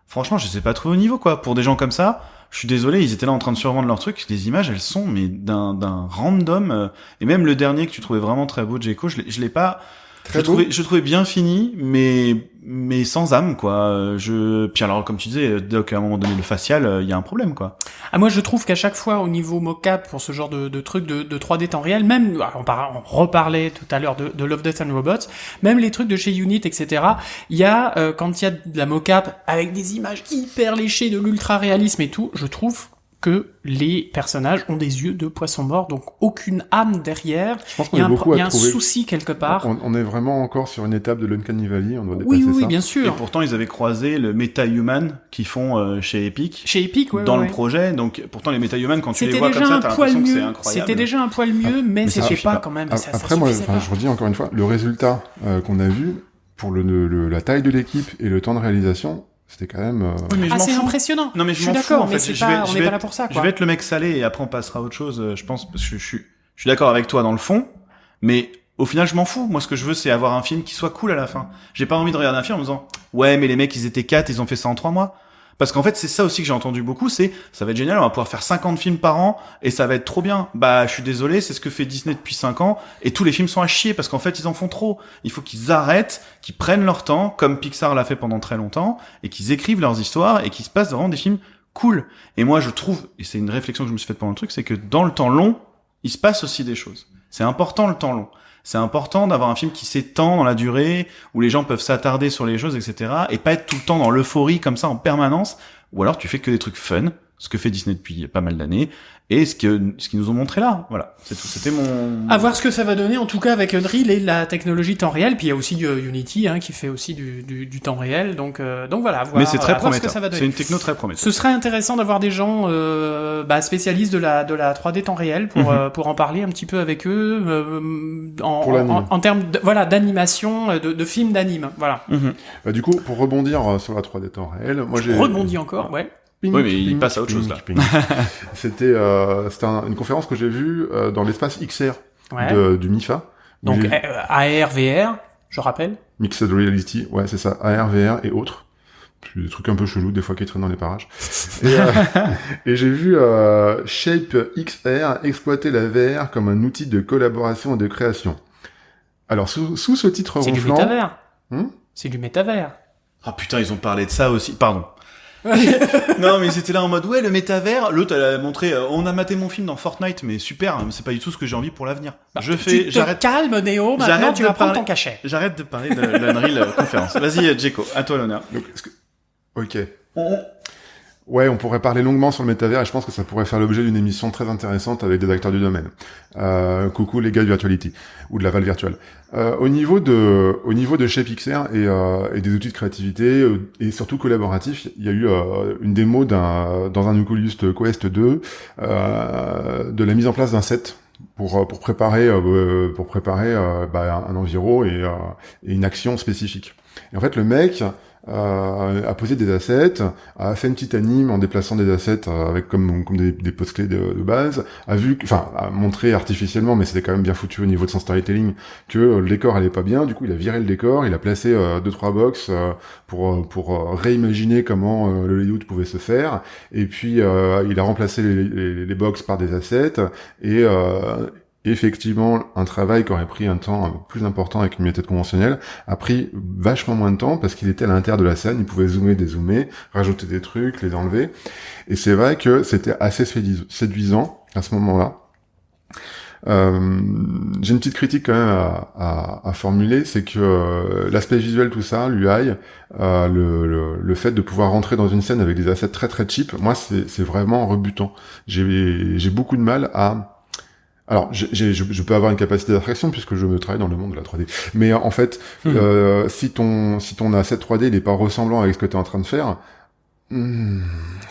franchement, je les ai pas trouvés au niveau, quoi. Pour des gens comme ça, je suis désolé, ils étaient là en train de survendre leur truc. Les images, elles sont, mais d'un random, et même le dernier que tu trouvais vraiment très beau, Jeko, je l'ai pas, je trouvais bien fini, mais sans âme, quoi. Puis alors, comme tu disais, Doc, à un moment donné, le facial, il y a un problème, quoi. Ah, moi, je trouve qu'à chaque fois, au niveau mocap, pour ce genre de trucs de 3D temps réel, même, on reparlait tout à l'heure de Love, Death and Robots, même les trucs de chez Unit, etc., il y a, quand il y a de la mocap avec des images hyper léchées, de l'ultra-réalisme et tout, je trouve que les personnages ont des yeux de poisson mort, donc aucune âme derrière. Je pense qu'on il y a est beaucoup il y a à un trouver. souci quelque part. On est vraiment encore sur une étape de l'Uncanny Valley. On doit dépasser Oui, ça. bien Et sûr. pourtant, ils avaient croisé le Meta-Human qu'ils font chez Epic. Chez Epic, dans le projet, donc pourtant les Meta-Human, quand tu les c'était vois comme déjà ça, un t'as poil l'impression que c'est mieux. incroyable. C'était déjà un poil mieux, mais ça c'était suffit pas pas. quand même. Après, moi, suffisait pas. je redis encore une fois, le résultat qu'on a vu pour la taille de l'équipe et le temps de réalisation, c'était quand même. Oui, mais je m'en c'est fous. impressionnant. Non, mais je suis d'accord, mais c'est pas, on n'est pas là pour ça, Je quoi. vais être le mec salé et après on passera à autre chose, je pense, parce que je suis d'accord avec toi dans le fond, mais au final, je m'en fous. Moi, ce que je veux, c'est avoir un film qui soit cool à la fin. J'ai pas envie de regarder un film en me disant, ouais, mais les mecs, ils étaient 4, ils ont fait ça en 3 mois. Parce qu'en fait, c'est ça aussi que j'ai entendu beaucoup, ça va être génial, on va pouvoir faire 50 films par an, et ça va être trop bien. Bah, je suis désolé, c'est ce que fait Disney depuis 5 ans, et tous les films sont à chier, parce qu'en fait, ils en font trop. Il faut qu'ils arrêtent, qu'ils prennent leur temps, comme Pixar l'a fait pendant très longtemps, et qu'ils écrivent leurs histoires, et qu'ils se passent vraiment des films cool. Et moi, je trouve, et c'est une réflexion que je me suis faite pendant le truc, c'est que dans le temps long, il se passe aussi des choses. C'est important, le temps long. C'est important d'avoir un film qui s'étend dans la durée, où les gens peuvent s'attarder sur les choses, etc., et pas être tout le temps dans l'euphorie comme ça en permanence, ou alors tu fais que des trucs fun, ce que fait Disney depuis pas mal d'années, et ce qu'ils nous ont montré là. Voilà, c'est tout. C'était mon... À voir ce que ça va donner, en tout cas, avec Unreal et la technologie temps réel, puis il y a aussi Unity, qui fait aussi du temps réel, donc voilà, Mais c'est très à voir ce que prometteur. ça va donner. C'est une techno très prometteuse. Ce serait intéressant d'avoir des gens spécialistes de la 3D temps réel pour en parler un petit peu avec eux en termes d'animation, de films d'anime. Voilà. Du coup, pour rebondir sur la 3D temps réel, moi j'ai rebondi encore, ouais. Ping, oui, mais il ping, passe à autre chose là. ping. C'était une conférence que j'ai vue dans l'espace XR du MIFA. Donc AR, VR, je rappelle. Mixed Reality, ouais, c'est ça, AR, VR et autres. Puis des trucs un peu chelous des fois qui traînent dans les parages. Et j'ai vu Shape XR exploiter la VR comme un outil de collaboration et de création. Alors sous ce titre ronflant... C'est du métavers. C'est du métavers. Ah putain, ils ont parlé de ça aussi. Pardon. Non, mais c'était là en mode ouais, le métavers. L'autre, elle a montré on a maté mon film dans Fortnite, mais super, mais c'est pas du tout ce que j'ai envie pour l'avenir. J'arrête. Calme, Néo, maintenant tu vas prendre ton cachet. J'arrête de parler de l'Unreal conférence. Vas-y, Jeko, à toi l'honneur. Ok. Ouais, on pourrait parler longuement sur le métavers et je pense que ça pourrait faire l'objet d'une émission très intéressante avec des acteurs du domaine. Coucou les gars de Virtuality ou de la Valve Virtual. Au niveau de Shape XR et des outils de créativité et surtout collaboratifs, il y a eu une démo dans un Oculus Quest 2 de la mise en place d'un set pour préparer un environ et une action spécifique. Et en fait, le mec a posé des assets, a fait une petite anime en déplaçant des assets avec comme des postes clés de base, a montré artificiellement, mais c'était quand même bien foutu au niveau de son storytelling, que le décor allait pas bien. Du coup, il a viré le décor, il a placé 2-3 box pour réimaginer comment le layout pouvait se faire, et puis il a remplacé les box par des assets et effectivement, un travail qui aurait pris un temps plus important avec une méthode conventionnelle a pris vachement moins de temps parce qu'il était à l'intérieur de la scène, il pouvait zoomer, dézoomer, rajouter des trucs, les enlever. Et c'est vrai que c'était assez séduisant à ce moment-là. J'ai une petite critique quand même à formuler, c'est que l'aspect visuel, tout ça, l'UI, le fait de pouvoir rentrer dans une scène avec des assets très très cheap, moi c'est vraiment rebutant. J'ai beaucoup de mal à... Alors, je peux avoir une capacité d'attraction puisque je me travaille dans le monde de la 3D. Mais en fait, si ton asset 3D il est pas ressemblant avec ce que t'es en train de faire,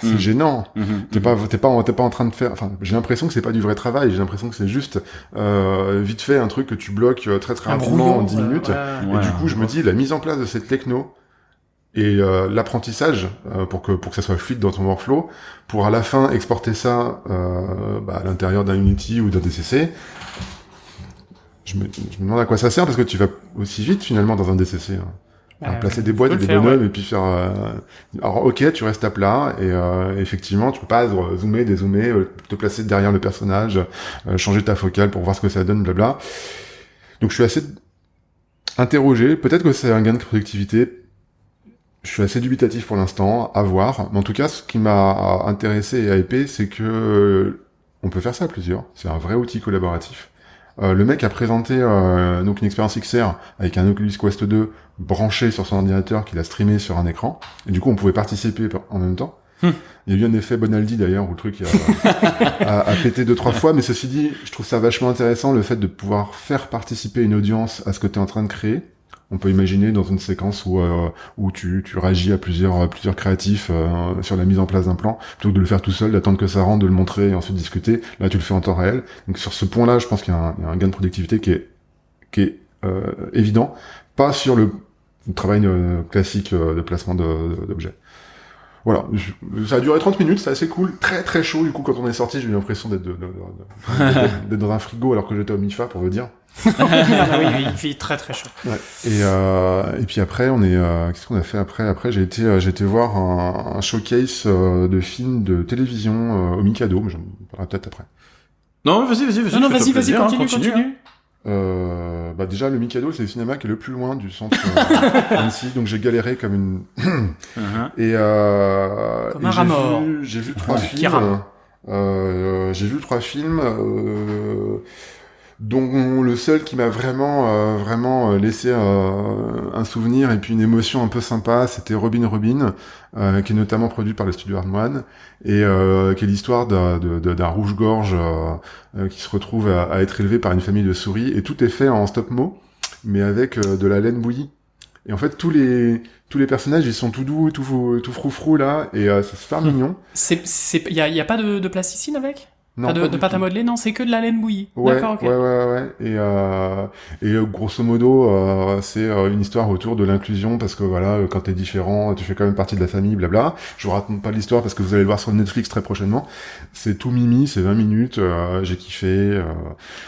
c'est gênant. T'es pas en train de faire. Enfin, j'ai l'impression que c'est pas du vrai travail. J'ai l'impression que c'est juste vite fait un truc que tu bloques très très rapidement en 10 minutes. Et du coup, je me dis la mise en place de cette techno et l'apprentissage pour que ça soit fluide dans ton workflow, pour à la fin exporter ça à l'intérieur d'un Unity ou d'un DCC. Je me demande à quoi ça sert parce que tu vas aussi vite finalement dans un DCC. À placer des boîtes et des bonhommes et puis faire alors ok, tu restes à plat et effectivement tu peux pas zoomer, dézoomer, te placer derrière le personnage, changer ta focale pour voir ce que ça donne, blabla. Donc je suis assez interrogé, peut-être que c'est un gain de productivité. Je suis assez dubitatif pour l'instant, à voir. Mais en tout cas, ce qui m'a intéressé et hypé, c'est que on peut faire ça à plusieurs. C'est un vrai outil collaboratif. Le mec a présenté donc une expérience XR avec un Oculus Quest 2 branché sur son ordinateur qu'il a streamé sur un écran. Et du coup, on pouvait participer en même temps. Il y a eu un effet Bonaldi d'ailleurs où le truc a pété 2-3 fois. Mais ceci dit, je trouve ça vachement intéressant le fait de pouvoir faire participer une audience à ce que tu es en train de créer. On peut imaginer dans une séquence où tu réagis à plusieurs créatifs sur la mise en place d'un plan, plutôt que de le faire tout seul, d'attendre que ça rentre, de le montrer et ensuite discuter. Là, tu le fais en temps réel. Donc sur ce point-là, je pense qu'il y a un gain de productivité qui est évident, pas sur le travail classique de placement d'objets. Voilà, ça a duré 30 minutes, c'est assez cool, très très chaud. Du coup, quand on est sorti, j'ai eu l'impression d'être dans un frigo alors que j'étais au MIFA, pour vous dire. Oui, il fait très très chaud. Ouais. Et puis après, qu'est-ce qu'on a fait après? Après, j'ai été voir un showcase de films de télévision au Mikado, mais j'en parlerai peut-être après. Non, vas-y. Non, vas-y, continue. Déjà, le Mikado, c'est le cinéma qui est le plus loin du centre Annecy, donc j'ai galéré comme une... Comme un rat mort. J'ai vu 3 films. J'ai vu 3 films, dont le seul qui m'a vraiment laissé un souvenir et puis une émotion un peu sympa, c'était Robin, qui est notamment produit par le studio Hardman, et qui est l'histoire d'un rouge-gorge qui se retrouve à être élevé par une famille de souris, et tout est fait en stop-mo, mais avec de la laine bouillie. Et en fait, tous les personnages, ils sont tout doux, tout froufrou là, et c'est super mignon. Y a pas de plasticine avec? Non, de pâte à modeler, non, c'est que de la laine bouillie. Ouais, d'accord, ok. Ouais. Et grosso modo, c'est une histoire autour de l'inclusion, parce que voilà, quand t'es différent, tu fais quand même partie de la famille, blabla. Je vous raconte pas l'histoire parce que vous allez le voir sur Netflix très prochainement. C'est tout mimi, c'est 20 minutes, j'ai kiffé.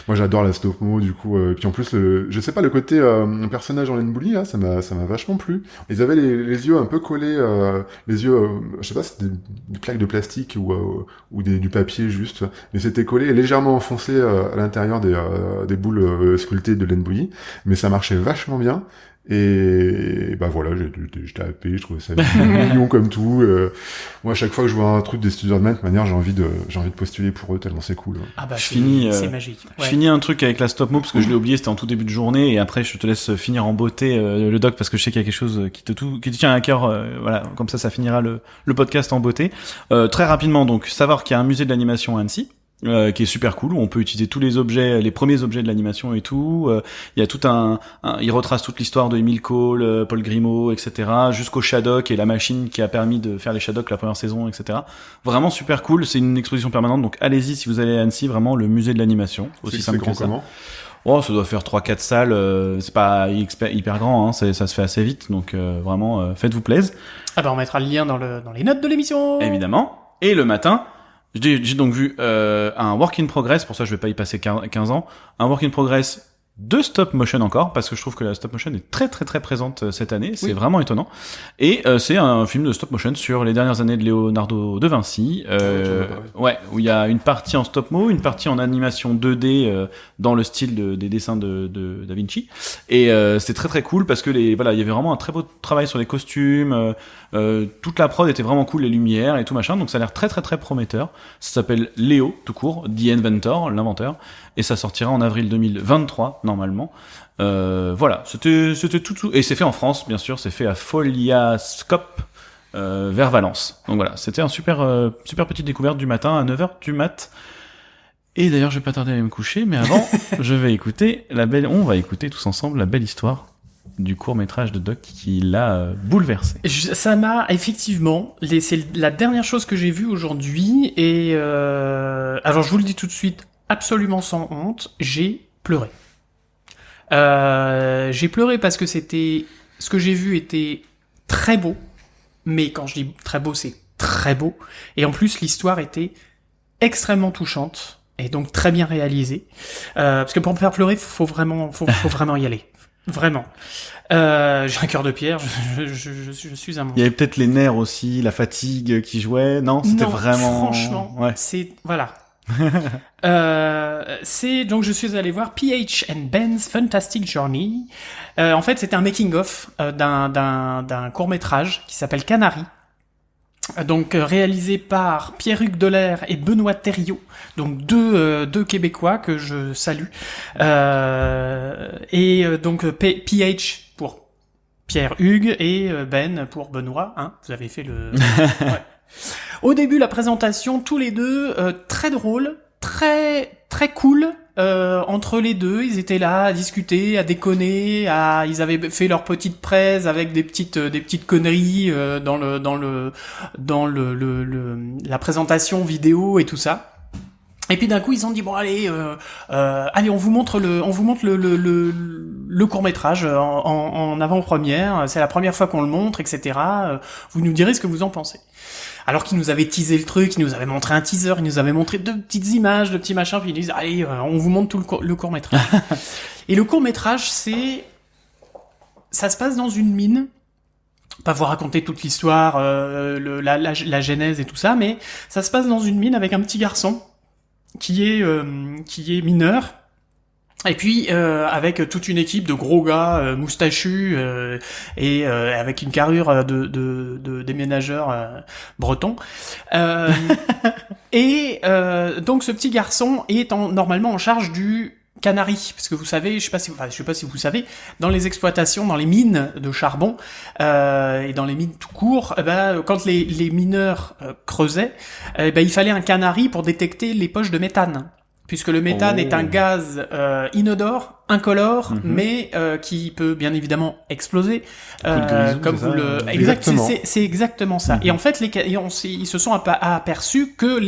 Moi, j'adore la stop-mo, du coup. Et puis en plus, je sais pas, le côté personnage en laine bouillie, là, ça m'a vachement plu. Ils avaient les yeux un peu collés, les yeux, je sais pas, c'était des plaques de plastique ou du papier juste. Mais c'était collé et légèrement enfoncé à l'intérieur des boules sculptées de laine bouillie, mais ça marchait vachement bien. Et bah voilà, j'étais happé, je trouvais ça mignon comme tout. Moi, à chaque fois que je vois un truc des studios de manière, j'ai envie de postuler pour eux tellement c'est cool. Ah bah c'est magique. Ouais. Je finis un truc avec la stop mo parce que je l'ai oublié, c'était en tout début de journée, et après je te laisse finir en beauté le doc parce que je sais qu'il y a quelque chose qui te tient à cœur. Voilà, comme ça finira le podcast en beauté. Très rapidement, donc savoir qu'il y a un musée de l'animation à Annecy. Qui est super cool, où on peut utiliser tous les objets, les premiers objets de l'animation et tout. Il y a tout il retrace toute l'histoire de Emile Cole, Paul Grimaud, etc., jusqu'au Shadok et la machine qui a permis de faire les Shadok la première saison, etc. Vraiment super cool. C'est une exposition permanente, donc allez-y si vous allez à Annecy, vraiment le musée de l'animation, aussi simple que ça. Oh, ça doit faire 3-4 salles, c'est pas hyper grand, hein, ça se fait assez vite, donc vraiment, faites-vous plaisir. Ah bah on mettra le lien dans les notes de l'émission. Évidemment. Et le matin, j'ai donc vu un work in progress, pour ça je vais pas y passer 15 ans, un work in progress de stop motion encore, parce que je trouve que la stop motion est très très très présente cette année, c'est vraiment étonnant. Et c'est un film de stop motion sur les dernières années de Leonardo de Vinci, où il y a une partie en stop mo, une partie en animation 2D dans le style des dessins de Da Vinci. Et c'est très très cool parce que il y avait vraiment un très beau travail sur les costumes, toute la prod était vraiment cool, les lumières et tout machin, donc ça a l'air très très très prometteur. Ça s'appelle Léo tout court, The Inventor, l'inventeur. et ça sortira en avril 2023 normalement. Voilà, c'était tout, et c'est fait en France, bien sûr, c'est fait à Foliascope vers Valence. Donc voilà, c'était un super petite découverte du matin à 9h du mat. Et d'ailleurs, je vais pas tarder à aller me coucher, mais avant, on va écouter tous ensemble la belle histoire du court-métrage de Doc qui l'a bouleversé. Ça m'a effectivement, c'est la dernière chose que j'ai vue aujourd'hui, et alors je vous le dis tout de suite, absolument sans honte, j'ai pleuré. J'ai pleuré parce que ce que j'ai vu était très beau, mais quand je dis très beau, c'est très beau, et en plus l'histoire était extrêmement touchante, et donc très bien réalisée, parce que pour me faire pleurer, faut vraiment y aller. Vraiment. J'ai un cœur de pierre, je suis un monstre. Il y avait peut-être les nerfs aussi, la fatigue qui jouait, non? C'était vraiment... franchement, ouais. c'est... Voilà. Donc je suis allé voir PH and Ben's Fantastic Journey. En fait, c'était un making-of d'un court-métrage qui s'appelle Canary. Donc réalisé par Pierre-Hugues Delaire et Benoît Thériault, donc deux Québécois que je salue, donc PH pour Pierre-Hugues et Ben pour Benoît, hein, vous avez fait le... Ouais. Au début, la présentation, tous les deux, très drôle, très très cool. Entre les deux, ils étaient là à discuter, à déconner, ils avaient fait leur petite presse avec des petites conneries dans la présentation vidéo et tout ça. Et puis d'un coup, ils ont dit bon allez, on vous montre le court-métrage en avant-première. C'est la première fois qu'on le montre, etc. Vous nous direz ce que vous en pensez. Alors qu'ils nous avaient teasé le truc, ils nous avaient montré un teaser, ils nous avaient montré 2 petites images, 2 petits machins, puis ils disent allez, on vous montre tout le court-métrage. Et le court-métrage, ça se passe dans une mine. Pas vous raconter toute l'histoire, la genèse et tout ça, mais ça se passe dans une mine avec un petit garçon qui est mineur. Et puis avec toute une équipe de gros gars moustachus et avec une carrure de déménageurs bretons. Et donc ce petit garçon est normalement en charge du Canary, parce que vous savez, je sais pas si vous savez, dans les exploitations, dans les mines de charbon et dans les mines tout court, quand les mineurs creusaient, il fallait un canari pour détecter les poches de méthane. Puisque le méthane est un gaz inodore, incolore, mais qui peut bien évidemment exploser. Comme vous le... Exactement. C'est exactement ça. Et en fait, ils se sont aperçus que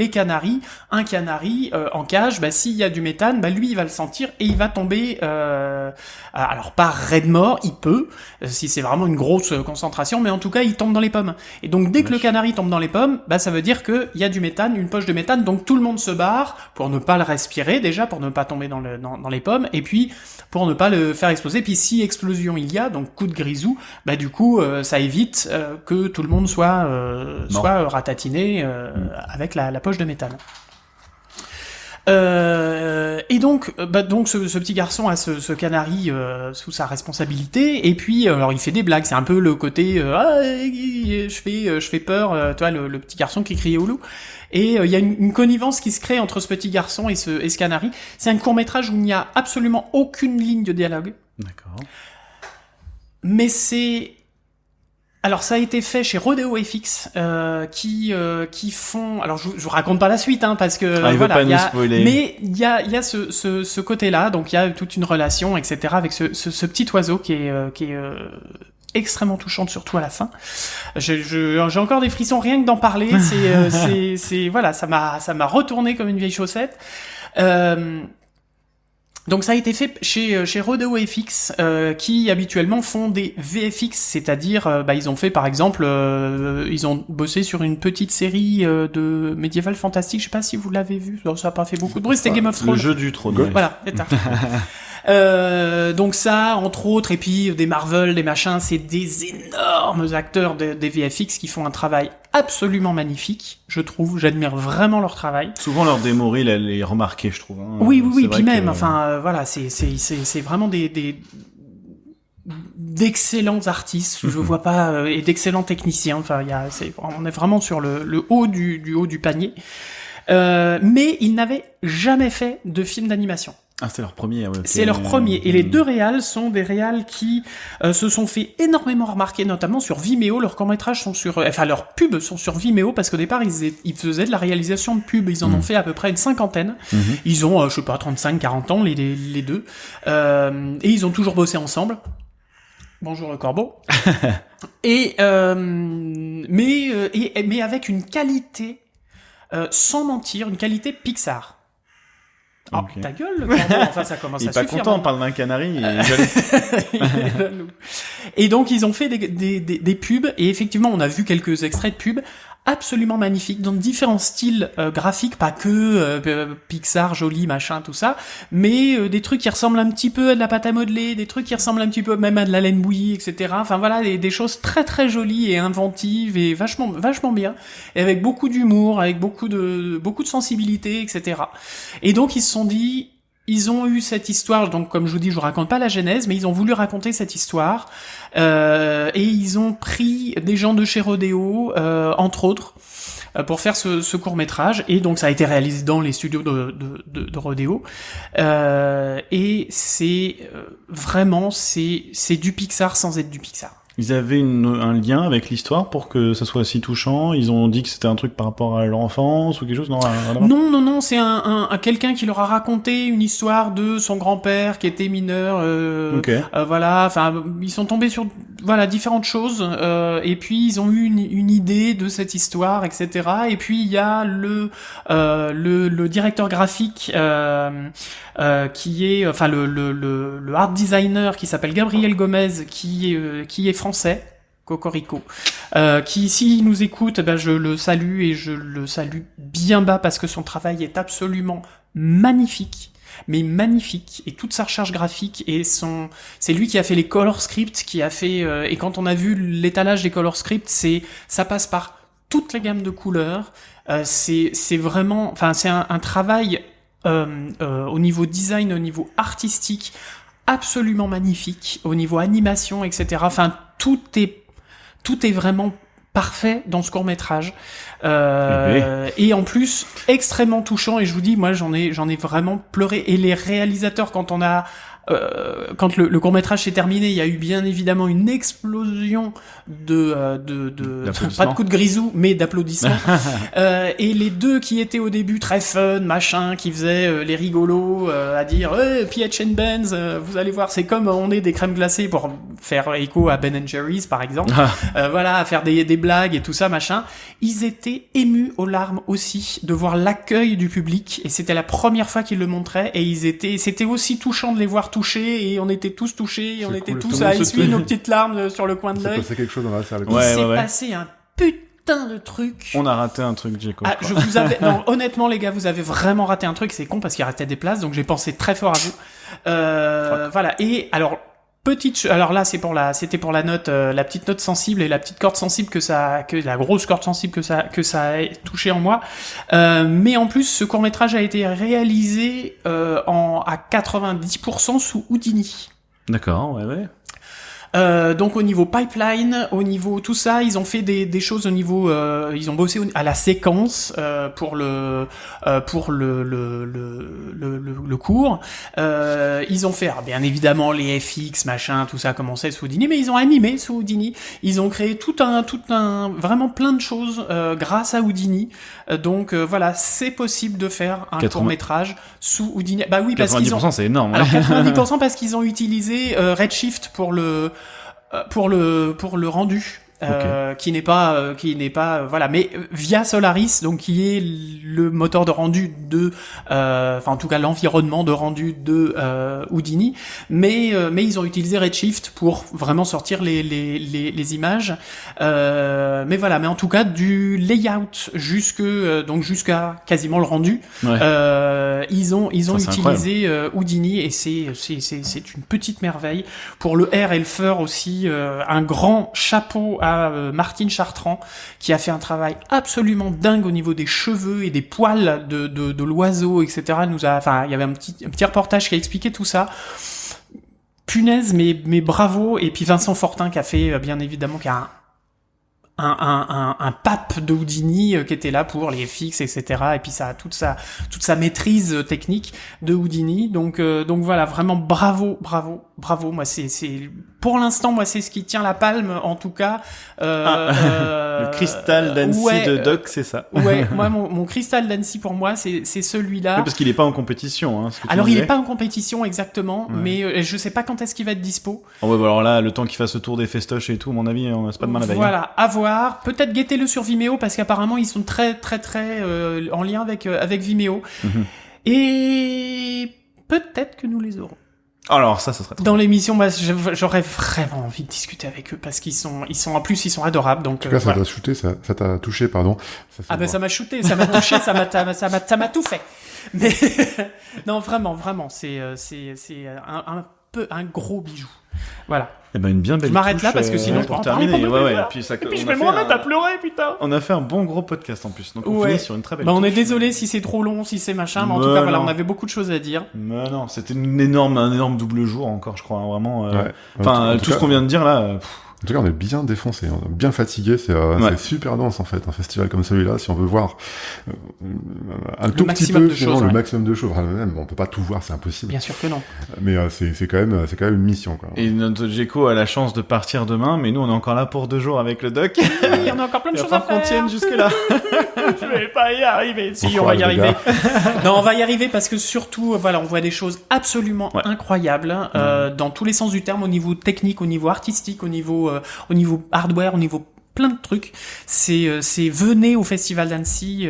un canari en cage, s'il y a du méthane, lui il va le sentir et il va tomber. Alors pas raide mort, il peut, si c'est vraiment une grosse concentration, mais en tout cas il tombe dans les pommes. Et donc dès que le canari tombe dans les pommes, ça veut dire que il y a du méthane, une poche de méthane, donc tout le monde se barre pour ne pas le respirer déjà, pour ne pas tomber dans les pommes, et puis pour ne pas le faire exploser. Puis si explosion il y a, donc coup de grisou, du coup ça évite que tout le monde soit ratatiné avec la poche de méthane. Et donc ce petit garçon a ce canari sous sa responsabilité, et puis alors il fait des blagues, c'est un peu le côté je fais peur, toi le petit garçon qui criait au loup. Et il y a une connivence qui se crée entre ce petit garçon et ce canari. C'est un court-métrage où il n'y a absolument aucune ligne de dialogue. D'accord. Mais alors ça a été fait chez Rodeo FX qui font, alors je vous raconte pas la suite parce que voilà, mais il y a ce côté-là, donc il y a toute une relation, etc. avec ce petit oiseau qui est extrêmement touchante, surtout à la fin. J'ai encore des frissons rien que d'en parler. C'est voilà, ça m'a retourné comme une vieille chaussette. Donc ça a été fait chez Rodeo FX qui habituellement font des VFX, c'est-à-dire ils ont fait par exemple ils ont bossé sur une petite série de médiéval fantastique, je sais pas si vous l'avez vu, ça a pas fait beaucoup de bruit, c'était Game of Thrones. Le jeu du trône. Voilà, c'est ça. Donc ça, entre autres, et puis des Marvel, des machins, c'est des énormes acteurs des VFX qui font un travail absolument magnifique, je trouve. J'admire vraiment leur travail. Souvent leur démo reel, elle est remarquée, je trouve. Oui, puis même, voilà, c'est vraiment d'excellents artistes, je vois pas, et d'excellents techniciens. On est vraiment sur le haut du haut du panier. Mais ils n'avaient jamais fait de film d'animation. Ah, c'est leur premier. Ouais, okay. C'est leur premier. Et les deux réals sont des réals qui se sont fait énormément remarquer, notamment sur Vimeo. Leurs courts-métrages sont sur... enfin, leurs pubs sont sur Vimeo, parce qu'au départ, ils faisaient de la réalisation de pubs. Ils en ont fait à peu près une 50aine. Ils ont, je sais pas, 35, 40 ans, les deux. Et ils ont toujours bossé ensemble. Bonjour le corbeau. Mais avec une qualité, sans mentir, une qualité Pixar. Oh, okay. Ta gueule, le corbeau, enfin ça commence à suffire. Il est pas content, on parle d'un canari. Et donc ils ont fait des pubs, et effectivement on a vu quelques extraits de pubs absolument magnifiques, dans différents styles graphiques, pas que Pixar, joli, machin, tout ça, mais des trucs qui ressemblent un petit peu à de la pâte à modeler, des trucs qui ressemblent un petit peu même à de la laine bouillie, etc. Enfin voilà, des choses très très jolies et inventives et vachement bien, et avec beaucoup d'humour, avec beaucoup de sensibilité, etc. Et donc ils se sont dit, ils ont eu cette histoire, donc comme je vous dis, je vous raconte pas la genèse, mais ils ont voulu raconter cette histoire, et ils ont pris des gens de chez Rodeo, entre autres, pour faire ce court-métrage, et donc ça a été réalisé dans les studios de Rodeo, et c'est vraiment, c'est du Pixar sans être du Pixar. Ils avaient un lien avec l'histoire pour que ça soit si touchant. Ils ont dit que c'était un truc par rapport à leur enfance ou quelque chose. Non, c'est un quelqu'un qui leur a raconté une histoire de son grand-père qui était mineur. Voilà, enfin, ils sont tombés sur différentes choses. Et puis ils ont eu une idée de cette histoire, etc. Et puis il y a le directeur graphique qui est, enfin le art designer qui s'appelle Gabriel Gomez, qui est français, Cocorico, qui s'il nous écoute, je le salue, et je le salue bien bas parce que son travail est absolument magnifique, et toute sa recherche graphique, et c'est lui qui a fait les color scripts, qui a fait, et quand on a vu l'étalage des color scripts, ça passe par toute la gamme de couleurs, c'est vraiment, enfin c'est un travail au niveau design, au niveau artistique, absolument magnifique, au niveau animation, etc. Enfin, tout est vraiment parfait dans ce court-métrage. Et en plus, extrêmement touchant, et je vous dis, moi, j'en ai vraiment pleuré. Et les réalisateurs, quand le court-métrage s'est terminé, il y a eu bien évidemment une explosion pas de coups de grisou, mais d'applaudissements. Et les deux qui étaient au début très fun, machin, qui faisaient les rigolos, à dire P.H. and Ben's, vous allez voir, c'est comme on est des crèmes glacées, pour faire écho à Ben & Jerry's par exemple. Voilà, à faire des blagues et tout ça, machin. Ils étaient émus aux larmes aussi de voir l'accueil du public, et c'était la première fois qu'ils le montraient, et c'était aussi touchant de les voir touchés, et on était tous touchés, et on était tous à essuyer nos petites larmes sur le coin de l'œil. C'est quelque chose dans la salle. Il s'est passé un putain de truc. On a raté un truc, Jacob. Non, honnêtement, les gars, vous avez vraiment raté un truc. C'est con parce qu'il restait des places, donc j'ai pensé très fort à vous. Voilà. Et alors, alors là, c'était pour la note, la petite note sensible et la petite corde sensible la grosse corde sensible que ça a touché en moi. Mais en plus, ce court-métrage a été réalisé à 90% sous Houdini. D'accord, ouais. Donc au niveau pipeline, au niveau tout ça, ils ont fait des choses au niveau, ils ont bossé à la séquence pour le cours. Ils ont fait bien évidemment les FX, machin, tout ça a commencé sous Houdini, mais ils ont animé sous Houdini. Ils ont créé tout un vraiment plein de choses grâce à Houdini. Donc voilà, c'est possible de faire un court-métrage sous Houdini. Bah oui, parce qu'ils ont 90%, c'est énorme. Alors 90% parce qu'ils ont utilisé Redshift pour le rendu. Okay. Qui n'est pas voilà, mais via Solaris, donc qui est le moteur de rendu en tout cas l'environnement de rendu de Houdini, mais ils ont utilisé Redshift pour vraiment sortir les images, mais voilà, mais en tout cas du layout jusqu'à quasiment le rendu, ils ont utilisé Houdini, et c'est une petite merveille. Pour le R et le Fur aussi, un grand chapeau à Martine Chartrand, qui a fait un travail absolument dingue au niveau des cheveux et des poils de l'oiseau, etc. Il y avait un petit reportage qui a expliqué tout ça. Punaise, mais bravo. Et puis Vincent Fortin qui a fait, bien évidemment, qui a un pape de Houdini qui était là pour les FX, etc. Et puis ça a toute sa maîtrise technique de Houdini. Donc voilà, vraiment bravo. Moi c'est pour l'instant, moi c'est ce qui tient la palme en tout cas. Le cristal d'Annecy de Doc, c'est ça. Ouais, moi mon cristal d'Annecy pour moi c'est celui-là. Oui, parce qu'il est pas en compétition. Hein, alors il est pas en compétition exactement, mais je sais pas quand est-ce qu'il va être dispo. Oh ouais, bah alors là, le temps qu'il fasse le tour des festoches et tout, à mon avis, c'est pas demain la veille. Voilà, à voir. Peut-être guettez-le sur Vimeo parce qu'apparemment ils sont très en lien avec Vimeo. Mm-hmm. Et peut-être que nous les aurons. Alors ça serait trop dans l'émission. Bah, j'aurais vraiment envie de discuter avec eux parce qu'ils sont en plus ils sont adorables. Donc en tout cas, ça t'a shooté, ça t'a touché, pardon. Ça m'a shooté, ça m'a touché, ça m'a tout fait. Mais non, vraiment, c'est un gros bijou. Voilà. Eh ben une bien belle. Je m'arrête là parce que sinon pour terminer. Ouais. Et puis je vais me remettre à pleurer, putain. On a fait un bon gros podcast en plus, donc on finit sur une très belle. Bah on est désolé si c'est trop long, si c'est machin, mais en tout cas voilà, on avait beaucoup de choses à dire. Mais non, c'était un énorme double jour encore, je crois, hein, vraiment. Enfin, tout ce qu'on vient de dire là. En tout cas, on est bien défoncé, on est bien fatigué. C'est super dense en fait, un festival comme celui-là. Si on veut voir un tout petit peu le maximum de choses, même on peut pas tout voir, c'est impossible. Bien sûr que non. Mais c'est quand même une mission, quoi. Et notre Géco a la chance de partir demain, mais nous on est encore là pour 2 jours avec le doc. Il y en a encore plein de choses à faire. Qu'on tienne jusque là. Je vais pas y arriver. Si, on va y arriver. Non, on va y arriver parce que surtout, voilà, on voit des choses absolument incroyables dans tous les sens du terme, au niveau technique, au niveau artistique, au niveau hardware, au niveau plein de trucs. C'est venez au Festival d'Annecy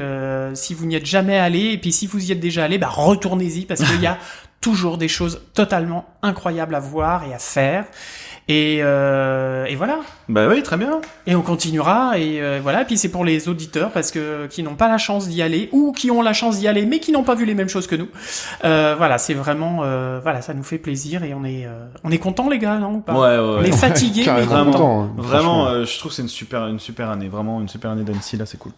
si vous n'y êtes jamais allé, et puis si vous y êtes déjà allé, bah retournez-y parce qu'il y a toujours des choses totalement incroyables à voir et à faire. Et voilà. Bah oui, très bien. Et on continuera, et voilà. Et puis c'est pour les auditeurs parce que qui n'ont pas la chance d'y aller ou qui ont la chance d'y aller mais qui n'ont pas vu les mêmes choses que nous. Voilà, c'est vraiment voilà, ça nous fait plaisir et on est content les gars, non ou pas? Ouais. On est fatigués, mais vraiment content. Vraiment, je trouve que c'est une super année, vraiment une super année d'Annecy là, c'est cool.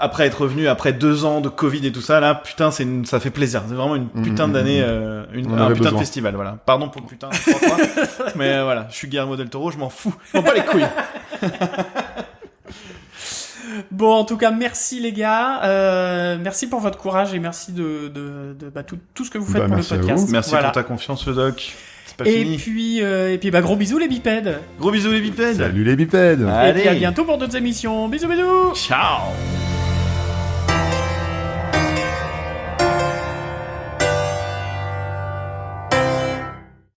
Après être revenu après 2 ans de Covid et tout ça, là, putain, ça fait plaisir. C'est vraiment une putain d'année, un putain de festival, voilà. Pardon pour le putain, 3 fois. Mais voilà, je suis Guillermo del Toro, je m'en fous. Je m'en bats les couilles. Bon, en tout cas, merci les gars. Merci pour votre courage et merci de tout ce que vous faites pour le podcast. Merci pour ta confiance, le doc. Pas fini. Et puis gros bisous les bipèdes. Gros bisous les bipèdes. Salut les bipèdes. Et puis à bientôt pour d'autres émissions. Bisous. Ciao.